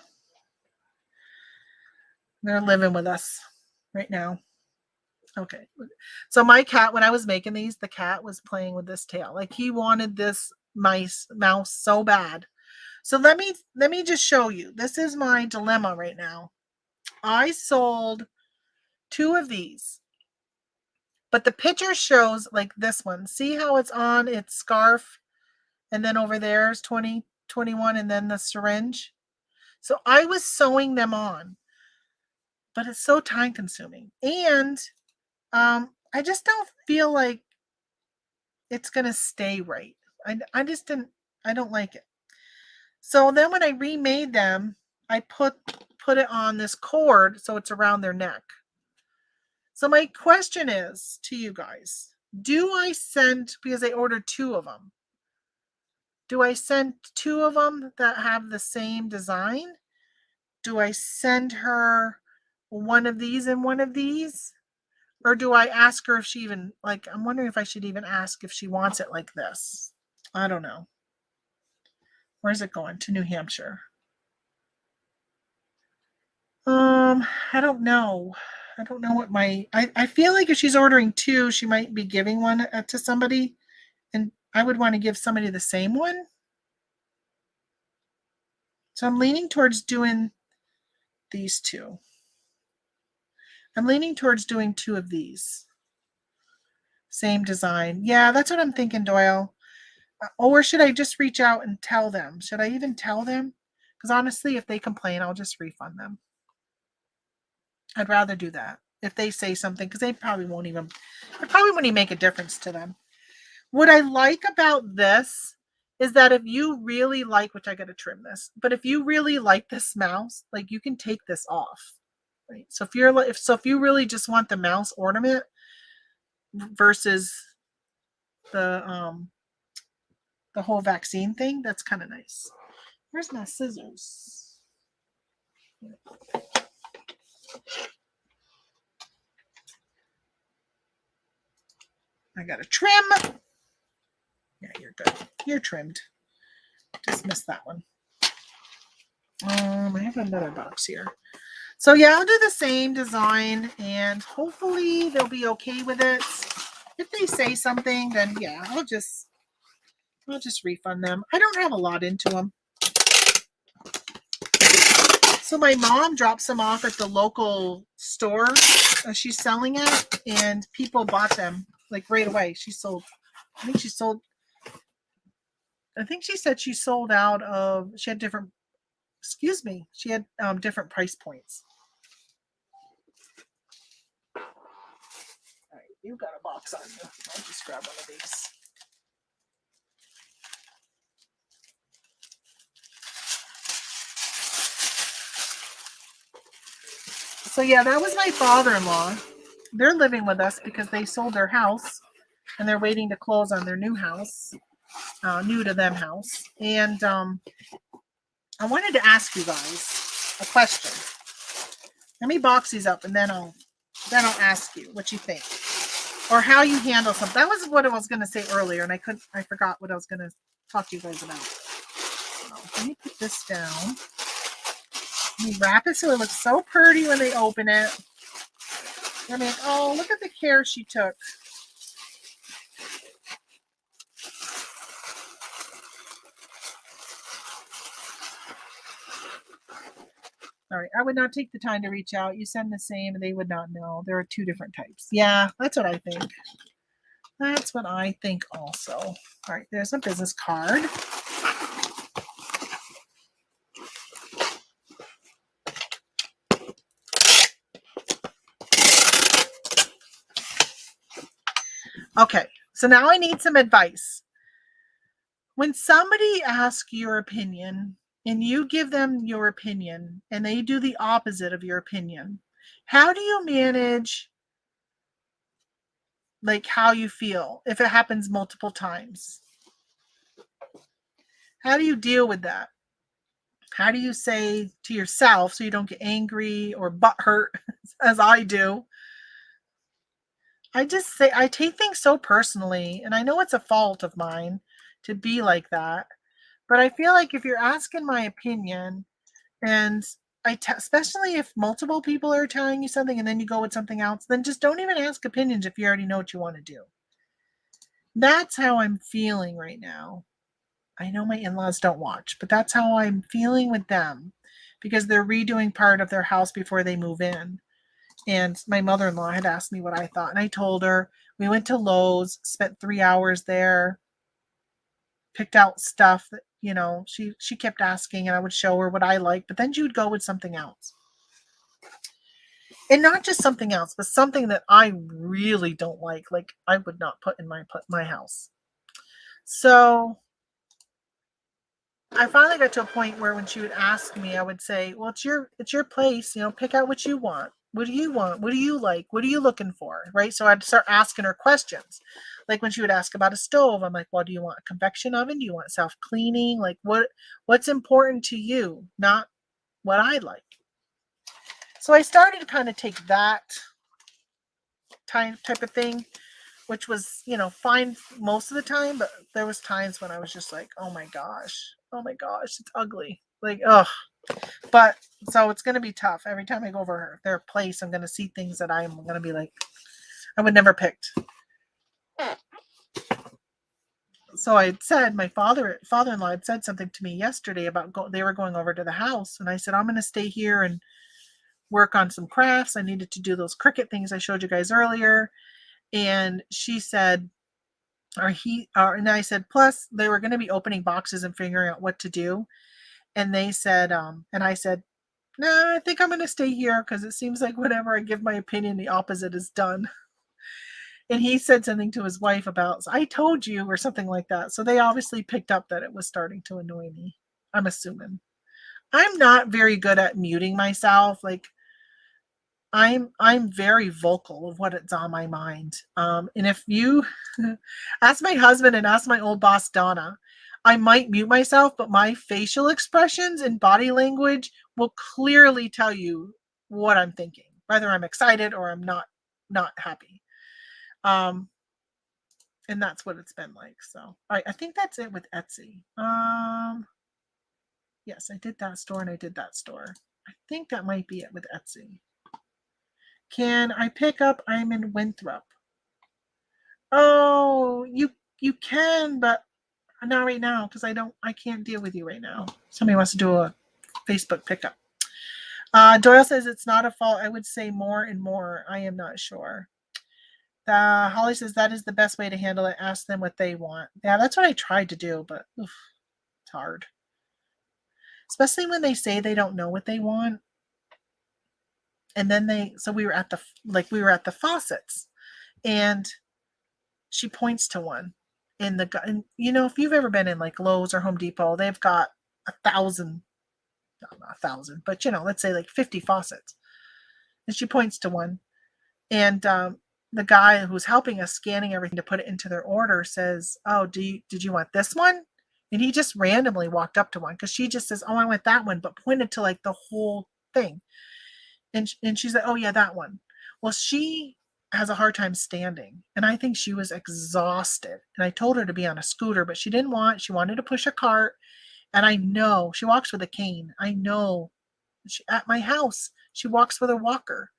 They're living with us right now. Okay. So my cat, when I was making these, the cat was playing with this tail. Like he wanted this mouse so bad. So let me just show you. This is my dilemma right now. I sold 2 of these. But the picture shows like this one. See how it's on its scarf? And then over there is 20, 21, and then the syringe. So I was sewing them on. But it's so time consuming. And I just don't feel like it's going to stay right. I don't like it. So then when I remade them, I put it on this cord so it's around their neck. So my question is to you guys, do I send, because I ordered 2 of them, do I send 2 of them that have the same design? Do I send her one of these and one of these? Or do I ask her if she even, I'm wondering if I should even ask if she wants it like this. I don't know. Where's it going? To New Hampshire. I don't know. I don't know what I feel like if she's ordering 2, she might be giving one to somebody. And I would want to give somebody the same one. So I'm leaning towards doing these 2. I'm leaning towards doing 2 of these. Same design. Yeah, that's what I'm thinking, Doyle. Or should I just reach out and tell them? Should I even tell them? Because honestly, if they complain, I'll just refund them. I'd rather do that. If they say something, because it probably won't even make a difference to them. What I like about this is that if you really like, which I got to trim this, but if you really like this mouse, like you can take this off, right? So if you really just want the mouse ornament versus the whole vaccine thing, that's kind of nice. Where's my scissors? I got to trim. Yeah, you're good. You're trimmed. Just missed that one. I have another box here. So yeah, I'll do the same design and hopefully they'll be okay with it. If they say something, then yeah, I'll just refund them. I don't have a lot into them. So my mom drops them off at the local store she's selling at, and people bought them like right away. I think she said she sold out of, she had different, she had different price points. All right, you got a box on you. I'll just grab one of these. So yeah, that was my father-in-law. They're living with us because they sold their house and they're waiting to close on their new house, new to them house. And I wanted to ask you guys a question. Let me box these up and then I'll ask you what you think or how you handle something. That was what I was going to say earlier, and I forgot what I was going to talk to you guys about. So let me put this down. Let me wrap it so it looks so pretty when they open it. I mean, oh, look at the care she took. All right, I would not take the time to reach out. You send the same and they would not know. There are 2 different types. Yeah, that's what I think. That's what I think also. All right, there's a business card. Okay, so now I need some advice. When somebody asks your opinion and you give them your opinion and they do the opposite of your opinion, how do you manage like how you feel if it happens multiple times? How do you deal with that? How do you say to yourself so you don't get angry or butthurt as I do? I just say I take things so personally, and I know it's a fault of mine to be like that. But I feel like if you're asking my opinion, and especially if multiple people are telling you something and then you go with something else, then just don't even ask opinions if you already know what you want to do. That's how I'm feeling right now. I know my in-laws don't watch, but that's how I'm feeling with them because they're redoing part of their house before they move in. And my mother-in-law had asked me what I thought, and I told her. We went to Lowe's, spent 3 hours there, picked out stuff that, she kept asking, and I would show her what I liked, but then she would go with something else. And not just something else, but something that I really don't like I would not put in my house. So I finally got to a point where when she would ask me, I would say, well, it's your place, pick out what you want. What do you want? What do you like? What are you looking for? Right? So I'd start asking her questions. Like when she would ask about a stove, I'm like, well, do you want a convection oven? Do you want self-cleaning? Like what's important to you? Not what I like. So I started to kind of take that type of thing, which was, fine most of the time, but there was times when I was just like, oh my gosh, it's ugly. Like, ugh. But so it's going to be tough. Every time I go over their place, I'm going to see things that I'm going to be like, I would never picked. So I said, my father-in-law had said something to me yesterday about they were going over to the house. And I said, I'm going to stay here and work on some crafts. I needed to do those Cricut things I showed you guys earlier. And she said, and I said, plus they were going to be opening boxes and figuring out what to do. And they said, and I said, no, I think I'm going to stay here because it seems like whenever I give my opinion, the opposite is done. And he said something to his wife about, I told you, or something like that. So they obviously picked up that it was starting to annoy me. I'm assuming. I'm not very good at muting myself. Like, I'm very vocal of what it's on my mind. And if you ask my husband and ask my old boss Donna, I might mute myself, but my facial expressions and body language will clearly tell you what I'm thinking, whether I'm excited or I'm not happy. And that's what it's been like. So, all right, I think that's it with Etsy. Yes, I did that store and I did that store. I think that might be it with Etsy. Can I pick up? I'm in Winthrop. Oh, you can, but not right now because I can't deal with you right now. Somebody wants to do a Facebook pickup. Doyle says it's not a fault. I would say more and more. I am not sure. Holly says that is the best way to handle it. Ask them what they want. Yeah, that's what I tried to do, but it's hard. Especially when they say they don't know what they want. And then we were at the faucets, and she points to one and if you've ever been in like Lowe's or Home Depot, they've got 1,000, not 1,000, but let's say like 50 faucets. And she points to one, and the guy who's helping us scanning everything to put it into their order says, oh, did you want this one? And he just randomly walked up to one because she just says, oh, I want that one, but pointed to like the whole thing. And she's like, oh yeah, that one. Well, she has a hard time standing, and I think she was exhausted. And I told her to be on a scooter, but she didn't want. She wanted to push a cart, and I know she walks with a cane. I know at my house she walks with a walker.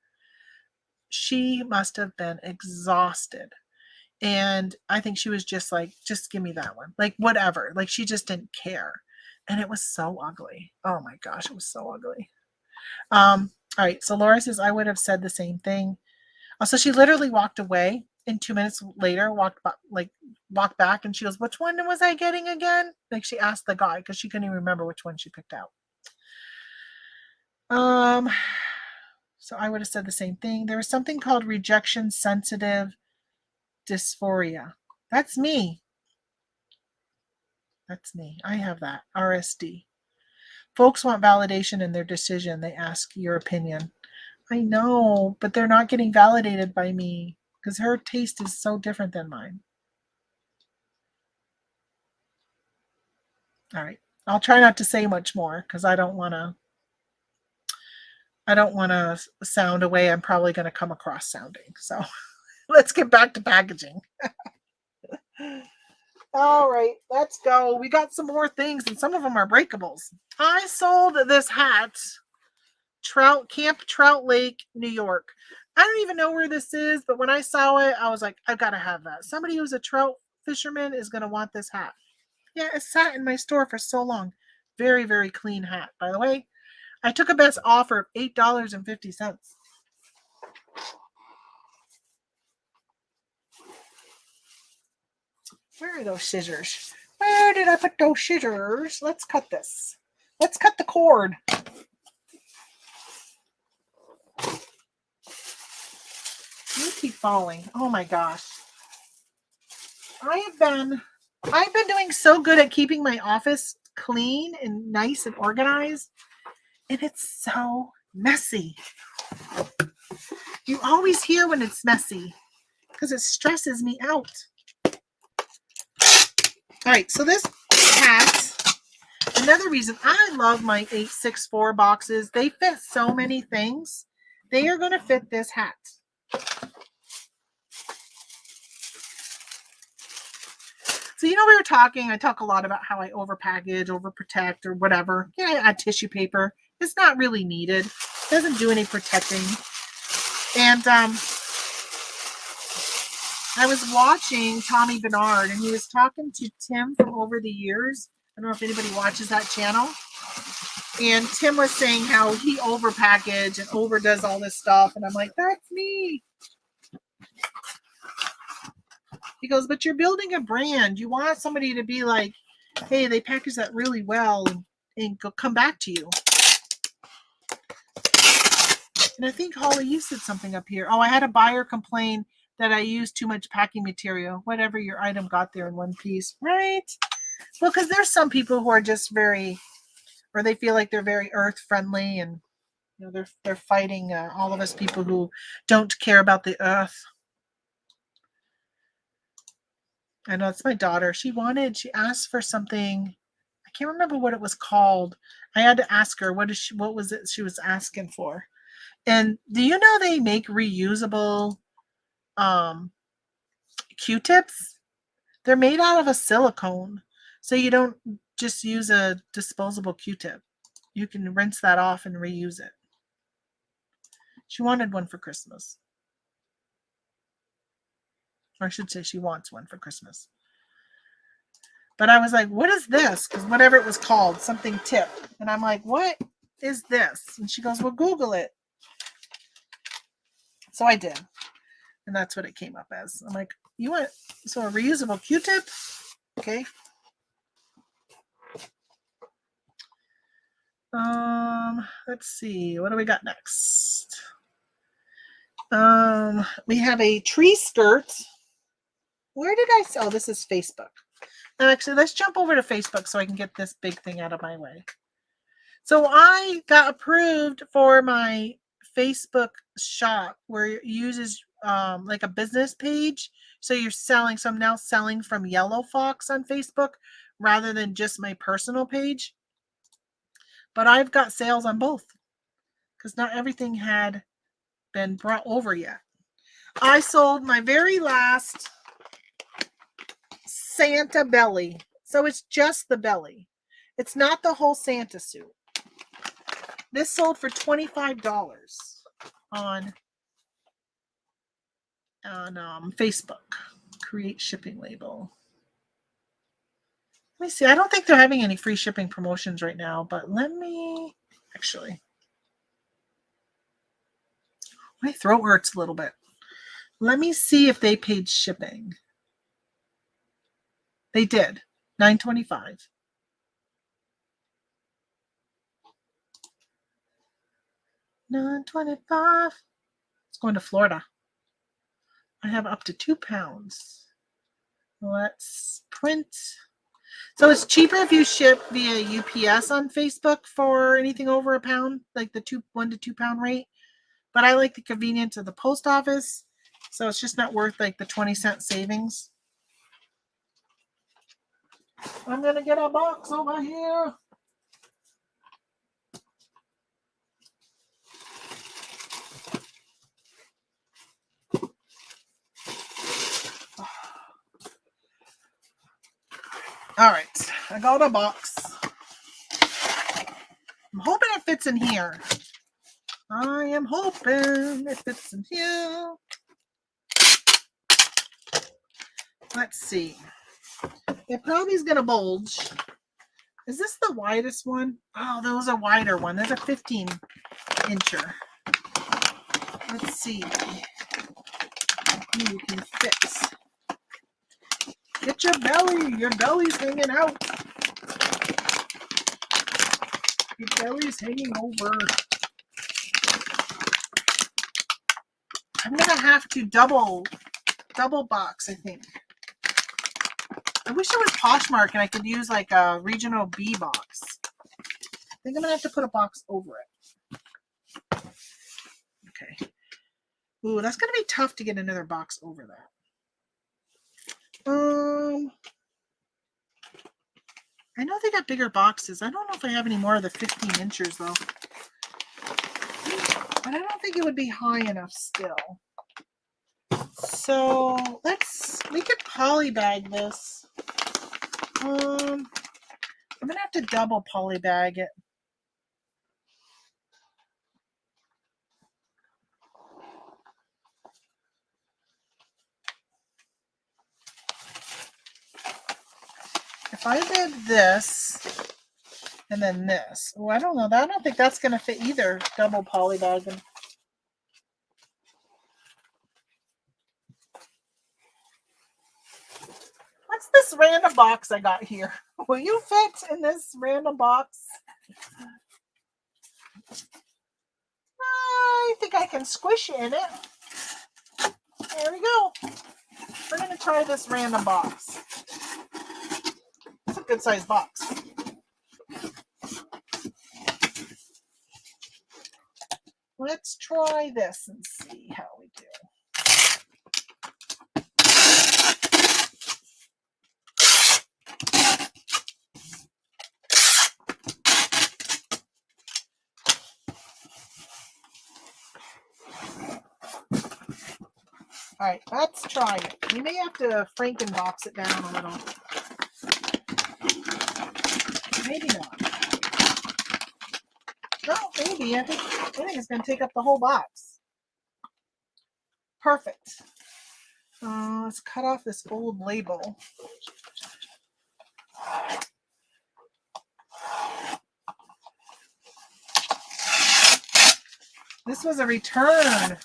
She must have been exhausted, and I think she was just like, just give me that one, like whatever. Like she just didn't care, and it was so ugly. Oh my gosh, it was so ugly. All right, so Laura says, I would have said the same thing. So she literally walked away, and 2 minutes later walked back, and she goes, which one was I getting again? Like she asked the guy because she couldn't even remember which one she picked out. So I would have said the same thing. There was something called rejection sensitive dysphoria. That's me. That's me. I have that. RSD. Folks want validation in their decision. They ask your opinion. I know, but they're not getting validated by me because her taste is so different than mine. All right. I'll try not to say much more because I don't want to sound a way I'm probably going to come across sounding. So let's get back to packaging. All right, let's go. We got some more things, and some of them are breakables. I sold this hat, Camp Trout Lake, New York. I don't even know where this is, but when I saw it, I was like, I've got to have that. Somebody who's a trout fisherman is going to want this hat. Yeah, it sat in my store for so long. Very, very clean hat. By the way, I took a best offer of $8.50. Where are those scissors? Where did I put those scissors? Let's cut this. Let's cut the cord. You keep falling. Oh my gosh. I've been doing so good at keeping my office clean and nice and organized, and it's so messy. You always hear when it's messy because it stresses me out. All right, so this hat, another reason I love my 864 boxes, they fit so many things. They are going to fit this hat. So, we were talking, I talk a lot about how I overpackage, overprotect, or whatever. I add tissue paper. It's not really needed. It doesn't do any protecting. And I was watching Tommy Bernard, and he was talking to Tim from Over the Years. I don't know if anybody watches that channel. And Tim was saying how he overpackage and overdoes all this stuff. And I'm like, that's me. He goes, but you're building a brand. You want somebody to be like, hey, they package that really well and go come back to you. And I think, Holly, you said something up here. Oh, I had a buyer complain that I used too much packing material, whatever your item got there in one piece. Right? Well, because there's some people who are just very, or they feel like they're very earth friendly, and you know they're fighting all of us people who don't care about the earth. I know it's my daughter. She asked for something. I can't remember what it was called. I had to ask her what was it she was asking for. And do you know they make reusable Q-tips? They're made out of a silicone, so you don't just use a disposable Q-tip. You can rinse that off and reuse it. She wanted one for Christmas. Or I should say she wants one for Christmas. But I was like, what is this? Because whatever it was called, something tip. And I'm like, what is this? And she goes, well, Google it. So I did. And that's what it came up as. I'm like, you want a reusable Q-tip? Okay. Let's see. What do we got next? We have a tree skirt. Where did I oh, this is Facebook. Now, actually, let's jump over to Facebook so I can get this big thing out of my way. So I got approved for my Facebook shop where it uses like a business page. So you're selling. So I'm now selling from Yellow Fox on Facebook rather than just my personal page. But I've got sales on both because not everything had been brought over yet. I sold my very last Santa belly. So it's just the belly. It's not the whole Santa suit. This sold for $25 on Facebook. Create shipping label. Let me see. I don't think they're having any free shipping promotions right now, but let me actually. My throat hurts a little bit. Let me see if they paid shipping. They did. $9.25. $9.25. It's going to Florida. I have up to 2 pounds. Let's print. So it's cheaper if you ship via UPS on Facebook for anything over a pound, like the 1 to 2 pound rate. But I like the convenience of the post office, so it's just not worth like the 20-cent savings. I'm gonna get a box over here. All right, I got a box. I'm hoping it fits in here. I am hoping it fits in here. Let's see. It probably is going to bulge. Is this the widest one? Oh, there was a wider one. There's a 15-incher. Let's see. You can fix. Get your belly. Your belly's hanging out. Your belly's hanging over. I'm going to have to double box, I think. I wish it was Poshmark and I could use like a regional B box. I think I'm going to have to put a box over it. Okay. Ooh, that's going to be tough to get another box over that. I know they got bigger boxes. I don't know if I have any more of the 15 inches though. But I don't think it would be high enough still. So we could polybag this. I'm gonna have to double polybag it. If I did this And then this. Oh, I don't know. I don't think that's going to fit either. Double poly bag. What's this random box I got here? Will you fit in this random box? I think I can squish in it. There we go. We're going to try this random box. It's a good size box. Let's try this and see how we do. All right, let's try it. We may have to Frankenbox it down a little. Maybe not. No, maybe. I think it's going to take up the whole box. Perfect. Let's cut off this old label. This was a return.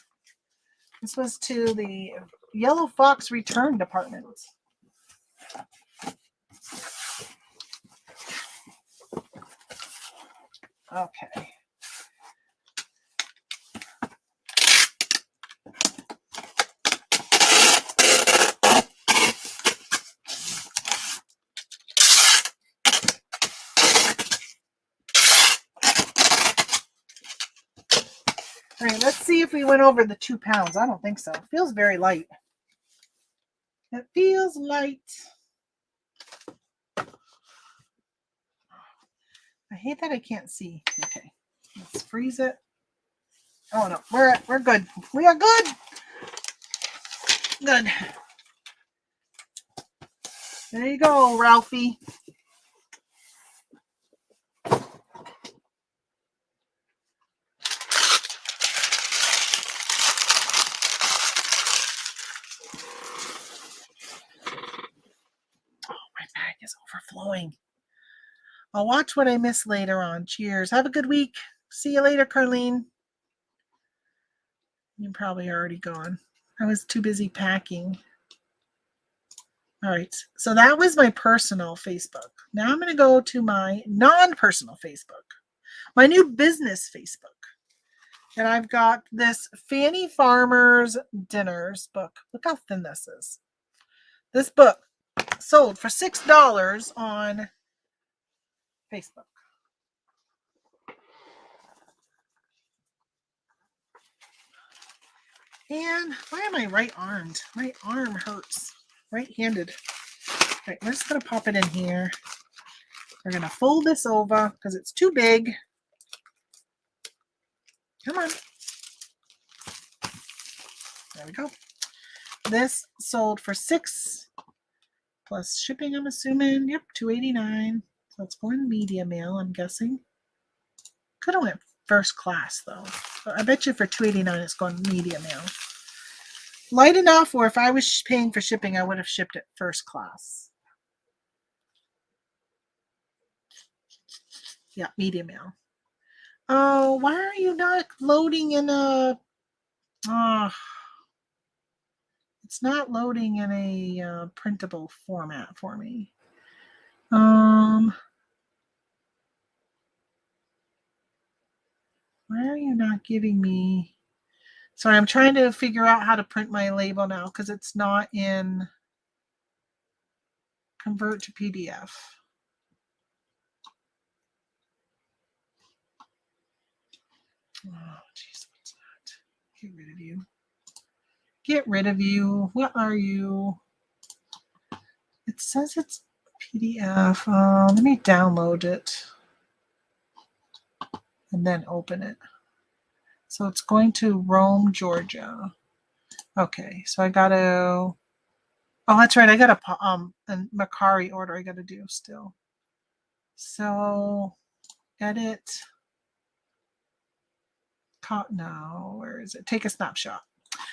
This was to the Yellow Fox return department. Okay. All right, let's see if we went over the 2 pounds. I don't think so. It feels very light. It feels light. I hate that I can't see. Okay, let's freeze it. Oh no, we're good. We are good. Good. There you go, Ralphie. Bag is overflowing. I'll watch what I miss later on. Cheers. Have a good week. See you later, Carlene. You're probably already gone. I was too busy packing. All right. So that was my personal Facebook. Now I'm going to go to my non-personal Facebook, my new business Facebook. And I've got this Fanny Farmer's Dinners book. Look how thin this is. This book sold for $6 on Facebook. And why am I right-armed? My arm hurts. Right-handed. All right, we're just going to pop it in here. We're going to fold this over because it's too big. Come on. There we go. This sold for $6 plus shipping, I'm assuming. Yep, $2.89. So it's going media mail, I'm guessing. Could have went first class, though. But I bet you for $2.89 it's going media mail. Light enough, or if I was paying for shipping, I would have shipped it first class. Yeah, media mail. Oh, why are you not loading in a... it's not loading in a printable format for me. Why are you not giving me... Sorry, I'm trying to figure out how to print my label now because it's not in convert to PDF. Oh, jeez, what's that? Get rid of you. Get rid of you. What are you? It says it's PDF. Let me download it and then open it. So it's going to Rome, Georgia. Okay, so I got to... Oh, that's right. I got a Mercari order I got to do still. So edit. No, where is it? Take a snapshot.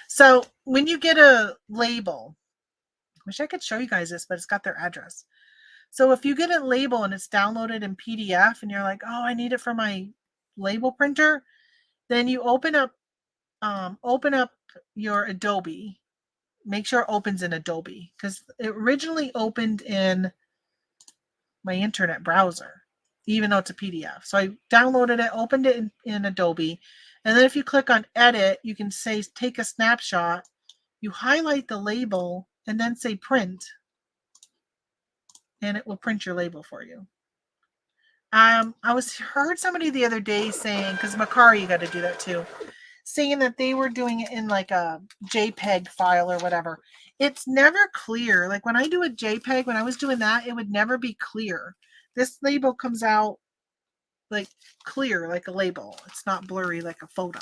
So when you get a label, wish I could show you guys this, but it's got their address. So if you get a label and it's downloaded in PDF and you're like, oh, I need it for my label printer, then you open up your Adobe. Make sure it opens in Adobe, because it originally opened in my internet browser, even though it's a PDF. So I downloaded it, opened it in Adobe, and then if you click on edit, you can say take a snapshot, you highlight the label, and then say print, and it will print your label for you. I heard somebody the other day saying, because Mercari, you got to do that too, saying that they were doing it in like a JPEG file or whatever. It's never clear. Like when I do a JPEG, when I was doing that, it would never be clear. This label comes out like clear, like a label. It's not blurry like a photo.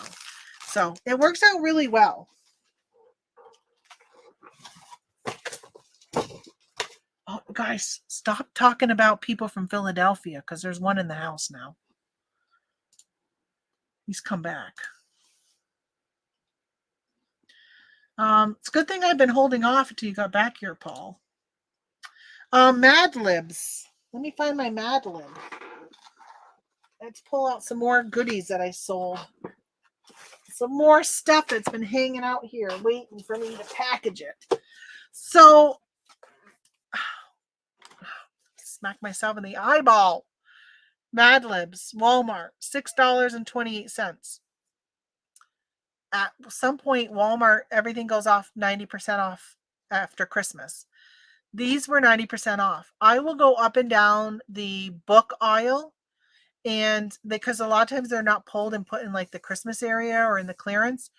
So it works out really well. Oh, guys, stop talking about people from Philadelphia, because there's one in the house now. He's come back. It's a good thing I've been holding off until you got back here, Paul. Mad Libs. Let me find my Mad Lib. Let's pull out some more goodies that I sold. Some more stuff that's been hanging out here waiting for me to package it. So, smack myself in the eyeball. Mad Libs, Walmart, $6.28. At some point, Walmart, everything goes off 90% off after Christmas. These were 90% off. I will go up and down the book aisle, and because a lot of times they're not pulled and put in like the Christmas area or in the clearance,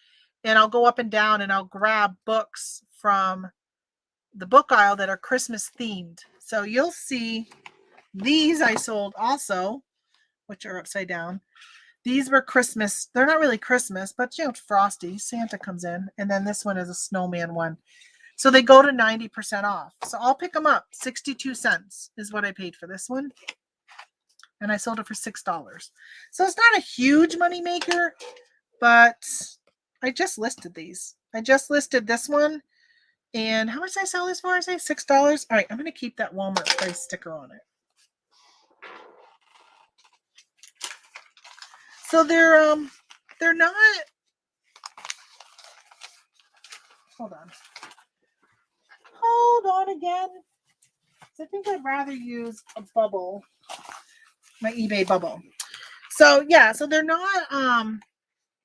and I'll go up and down and I'll grab books from the book aisle that are Christmas themed. So you'll see these I sold also, which are upside down. These were Christmas. They're not really Christmas, but you know, frosty. Santa comes in. And then this one is a snowman one. So they go to 90% off. So I'll pick them up. 62 cents is what I paid for this one. And I sold it for $6. So it's not a huge money maker, but I just listed these. I just listed this one. And how much did I sell this for? I say $6. All right, I'm going to keep that Walmart price sticker on it. So they're not. Hold on again. I think I'd rather use a bubble, my eBay bubble. So yeah, so they're not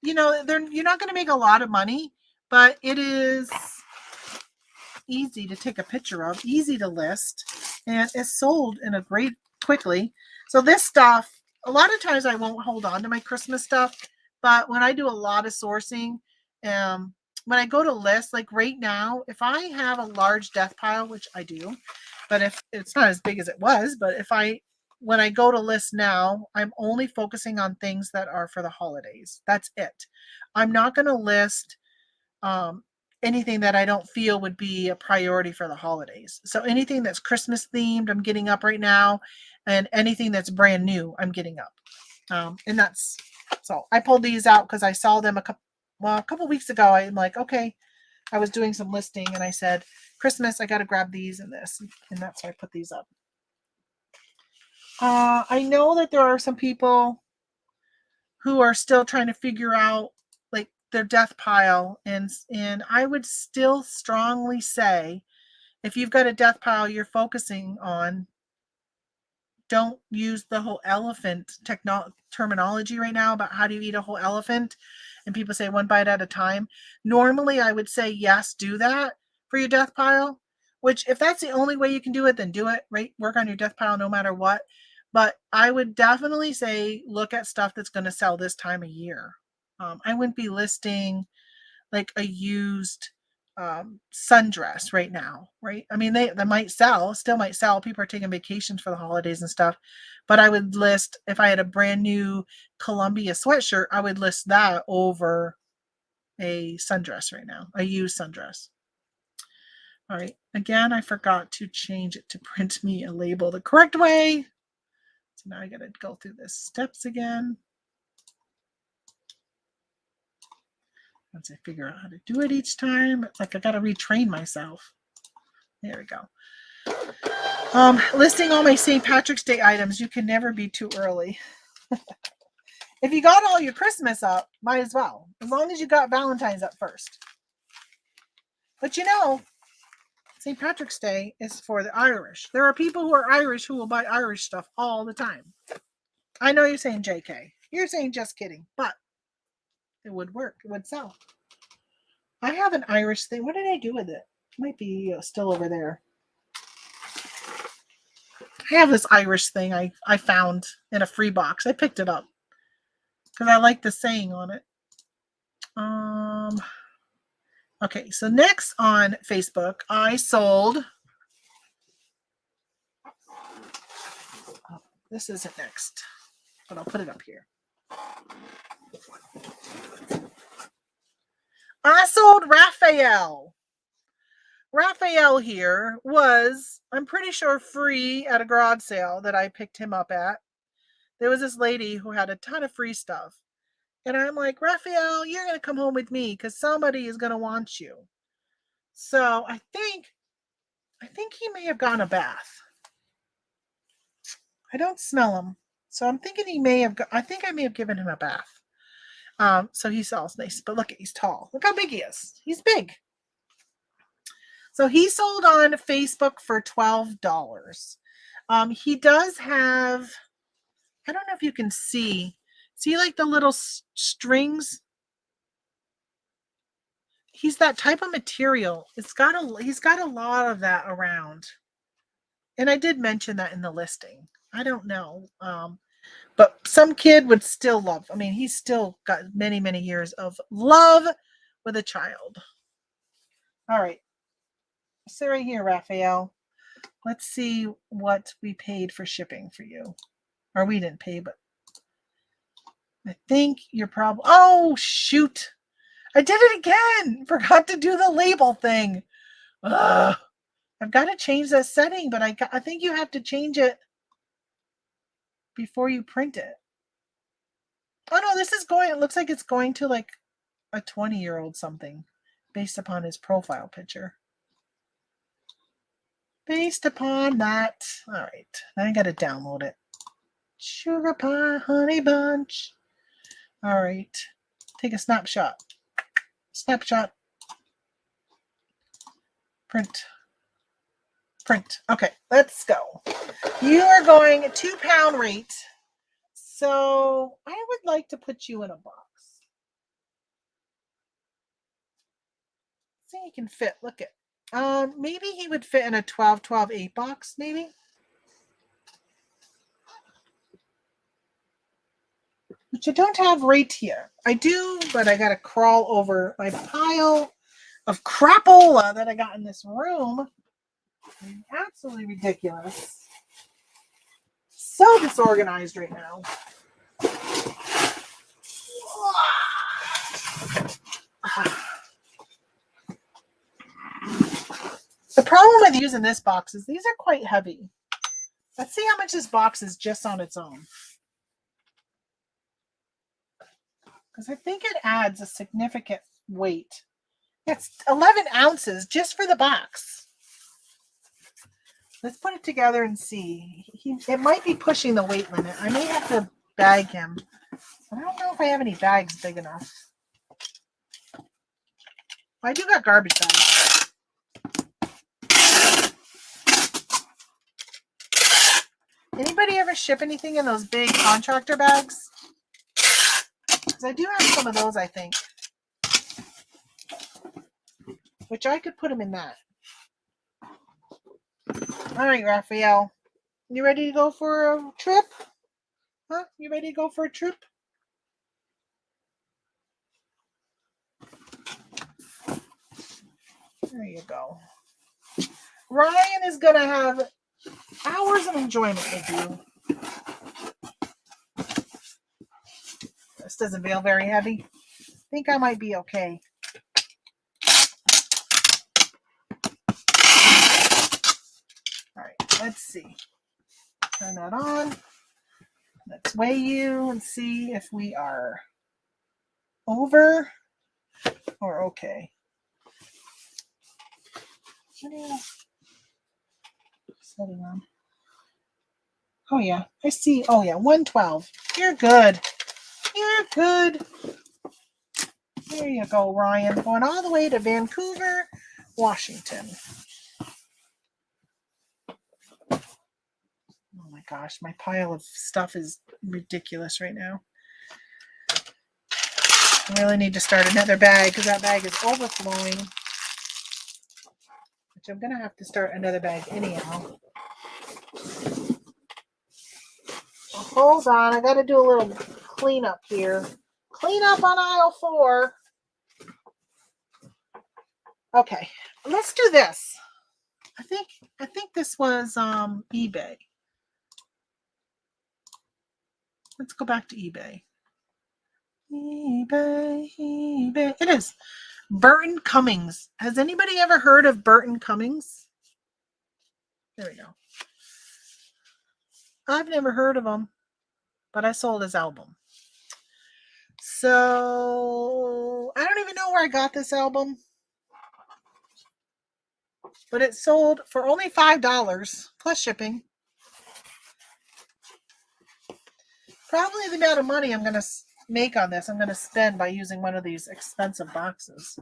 you're not going to make a lot of money, but it is easy to take a picture of, easy to list, and it's sold in a great quickly. So this stuff, a lot of times I won't hold on to my Christmas stuff, but when I do a lot of sourcing, when I go to list, like right now, if I have a large death pile, which I do, but if it's not as big as it was, but when I go to list now, I'm only focusing on things that are for the holidays. That's it. I'm not going to list anything that I don't feel would be a priority for the holidays. So anything that's Christmas themed, I'm getting up right now, and anything that's brand new, I'm getting up. And that's, so I pulled these out because I saw them a couple weeks ago. I'm like, okay, I was doing some listing and I said, Christmas, I got to grab these and this, and that's why I put these up. I know that there are some people who are still trying to figure out like their death pile, and I would still strongly say, if you've got a death pile you're focusing on, don't use the whole elephant terminology right now about how do you eat a whole elephant, and people say one bite at a time. Normally I would say yes, do that for your death pile, which if that's the only way you can do it, then do it, right? Work on your death pile no matter what. But I would definitely say look at stuff that's going to sell this time of year. I wouldn't be listing like a used sundress right now, right? I mean, they might still might sell. People are taking vacations for the holidays and stuff. But I would list, if I had a brand new Columbia sweatshirt, I would list that over a sundress right now, a used sundress. All right. Again, I forgot to change it to print me a label the correct way. So now I got to go through the steps again. Once I figure out how to do it each time, it's like I got to retrain myself. There we go. Listing all my St. Patrick's Day items. You can never be too early. If you got all your Christmas up, might as well. As long as you got Valentine's up first. But you know, St. Patrick's Day is for the Irish. There are people who are Irish who will buy Irish stuff all the time. I know you're saying JK. You're saying just kidding. But it would work. It would sell. I have an Irish thing. What did I do with it? It might be still over there. I have this Irish thing I found in a free box. I picked it up because I like the saying on it. Okay, so next on Facebook, I sold. Oh, this isn't next, but I'll put it up here. I sold Raphael. Raphael here was, I'm pretty sure, free at a garage sale that I picked him up at. There was this lady who had a ton of free stuff. And I'm like, Raphael, you're going to come home with me because somebody is going to want you. So I think he may have gotten a bath. I don't smell him. So I'm thinking he may have, I think I may have given him a bath. So he smells nice, but look, he's tall. Look how big he is. He's big. So he sold on Facebook for $12. He does have, I don't know if you can see like the little strings? He's that type of material. He's got a lot of that around. And I did mention that in the listing. I don't know. But some kid would still love. I mean, he's still got many, many years of love with a child. All right. So right here, Raphael. Let's see what we paid for shipping for you. Or we didn't pay, but I think you're probably... Oh, shoot. I did it again. Forgot to do the label thing. Ugh. I've got to change that setting, but I think you have to change it before you print it. Oh, no, this is going... It looks like it's going to like a 20-year-old something based upon his profile picture. Based upon that. All right. Now I got to download it. Sugar pie, honey bunch. All right. Take a snapshot. Snapshot. Print. Print. Okay, let's go. You are going £2 rate. So I would like to put you in a box. See, he can fit. Look at. Maybe he would fit in a 12-12-8 box, maybe. Which I don't have right here. I do, but I gotta crawl over my pile of crapola that I got in this room. Absolutely ridiculous. So disorganized right now. The problem with using this box is these are quite heavy. Let's see how much this box is just on its own. Because I think it adds a significant weight. It's 11 ounces just for the box. Let's put it together and see. It might be pushing the weight limit. I may have to bag him. I don't know if I have any bags big enough. I do got garbage bags. Anybody ever ship anything in those big contractor bags? Because I do have some of those, I think. Which I could put them in that. All right, Raphael. You ready to go for a trip? Huh? You ready to go for a trip? There you go. Ryan is going to have hours of enjoyment with you. This doesn't feel very heavy. I think I might be okay. All right, let's see. Turn that on. Let's weigh you and see if we are over or okay. setting on? Oh yeah, I see. Oh yeah, 112. You're good. You're good. There you go, Ryan. Going all the way to Vancouver, Washington. Oh my gosh, my pile of stuff is ridiculous right now. I really need to start another bag because that bag is overflowing. Which I'm going to have to start another bag anyhow. Hold on, I got to do a little cleanup here. Clean up on aisle 4. Okay, let's do this. I think this was eBay. Let's go back to eBay. eBay. It is Burton Cummings. Has anybody ever heard of Burton Cummings? There we go. I've never heard of him, but I sold his album. So I don't even know where I got this album, but it sold for only $5 plus shipping. Probably the amount of money I'm going to make on this, I'm going to spend by using one of these expensive boxes.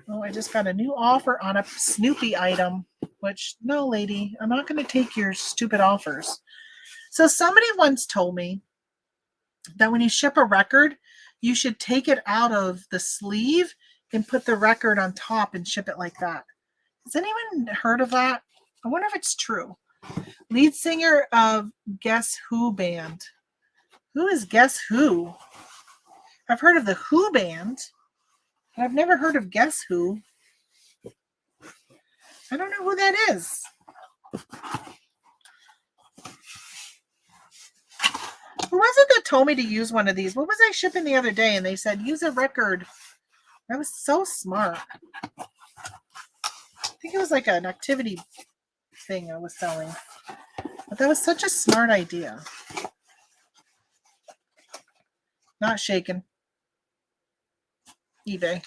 Oh, I just got a new offer on a Snoopy item, which, no, lady, I'm not going to take your stupid offers. So somebody once told me that when you ship a record, you should take it out of the sleeve and put the record on top and ship it like that. Has anyone heard of that? I wonder if it's true. Lead singer of Guess Who band. Who is Guess Who? I've heard of the Who band, but I've never heard of Guess Who. I don't know who that is. Who was it that told me to use one of these? What was I shipping the other day? And they said, use a record. That was so smart. I think it was like an activity thing I was selling. But that was such a smart idea. Not shaken. eBay.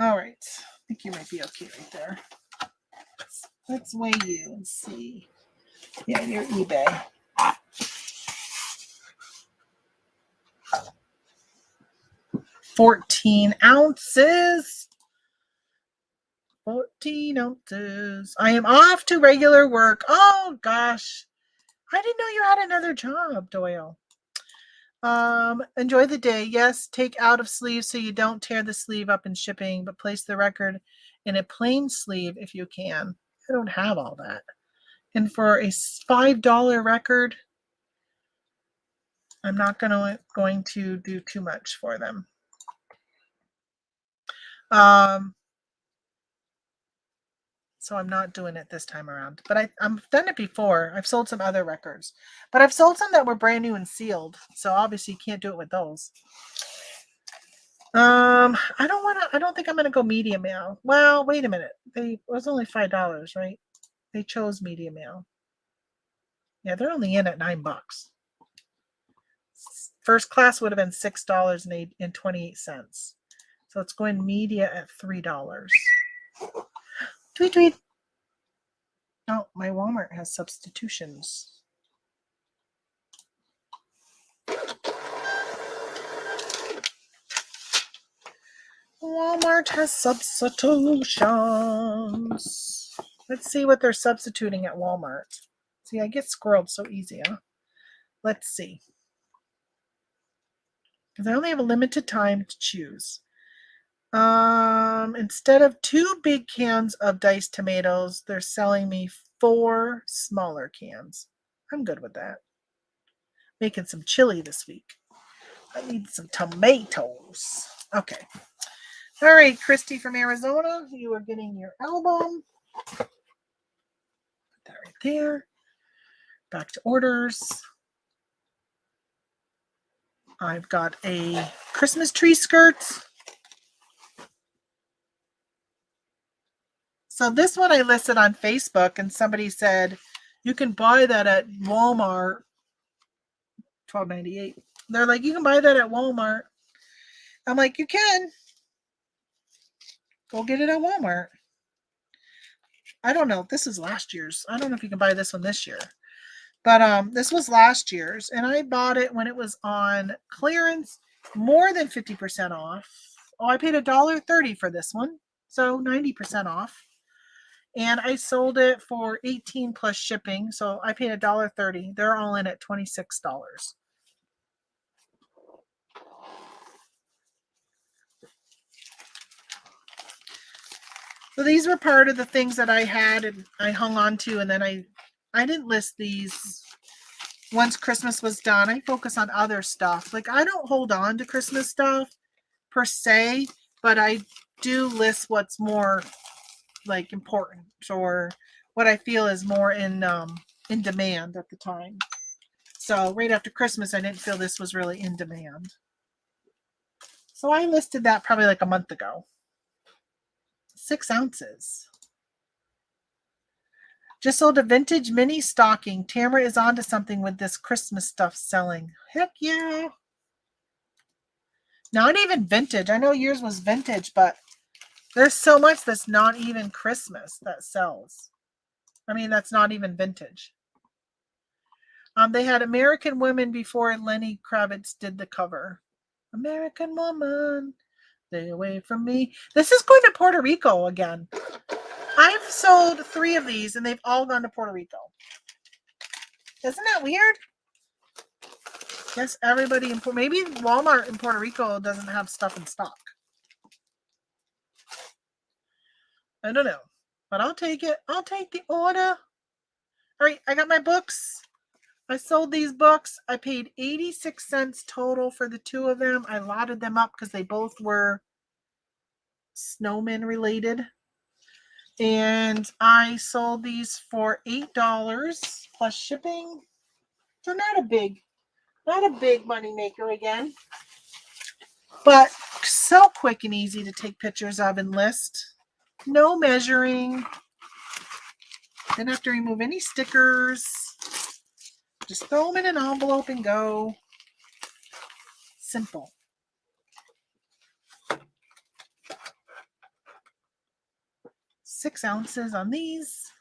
All right. I think you might be okay right there. Let's weigh you and see. Yeah, your eBay. 14 ounces. 14 ounces. I am off to regular work. Oh, gosh. I didn't know you had another job, Doyle. Enjoy the day. Yes, take out of sleeve so you don't tear the sleeve up in shipping, but place the record in a plain sleeve if you can. I don't have all that. And for a $5 record, I'm not going to do too much for them. So I'm not doing it this time around. But I've done it before. I've sold some other records. But I've sold some that were brand new and sealed. So obviously you can't do it with those. I don't think I'm gonna go media mail. Well, wait a minute. It was only $5, right? They chose media mail. Yeah, they're only in at $9. First class would have been $6.28. So it's going media at $3. Tweet tweet. Oh, my Walmart has substitutions. Walmart has substitutions. Let's see what they're substituting at Walmart. See, I get squirreled so easy, huh? Let's see. Because I only have a limited time to choose. Instead of 2 big cans of diced tomatoes, they're selling me 4 smaller cans. I'm good with that. Making some chili this week. I need some tomatoes. Okay. All right, Christy from Arizona, you are getting your album. Put that right there. Back to orders. I've got a Christmas tree skirt. So this one I listed on Facebook, and somebody said you can buy that at Walmart. $12.98. They're like, you can buy that at Walmart. I'm like, you can. Go get it at Walmart. I don't know. This is last year's. I don't know if you can buy this one this year. But this was last year's, and I bought it when it was on clearance, more than 50% off. Oh, I paid $1.30 for this one, so 90% off. And I sold it for $18 plus shipping, so I paid $1.30. They're all in at $26. So these were part of the things that I had and I hung on to, and then I didn't list these once Christmas was done. I focus on other stuff. Like, I don't hold on to Christmas stuff per se, but I do list what's more like important or what I feel is more in demand at the time. So right after Christmas, I didn't feel this was really in demand. So I listed that probably like a month ago. 6 ounces. Just sold a vintage mini stocking. Tamara is onto something with this Christmas stuff selling. Heck yeah. Not even vintage. I know yours was vintage, but there's so much that's not even Christmas that sells. I mean, that's not even vintage. They had American Women before Lenny Kravitz did the cover. American Woman, stay away from me. This is going to Puerto Rico again. I've sold 3 of these, and they've all gone to Puerto Rico. Isn't that weird? Yes, everybody in maybe Walmart in Puerto Rico doesn't have stuff in stock. I don't know, but I'll take it. I'll take the order. All right, I got my books. I sold these books. I paid 86 cents total for the 2 of them. I lotted them up because they both were snowman related. And I sold these for $8 plus shipping. So not a big money maker again. But so quick and easy to take pictures of and list. No measuring. Didn't have to remove any stickers. Just throw them in an envelope and go. Simple. $6 ounces on these.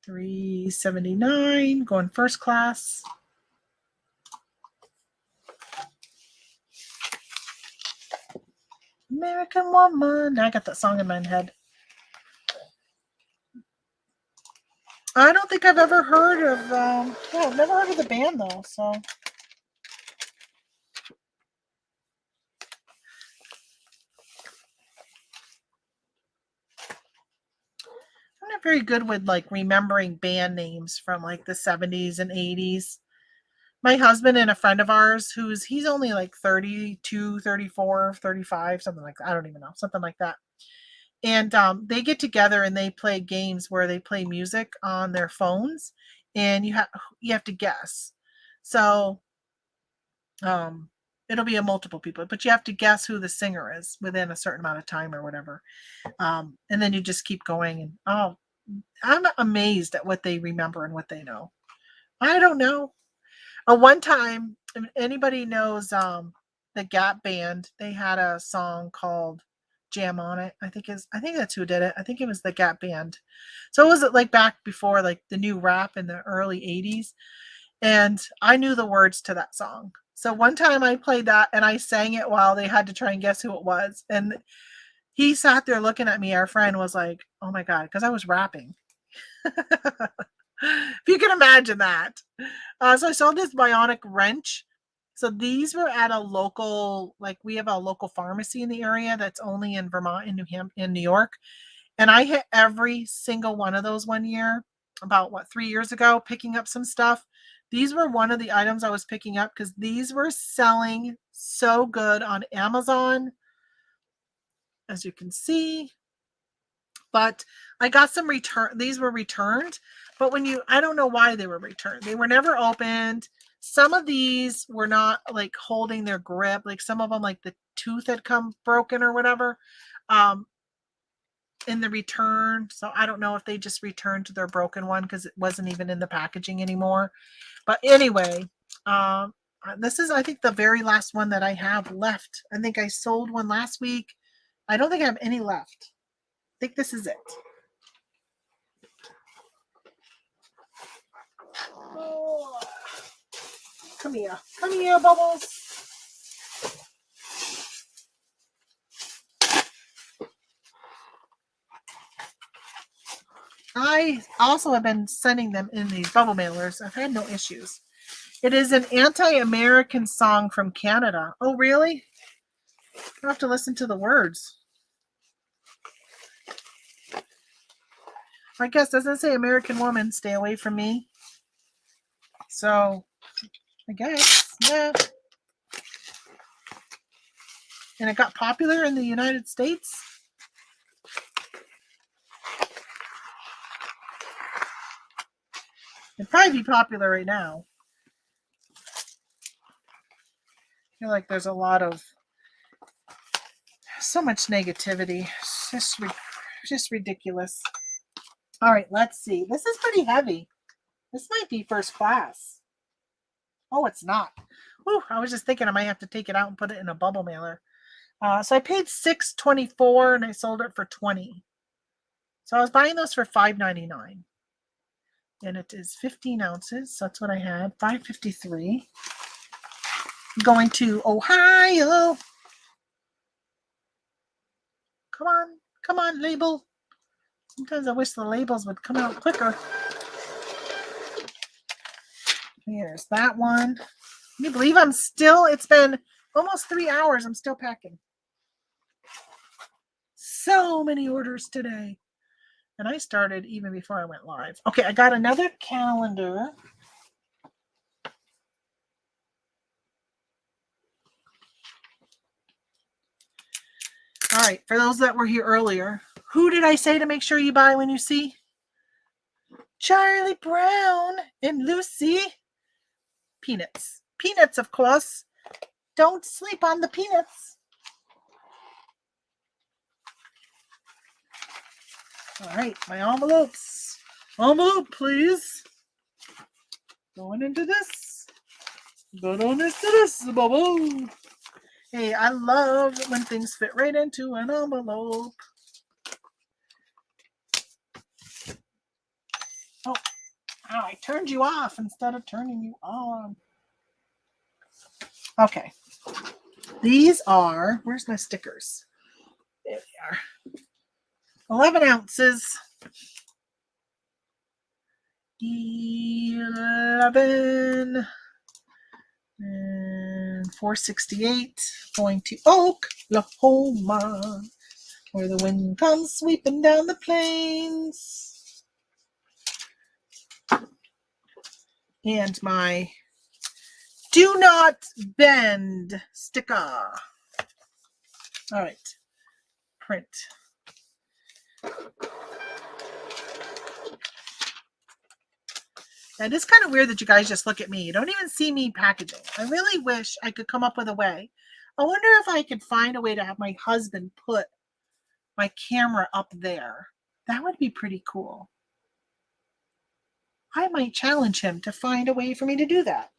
$3.79. Going first class. American Woman. I got that song in my head. I don't think I've ever heard of, I've never heard of the band though, so. I'm not very good with like remembering band names from like the 70s and 80s. My husband and a friend of ours he's only like 32, 34, 35, something like that. I don't even know, something like that. And they get together and they play games where they play music on their phones, and you have to guess. So it'll be a multiple people, but you have to guess who the singer is within a certain amount of time or whatever. And then you just keep going. And I'm amazed at what they remember and what they know. I don't know. One time, if anybody knows the Gap Band, they had a song called Jam on It. I think that's who did it. I think it was the Gap Band. So it was like back before like the new rap in the early 80s. And I knew the words to that song. So one time I played that and I sang it while they had to try and guess who it was. And he sat there looking at me. Our friend was like, oh my God, because I was rapping. If you can imagine that. So I sold this bionic wrench. So these were at a local, like we have a local pharmacy in the area that's only in Vermont and in New York. And I hit every single one of those one year, about 3 years ago, picking up some stuff. These were one of the items I was picking up because these were selling so good on Amazon, as you can see. But I got some return. These were returned, but I don't know why they were returned. They were never opened. Some of these were not like holding their grip. Like some of them, like the tooth had come broken or whatever in the return. So I don't know if they just returned to their broken one because it wasn't even in the packaging anymore. But anyway, this is, I think, the very last one that I have left. I think I sold one last week. I don't think I have any left. I think this is it. Oh. Come here, Bubbles. I also have been sending them in these bubble mailers. I've had no issues. It is an anti-American song from Canada. Oh, really? I have to listen to the words. I guess, doesn't it say American woman, stay away from me? So, I guess, yeah. And it got popular in the United States. It'd probably be popular right now. I feel like there's a lot of, so much negativity. It's just ridiculous. All right, let's see. This is pretty heavy. This might be first class. Oh, it's not. Whew, I was just thinking I might have to take it out and put it in a bubble mailer. So I paid $6.24 and I sold it for $20. So I was buying those for $5.99. And it is 15 ounces. So that's what I had. $5.53. Going to Ohio. Come on, label. Sometimes I wish the labels would come out quicker. Here's that one. Can you believe it's been almost 3 hours. I'm still packing. So many orders today. And I started even before I went live. Okay, I got another calendar. All right, for those that were here earlier, who did I say to make sure you buy when you see? Charlie Brown and Lucy. Peanuts. Peanuts, of course. Don't sleep on the peanuts. All right, my envelopes. Envelope, please. Going into this. Going into this bubble. Hey, I love when things fit right into an envelope. Oh, I turned you off instead of turning you on. Okay. These are, where's my stickers? There they are. 11 ounces. 11 and 468. Going to Oklahoma, where the wind comes sweeping down the plains. And my do not bend sticker. All right. Print. It is kind of weird that you guys just look at me. You don't even see me packaging. I really wish I could come up with a way. I wonder if I could find a way to have my husband put my camera up there. That would be pretty cool. I might challenge him to find a way for me to do that.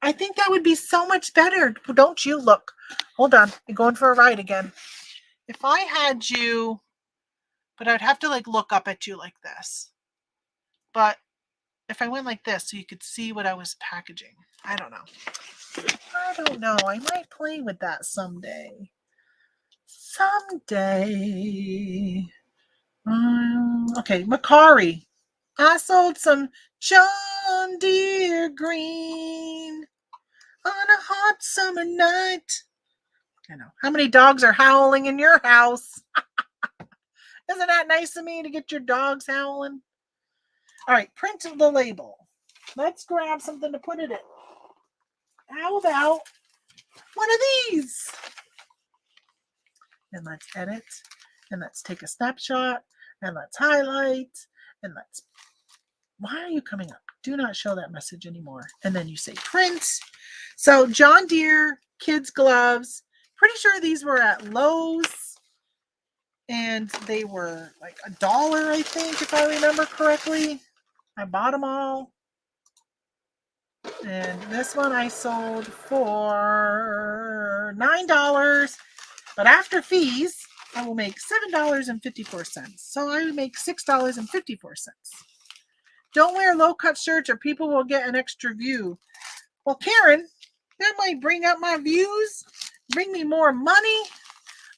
I think that would be so much better. Don't you? Look. Hold on. I'm going for a ride again. If I had you, but I'd have to like look up at you like this. But if I went like this so you could see what I was packaging. I don't know. I might play with that someday. Okay, Mercari. I sold some John Deere green on a hot summer night. I know. How many dogs are howling in your house? Isn't that nice of me to get your dogs howling? All right, print the label. Let's grab something to put it in. How about one of these? And let's edit and let's take a snapshot, and let's highlight, and let's, why are you coming up? Do not show that message anymore. And then you say print. So John Deere kids gloves. Pretty sure these were at Lowe's. And they were like $1, I think, if I remember correctly. I bought them all. And this one I sold for $9. But after fees, I will make $7.54. So I would make $6.54. Don't wear low-cut shirts or people will get an extra view. Well, Karen, that might bring up my views, bring me more money.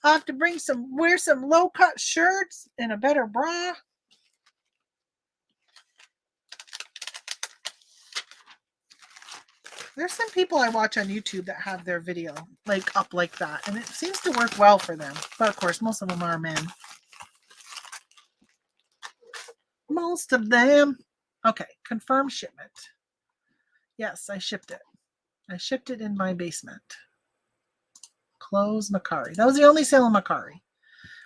I'll have to wear some low-cut shirts and a better bra. There's some people I watch on YouTube that have their video like up like that, and it seems to work well for them. But of course, most of them are men. Most of them. Okay, confirm shipment. Yes, I shipped it. I shipped it in my basement. Close Mercari. That was the only sale on Mercari.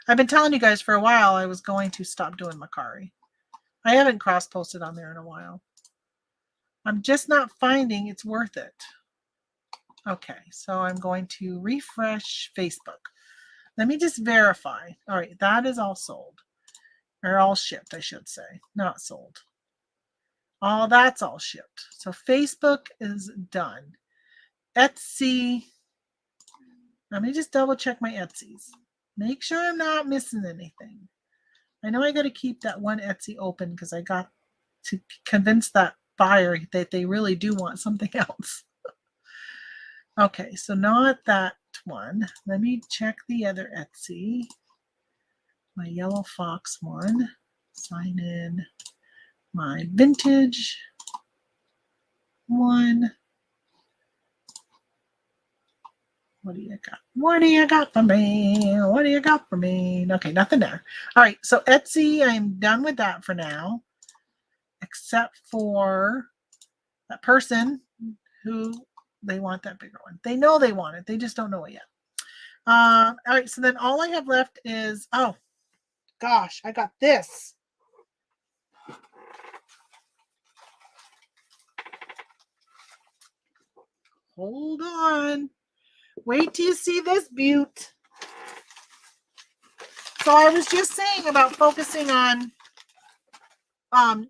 I've been telling you guys for a while I was going to stop doing Mercari. I haven't cross-posted on there in a while. I'm just not finding it's worth it. Okay, so I'm going to refresh Facebook. Let me just verify. All right, that is all sold. Or all shipped, I should say. Not sold. All that's all shipped. So Facebook is done. Etsy. Let me just double check my Etsy's. Make sure I'm not missing anything. I know I got to keep that one Etsy open because I got to convince that buyer that they really do want something else. Okay, so not that one. Let me check the other Etsy. My yellow fox one. Sign in my vintage one. What do you got? What do you got for me? What do you got for me? Okay, nothing there. All right, so Etsy, I'm done with that for now, except for that person who they want that bigger one. They know they want it. They just don't know it yet. All right, so then all I have left is, oh, gosh, I got this. Hold on. Wait till you see this beaut. So I was just saying about focusing on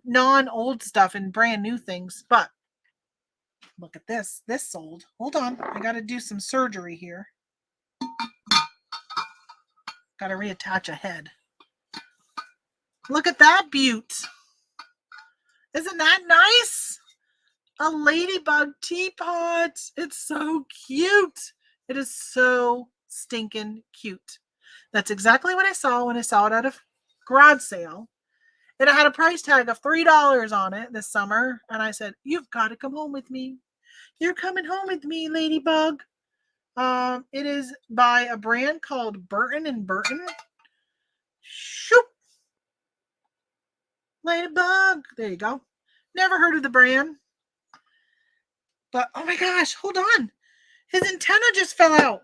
non-old stuff and brand new things, but look at this. This sold. Hold on. I got to do some surgery here. Got to reattach a head. Look at that beaut. Isn't that nice? A ladybug teapot. It's so cute. It is so stinking cute. That's exactly what I saw when I saw it at a garage sale. And it had a price tag of $3 on it this summer. And I said, you've got to come home with me. You're coming home with me, Ladybug. It is by a brand called Burton & Burton. Shoop. Ladybug. There you go. Never heard of the brand. But, oh my gosh, hold on. His antenna just fell out.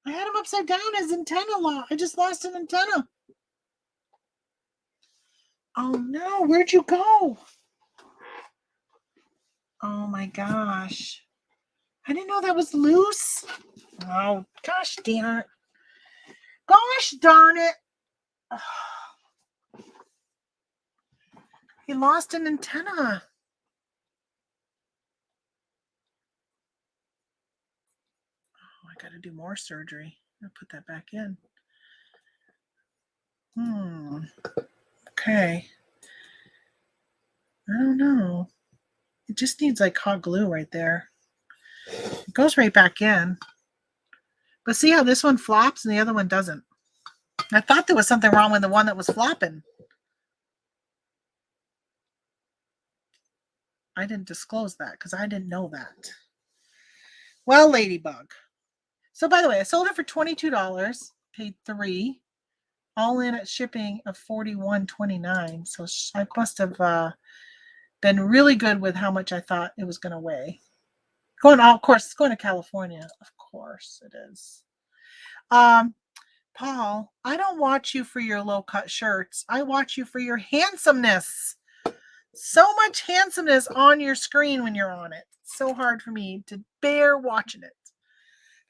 I had him upside down. His antenna I just lost an antenna. Oh no, where'd you go? Oh my gosh. I didn't know that was loose. Oh, gosh darn it. Gosh darn it. Oh. He lost an antenna. Oh, I got to do more surgery. I'll put that back in. Okay. I don't know. It just needs like hot glue right there. It goes right back in. But see how this one flops and the other one doesn't? I thought there was something wrong with the one that was flopping. I didn't disclose that because I didn't know that. Well, Ladybug. So by the way, I sold it for $22, paid $3, all in at shipping of $41.29. So I must have been really good with how much I thought it was going to weigh. Of course, it's going to California. Of course it is. Paul, I don't watch you for your low-cut shirts. I watch you for your handsomeness. So much handsomeness on your screen when you're on it. It's so hard for me to bear watching it.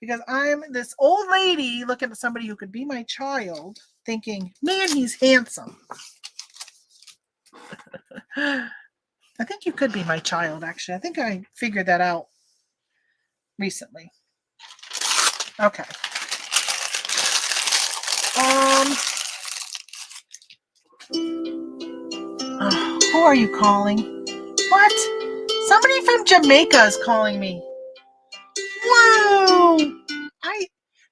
Because I'm this old lady looking at somebody who could be my child, thinking, man, he's handsome. I think you could be my child, actually. I think I figured that out recently. Okay. Who are you calling? What? Somebody from Jamaica is calling me. Whoa!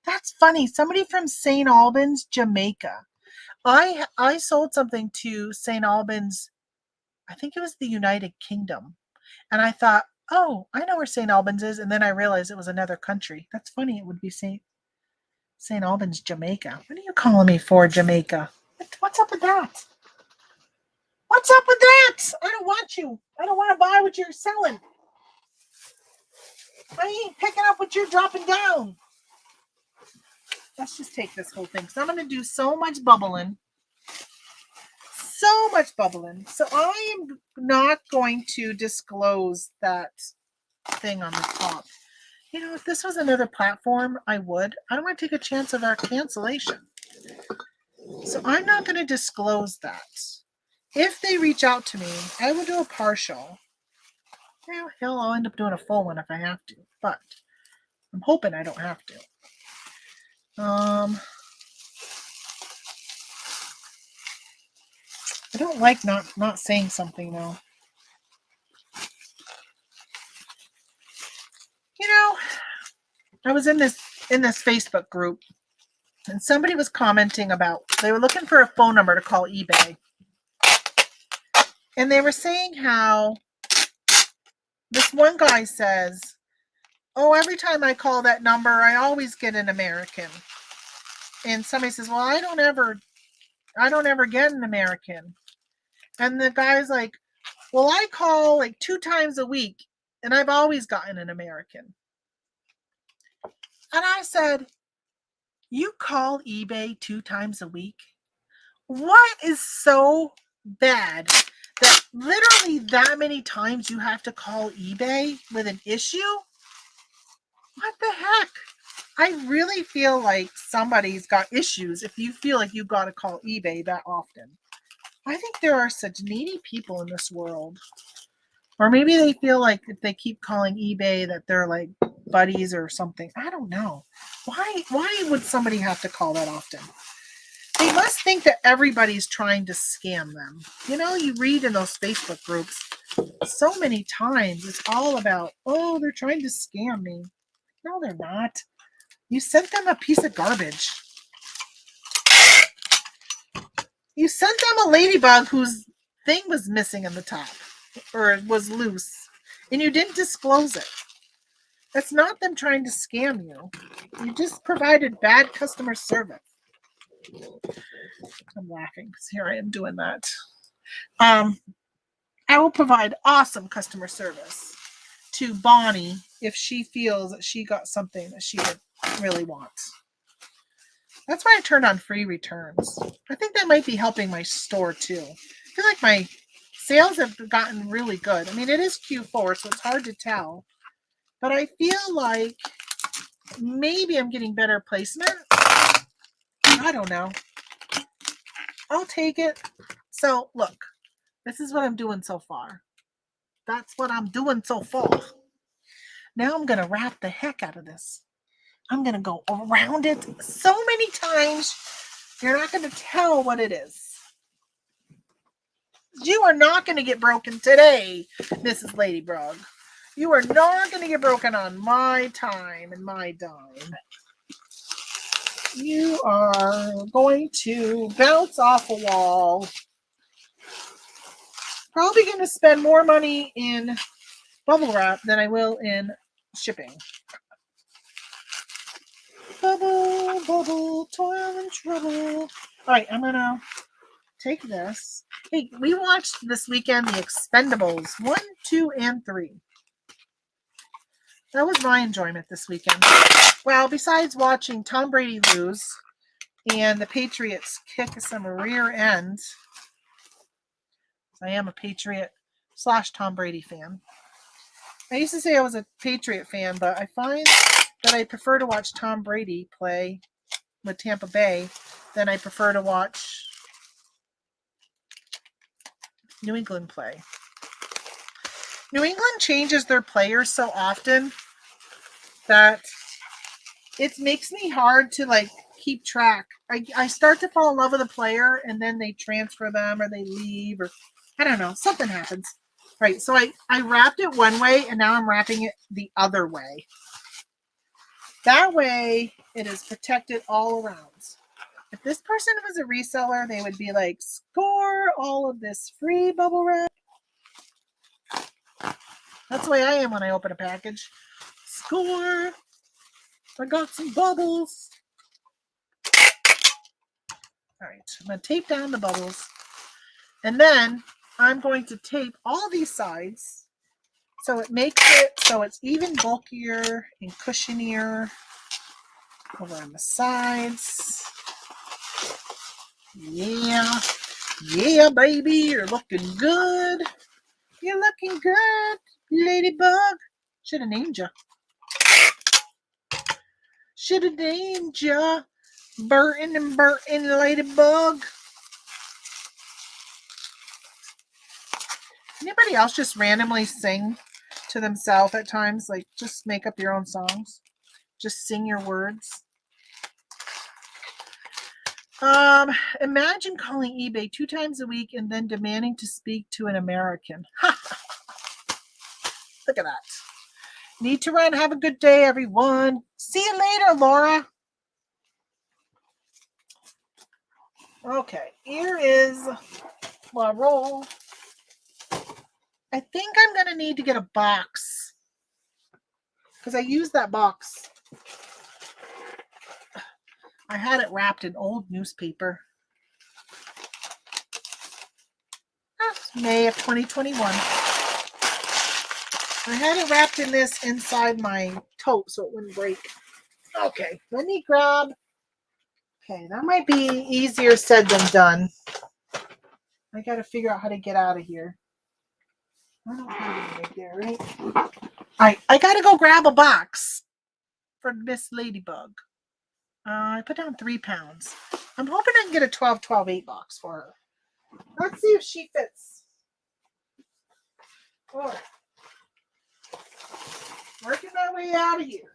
That's funny. Somebody from St. Albans, Jamaica. I sold something to St. Albans. I think it was the United Kingdom. And I thought, oh, I know where St. Albans is. And then I realized it was another country. That's funny. It would be St. Albans, Jamaica. What are you calling me for, Jamaica? What's up with that? What's up with that? I don't want you. I don't want to buy what you're selling. I ain't picking up what you're dropping down. Let's just take this whole thing. So I'm going to do so much bubbling. So much bubbling. So I am not going to disclose that thing on the top. You know, if this was another platform, I would. I don't want to take a chance of our cancellation. So I'm not going to disclose that. If they reach out to me, I will do a partial. Well, hell, I'll end up doing a full one if I have to. But I'm hoping I don't have to. I don't like not saying something though. You know, I was in this Facebook group and somebody was commenting about they were looking for a phone number to call eBay. And they were saying how this one guy says, oh, every time I call that number, I always get an American. And somebody says, well, I don't ever get an American. And the guy's like, well, I call like 2 times a week and I've always gotten an American. And I said, you call eBay 2 times a week? What is so bad that literally that many times you have to call eBay with an issue? What the heck? I really feel like somebody's got issues if you feel like you've got to call eBay that often. I think there are such needy people in this world. Or maybe they feel like if they keep calling eBay that they're like buddies or something. I don't know. Why would somebody have to call that often? They must think that everybody's trying to scam them. You know, you read in those Facebook groups so many times it's all about, oh, they're trying to scam me. No, they're not. You sent them a piece of garbage. You sent them a ladybug whose thing was missing in the top or it was loose and you didn't disclose it. That's not them trying to scam you. You just provided bad customer service. I'm laughing because here I am doing that. I will provide awesome customer service to Bonnie if she feels that she got something that she really wants. That's why I turned on free returns. I think that might be helping my store too. I feel like my sales have gotten really good. I mean, it is Q4, so it's hard to tell. But I feel like maybe I'm getting better placement. I don't know. I'll take it. So, look. This is what I'm doing so far. That's what I'm doing so far. Now I'm going to wrap the heck out of this. I'm going to go around it so many times, you're not going to tell what it is. You are not going to get broken today, Mrs. Ladybug. You are not going to get broken on my time and my dime. You are going to bounce off a wall. Probably going to spend more money in bubble wrap than I will in shipping. Bubble, bubble, toil and trouble. All right, I'm going to take this. Hey, we watched this weekend The Expendables 1, 2, and 3. That was my enjoyment this weekend. Well, besides watching Tom Brady lose and the Patriots kick some rear ends, I am a Patriot / Tom Brady fan. I used to say I was a Patriot fan, but I find that I prefer to watch Tom Brady play with Tampa Bay than I prefer to watch New England play. New England changes their players so often that it makes me hard to like keep track. I start to fall in love with a player and then they transfer them or they leave or I don't know, something happens. Right, so I wrapped it one way and now I'm wrapping it the other way. That way it is protected all around. If this person was a reseller, they would be like, score all of this free bubble wrap. That's the way I am when I open a package. Score! I got some bubbles. All right, I'm going to tape down the bubbles. And then I'm going to tape all these sides so it makes it so it's even bulkier and cushionier over on the sides. Yeah. Yeah, baby, you're looking good. You're looking good, Ladybug. Should have named you. Should have named you Burton and Burton Ladybug. Anybody else just randomly sing to themselves at times? Like, just make up your own songs? Just sing your words? Imagine calling eBay 2 times a week and then demanding to speak to an American. Look at that. Need to run. Have a good day, everyone. See you later, Laura. Okay, here is my roll. I think I'm going to need to get a box because I used that box. I had it wrapped in old newspaper. That's May of 2021. I had it wrapped in this inside my tote so it wouldn't break. Okay, let me grab. Okay, that might be easier said than done. I got to figure out how to get out of here. I don't have it right there, right? All right, I got to go grab a box for Miss Ladybug. I put down 3 pounds. I'm hoping I can get a 12-12-8 box for her. Let's see if she fits. All right. Working my way out of here.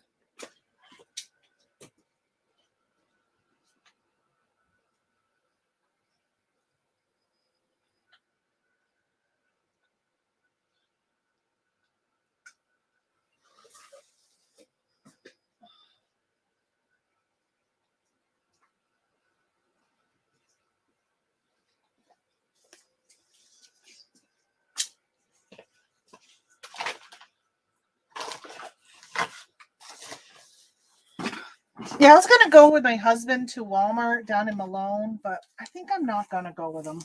Yeah, I was going to go with my husband to Walmart down in Malone, but I think I'm not going to go with him.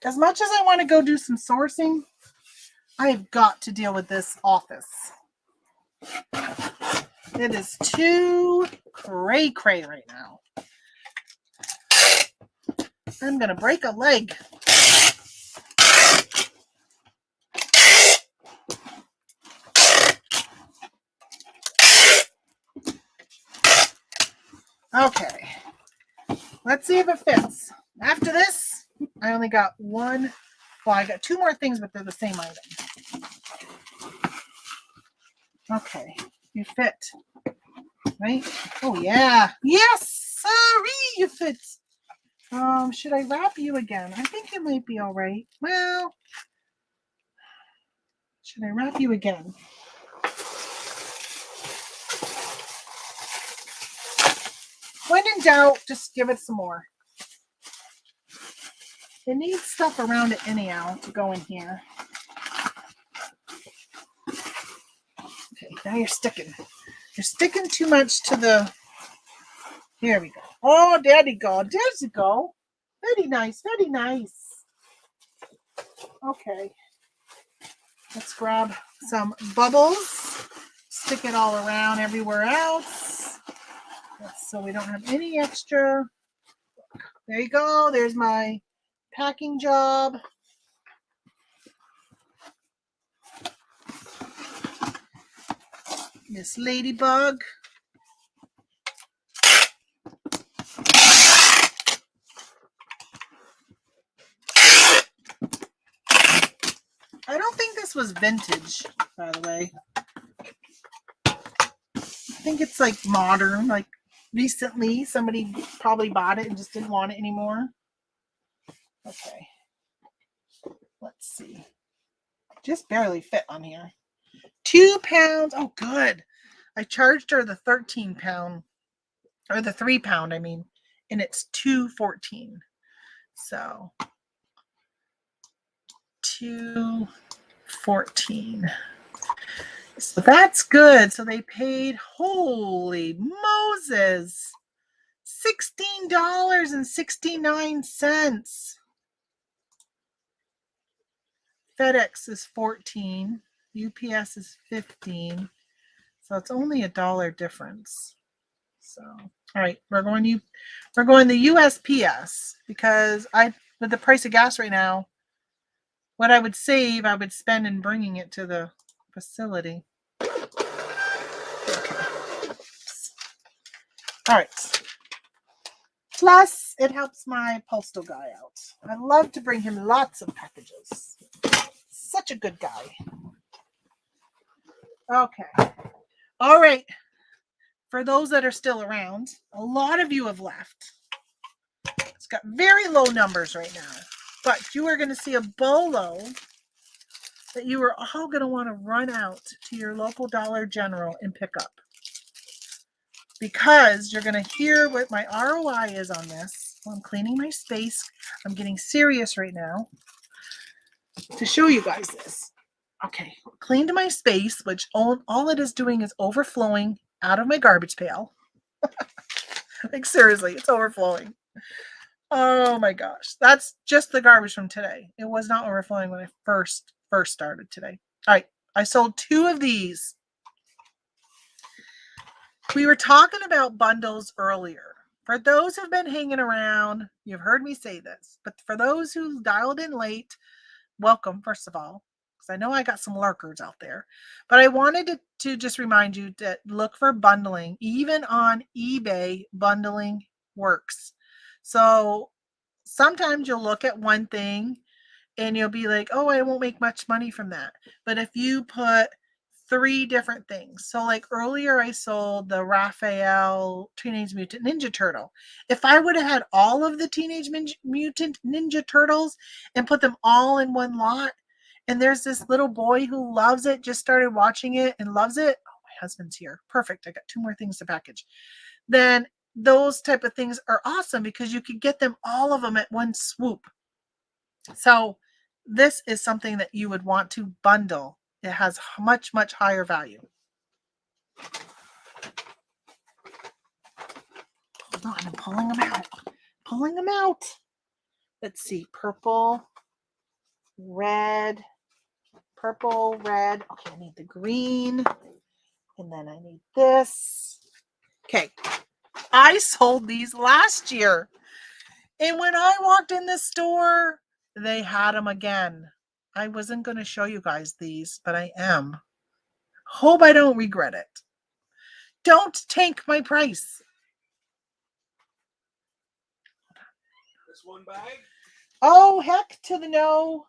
As much as I want to go do some sourcing, I have got to deal with this office. It is too cray-cray right now. I'm going to break a leg. Okay. Let's see if it fits. After this, I only got one. Well, I got 2 more things, but they're the same item. Okay. You fit. Right? Oh, yeah. Yes! Sorry, you fit. Should I wrap you again? I think it might be all right. Well, should I wrap you again? When in doubt, just give it some more. It needs stuff around it anyhow to go in here. Okay, now you're sticking. You're sticking too much to the... Here we go. Oh, there you go. There you go. Very nice. Very nice. Okay. Let's grab some bubbles, stick it all around everywhere else. So we don't have any extra. There you go. There's my packing job. Miss Ladybug. I don't think this was vintage, by the way. I think it's like modern, like recently somebody probably bought it and just didn't want it anymore. Okay. Let's see. Just barely fit on here. 2 pounds. Oh, good. I charged her the 13-pound, or the 3-pound, I mean, and it's $2.14. So $2.14. So that's good. So they paid, holy Moses, $16.69. FedEx is $14. UPS is $15. So it's only $1 difference. So, all right, we're going the USPS because with the price of gas right now, what I would save, I would spend in bringing it to the facility. Okay. All right. Plus, it helps my postal guy out. I love to bring him lots of packages. Such a good guy. Okay. All right. For those that are still around, a lot of you have left. It's got very low numbers right now. But you are going to see a bolo that you are all going to want to run out to your local Dollar General and pick up. Because you're going to hear what my ROI is on this. Well, I'm cleaning my space. I'm getting serious right now to show you guys this. Okay, cleaned my space, which all it is doing is overflowing out of my garbage pail. Like seriously, it's overflowing. Oh my gosh. That's just the garbage from today. It was not overflowing when I first started today. All right. I sold 2 of these. We were talking about bundles earlier. For those who've been hanging around, you've heard me say this. But for those who dialed in late, welcome, first of all. Because I know I got some lurkers out there. But I wanted to just remind you to look for bundling. Even on eBay, bundling works. So sometimes you'll look at one thing and you'll be like, oh, I won't make much money from that. But if you put 3 different things. So like earlier I sold the Raphael Teenage Mutant Ninja Turtle. If I would have had all of the Teenage Mutant Ninja Turtles and put them all in one lot, and there's this little boy who loves it, just started watching it and loves it. Oh, my husband's here. Perfect. I got 2 more things to package. Then those type of things are awesome because you could get them, all of them at one swoop. So this is something that you would want to bundle. It has much, much higher value. Hold on, I'm pulling them out. Pulling them out. Let's see. Purple, red. Okay, I need the green. And then I need this. Okay. I sold these last year. And when I walked in the store, they had them again. I wasn't going to show you guys these, but I am. Hope I don't regret it. Don't tank my price. This one bag? Oh, heck to the no.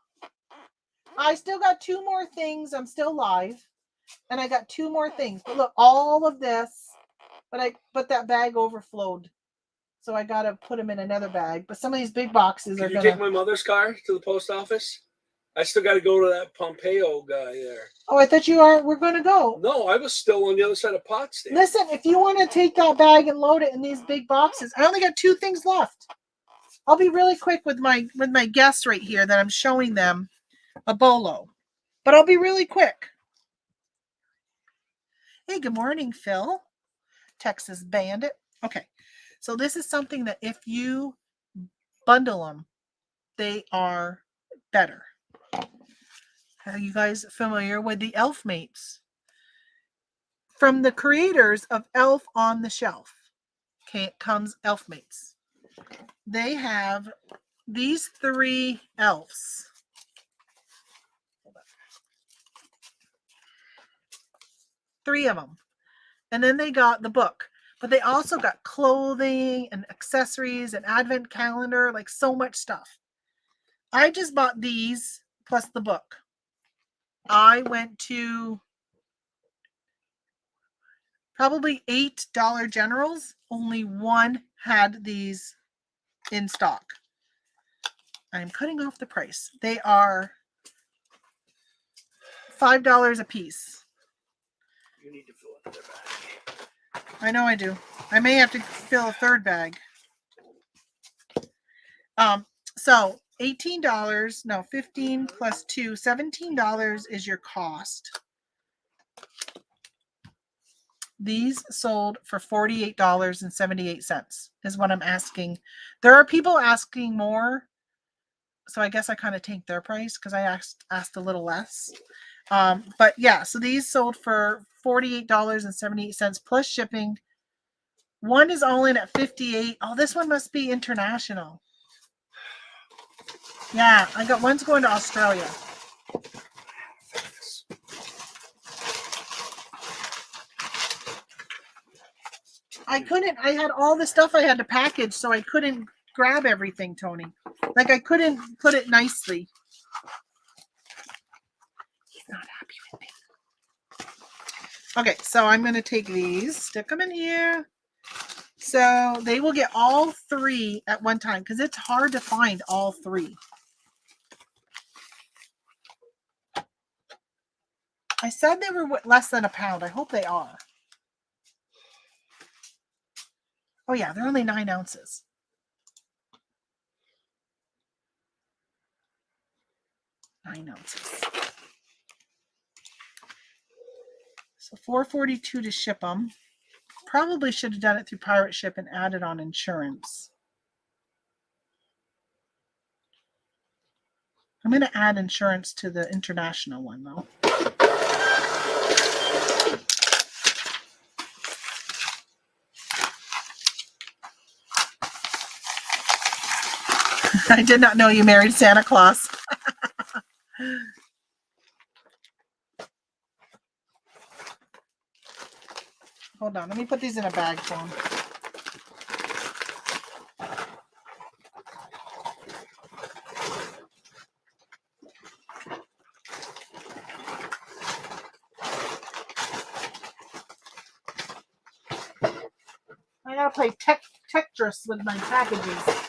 I still got 2 more things. I'm still live. And I got 2 more things. But look, all of this. But that bag overflowed. So I got to put them in another bag. But some of these big boxes are going to... Can you take my mother's car to the post office? I still got to go to that Pompeo guy there. Oh, I thought we're going to go. No, I was still on the other side of Potsdam. Listen, if you want to take that bag and load it in these big boxes, I only got 2 things left. I'll be really quick with my guests right here that I'm showing them a bolo. But I'll be really quick. Hey, good morning, Phil. Texas Bandit. Okay. So this is something that if you bundle them, they are better. Are you guys familiar with the Elf Mates? From the creators of Elf on the Shelf, okay, comes Elf Mates. They have these 3 elves. 3 of them. And then they got the book. But they also got clothing and accessories and advent calendar, like so much stuff. I just bought these plus the book. I went to probably $8 Generals. Only one had these in stock. I'm cutting off the price. They are $5 a piece. You need to fill another bag. I know I do. I may have to fill a 3rd bag. So $18, no, 15 plus 2, $17 is your cost. These sold for $48.78 is what I'm asking. There are people asking more, so I guess I kind of tanked their price because I asked a little less. But yeah, so these sold for $48.78 plus shipping. One is all in at $58. Oh, this one must be international. Yeah, I got one's going to Australia. I had all the stuff I had to package, so I couldn't grab everything, Tony. Like I couldn't put it nicely. He's not happy with me. Okay, so I'm going to take these, stick them in here. So they will get all 3 at one time because it's hard to find all 3. I said they were less than a pound. I hope they are. Oh yeah, they're only 9 ounces. 9 ounces. So $4.42 to ship them. Probably should have done it through Pirate Ship and added on insurance. I'm going to add insurance to the international one though. I did not know you married Santa Claus. Hold on, let me put these in a bag for him. I gotta play Tetris with my packages.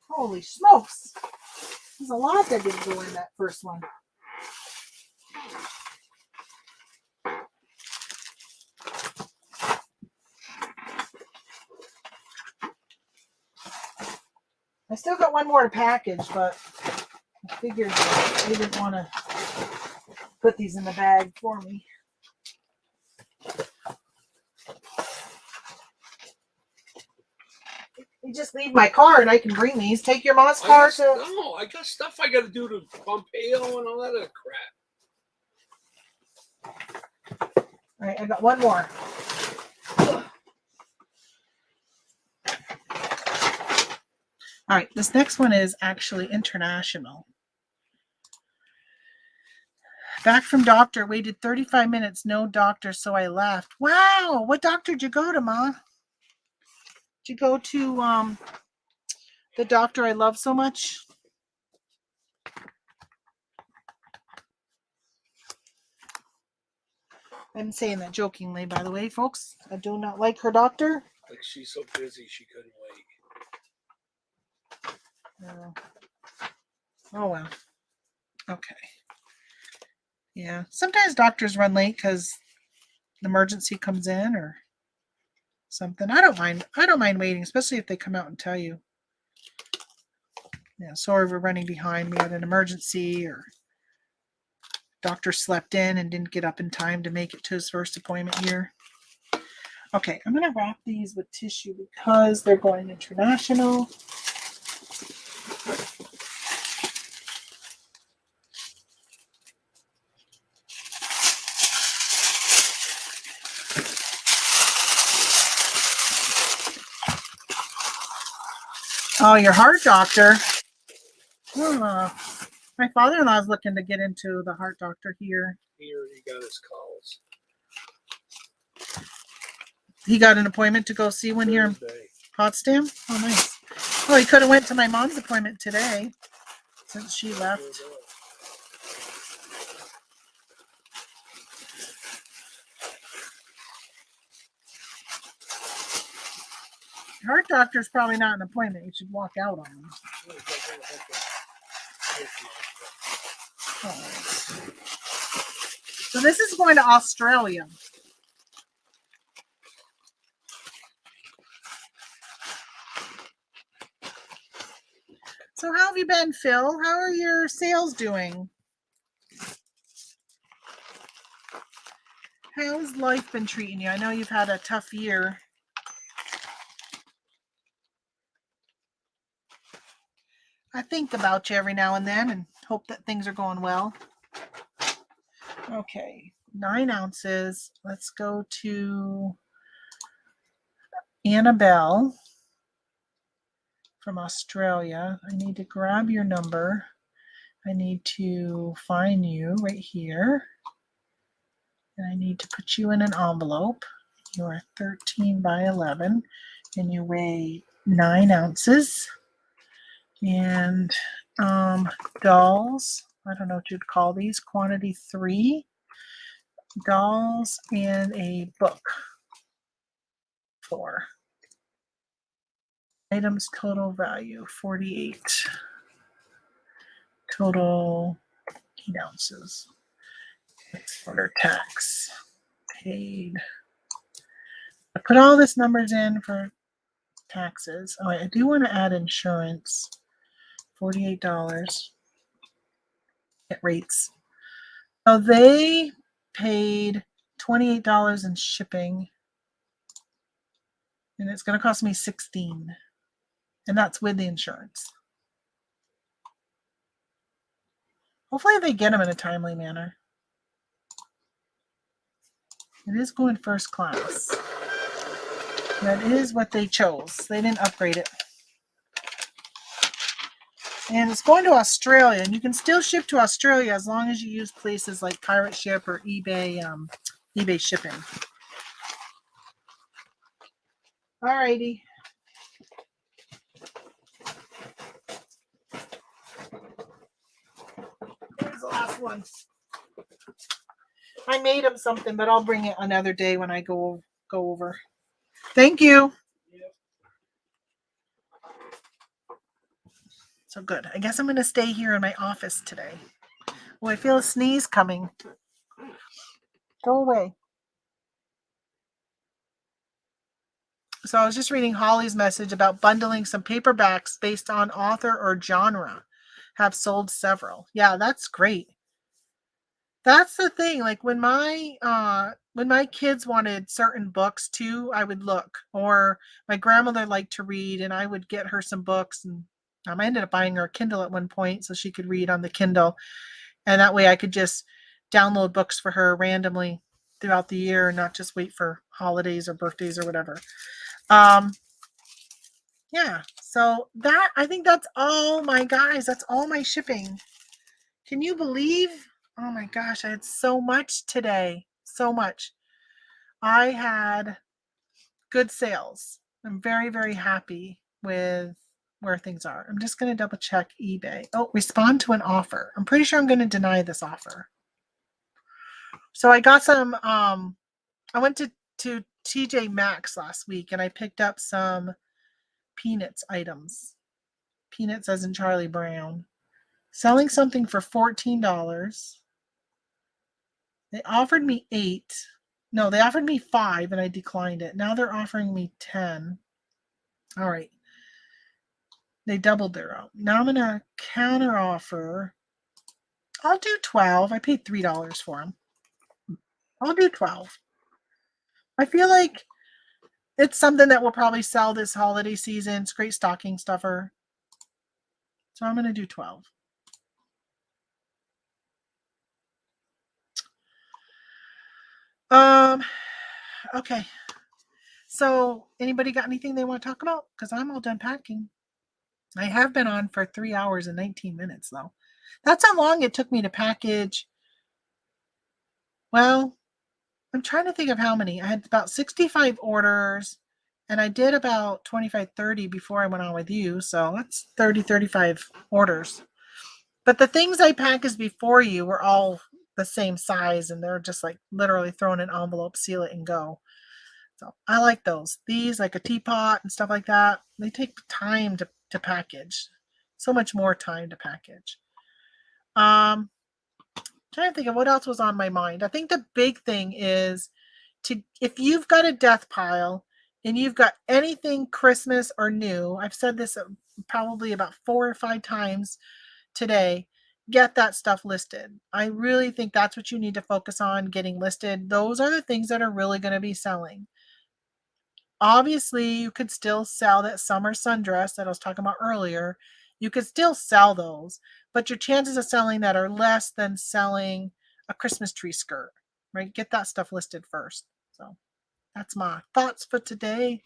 Holy smokes! There's a lot that didn't go in that first one. I still got one more to package, but I figured they didn't want to put these in the bag for me. You just leave my car and I can bring these. Take your mom's car to... No, I got stuff I got to do to Pompeo and all that other crap. All right, I got one more. All right, this next one is actually international. Back from doctor, waited 35 minutes, no doctor, so I left. Wow, what doctor did you go to, Ma? Did you go to the doctor I love so much? I'm saying that jokingly, by the way, folks. I do not like her doctor. Like she's so busy she couldn't wait. Oh, well. Okay. Yeah. Sometimes doctors run late because the emergency comes in or something. I don't mind. I don't mind waiting, especially if they come out and tell you. Yeah, sorry, we're running behind. We had an emergency or Doctor slept in and didn't get up in time to make it to his first appointment here. Okay, I'm going to wrap these with tissue because they're going international. Oh, your heart doctor. Oh, my father-in-law is looking to get into the heart doctor here. He already got his calls. He got an appointment to go see one here in Potsdam. Oh, nice. Oh, he could have went to my mom's appointment today since she left. Heart doctor's probably not an appointment. You should walk out on him. Oh. So this is going to Australia. So how have you been, Phil? How are your sales doing? How's life been treating you? I know you've had a tough year. I think about you every now and then and hope that things are going well. Okay, 9 ounces. Let's go to Annabelle from Australia. I need to grab your number. I need to find you right here. And I need to put you in an envelope. You are 13 by 11 and you weigh 9 ounces. And dolls, I don't know what you'd call these, quantity 3 dolls and a book. 4 items, total value 48, total 8 ounces. Order tax paid. I put all this numbers in for taxes. Oh, I do want to add insurance. $48. Get rates. So they paid $28 in shipping, and it's going to cost me $16, and that's with the insurance. Hopefully they get them in a timely manner. It is going first class. That is what they chose. They didn't upgrade it. And it's going to Australia, and you can still ship to Australia as long as you use places like Pirate Ship or eBay, eBay shipping. Alrighty. Here's the last one. I made him something, but I'll bring it another day when I go over. Thank you. So good. I guess I'm going to stay here in my office today. Oh, I feel a sneeze coming. Go away. So I was just reading Holly's message about bundling some paperbacks based on author or genre. Have sold several. Yeah, that's great. That's the thing. Like when my kids wanted certain books too, I would look. Or my grandmother liked to read, and I would get her some books. And I ended up buying her a Kindle at one point so she could read on the Kindle, and that way I could just download books for her randomly throughout the year and not just wait for holidays or birthdays or whatever. Yeah. So that, I think that's all my guys. That's all my shipping. Can you believe? Oh my gosh, I had so much today. So much. I had good sales. I'm very, very happy with where things are. I'm just going to double check eBay. Oh, respond to an offer. I'm pretty sure I'm going to deny this offer. So I got some, I went to TJ Maxx last week and I picked up some Peanuts items. Peanuts as in Charlie Brown. Selling something for $14. They offered me 8. No, they offered me 5 and I declined it. Now they're offering me 10. All right. They doubled their own. Now I'm going to counter offer I'll do 12. I paid $3 for them. I'll do 12. I feel like it's something that will probably sell this holiday season. It's a great stocking stuffer. So I'm going to do 12. Okay. So anybody got anything they want to talk about? Because I'm all done packing. I have been on for 3 hours and 19 minutes, though. That's how long it took me to package. Well, I'm trying to think of how many. I had about 65 orders, and I did about 25, 30 before I went on with you. So that's 30, 35 orders. But the things I packaged before you were all the same size, and they're just like literally throw in an envelope, seal it, and go. So I like those. These, like a teapot and stuff like that, they take time to package. So much more time to package. Trying to think of what else was on my mind. I think the big thing is if you've got a death pile and you've got anything Christmas or new, I've said this probably about 4 or 5 times today, get that stuff listed. I really think that's what you need to focus on, getting listed. Those are the things that are really going to be selling. Obviously, you could still sell that summer sundress that I was talking about earlier. You could still sell those, but your chances of selling that are less than selling a Christmas tree skirt, right? Get that stuff listed first. So that's my thoughts for today.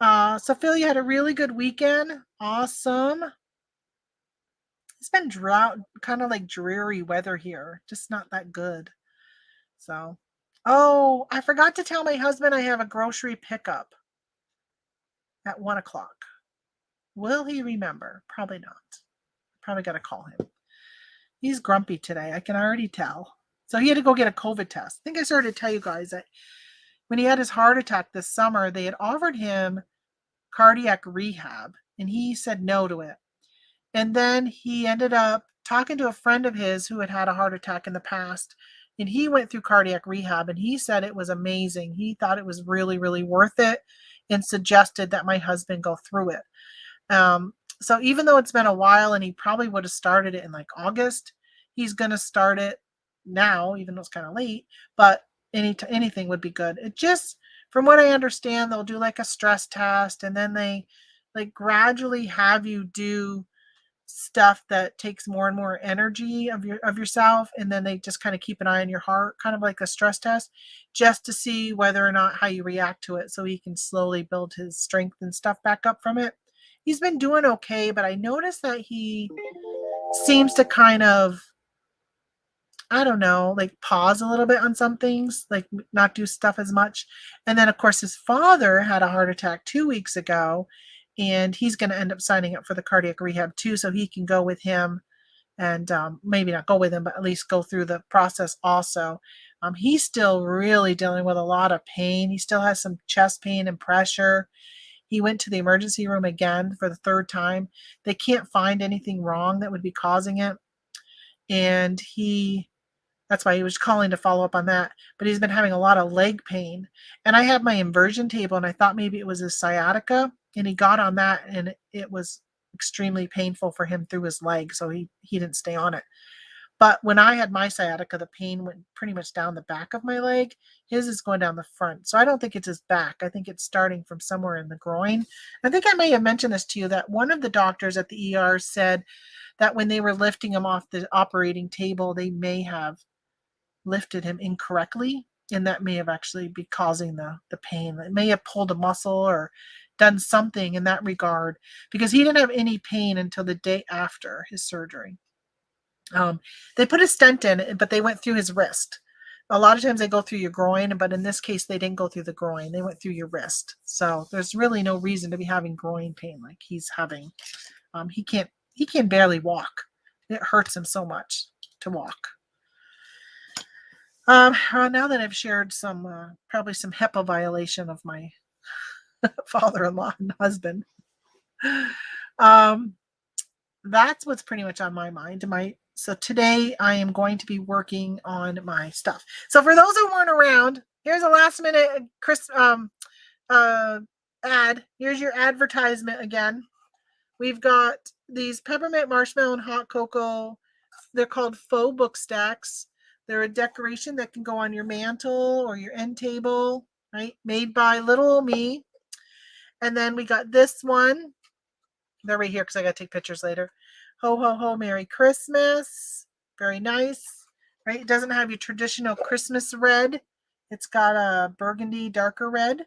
So Phil, you had a really good weekend. Awesome. It's been drought, kind of like dreary weather here, just not that good. So, oh, I forgot to tell my husband I have a grocery pickup at 1 o'clock. Will he remember? Probably not. Probably got to call him. He's grumpy today. I can already tell. So he had to go get a COVID test. I think I started to tell you guys that when he had his heart attack this summer, they had offered him cardiac rehab, and he said no to it. And then he ended up talking to a friend of his who had had a heart attack in the past, and he went through cardiac rehab, and he said it was amazing. He thought it was really, really worth it and suggested that my husband go through it. So even though it's been a while and he probably would have started it in like August, he's going to start it now, even though it's kind of late, but anything would be good. It just, from what I understand, they'll do like a stress test, and then they like gradually have you do stuff that takes more and more energy of yourself, and then they just kind of keep an eye on your heart, kind of like a stress test, just to see whether or not how you react to it, so he can slowly build his strength and stuff back up from it. He's been doing okay, but I noticed that he seems to kind of, I don't know, like pause a little bit on some things, like not do stuff as much. And then, of course, his father had a heart attack 2 weeks ago, and he's going to end up signing up for the cardiac rehab too, so he can go with him and maybe not go with him, but at least go through the process also. He's still really dealing with a lot of pain. He still has some chest pain and pressure. He went to the emergency room again for the 3rd time. They can't find anything wrong that would be causing it. And that's why he was calling to follow up on that. But he's been having a lot of leg pain. And I have my inversion table, and I thought maybe it was his sciatica. And he got on that, and it was extremely painful for him through his leg. So he didn't stay on it. But when I had my sciatica, the pain went pretty much down the back of my leg. His is going down the front. So I don't think it's his back. I think it's starting from somewhere in the groin. I think I may have mentioned this to you, that one of the doctors at the ER said that when they were lifting him off the operating table, they may have lifted him incorrectly, and that may have actually be causing the pain. It may have pulled a muscle or done something in that regard, because he didn't have any pain until the day after his surgery. They put a stent in, but they went through his wrist. A lot of times they go through your groin, but in this case, they didn't go through the groin. They went through your wrist. So there's really no reason to be having groin pain like he's having. He can barely walk. It hurts him so much to walk. Now that I've shared probably some HIPAA violation of my father-in-law and husband, that's what's pretty much on my mind. So today I am going to be working on my stuff. So for those who weren't around, here's a last minute ad. Here's your advertisement again. We've got these peppermint marshmallow and hot cocoa They're called faux book stacks. They're a decoration that can go on your mantle or your end table, right? Made by little old me. And then we got this one. They're right here because I got to take pictures later. Ho, ho, ho, Merry Christmas. Very nice, right? It doesn't have your traditional Christmas red. It's got a burgundy, darker red.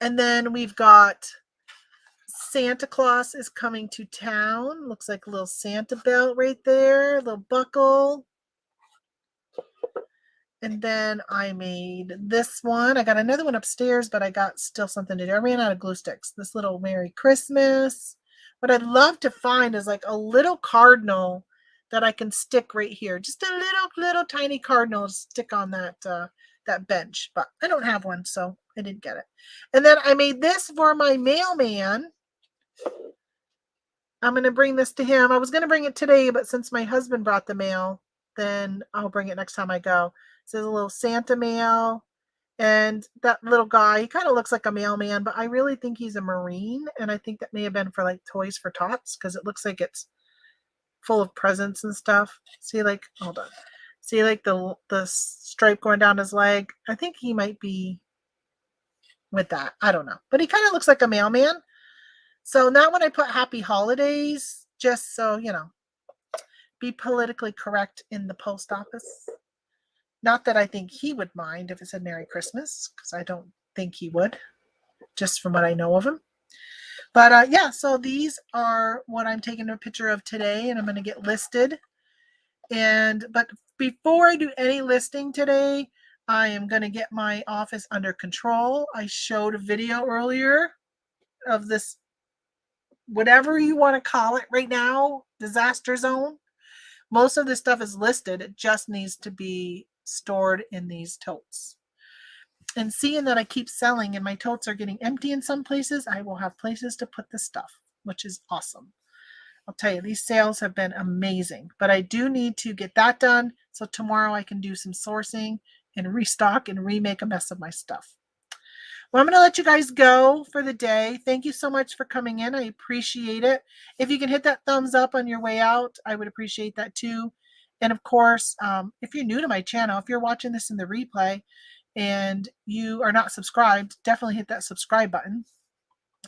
And then we've got Santa Claus is coming to town. Looks like a little Santa belt right there, a little buckle. And then I made this one. I got another one upstairs, but I got still something to do. I ran out of glue sticks. This little Merry Christmas. What I'd love to find is like a little cardinal that I can stick right here. Just a little tiny cardinal to stick on that bench. But I don't have one, so I didn't get it. And then I made this for my mailman. I'm going to bring this to him. I was going to bring it today, but since my husband brought the mail, then I'll bring it next time I go. So there's a little Santa mail. And that little guy, he kind of looks like a mailman, but I really think he's a Marine. And I think that may have been for like Toys for Tots because it looks like it's full of presents and stuff. See, like, hold on. See, like the stripe going down his leg. I think he might be with that. I don't know. But he kind of looks like a mailman. So now when I put Happy Holidays, just so, be politically correct in the post office. Not that I think he would mind if it said Merry Christmas, because I don't think he would, just from what I know of him. But yeah, so these are what I'm taking a picture of today, and I'm going to get listed. But before I do any listing today, I am going to get my office under control. I showed a video earlier of this, whatever you want to call it right now, disaster zone. Most of this stuff is listed. It just needs to be stored in these totes. And seeing that I keep selling and my totes are getting empty in some places, I will have places to put the stuff, which is awesome. I'll tell you, these sales have been amazing, but I do need to get that done so tomorrow I can do some sourcing and restock and remake a mess of my stuff. Well, I'm going to let you guys go for the day. Thank you so much for coming in. I appreciate it. If you can hit that thumbs up on your way out, I would appreciate that too. And of course, if you're new to my channel, if you're watching this in the replay and you are not subscribed, definitely hit that subscribe button.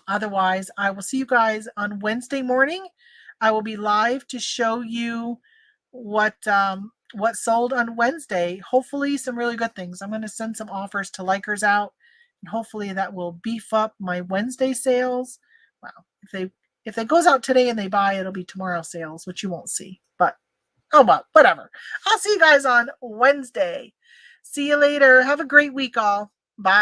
Otherwise, I will see you guys on Wednesday morning. I will be live to show you what sold on Wednesday. Hopefully some really good things. I'm going to send some offers to likers out. And hopefully that will beef up my Wednesday sales. Wow. If it goes out today and they buy, it'll be tomorrow's sales, which you won't see. But oh well, whatever. I'll see you guys on Wednesday. See you later. Have a great week, all. Bye.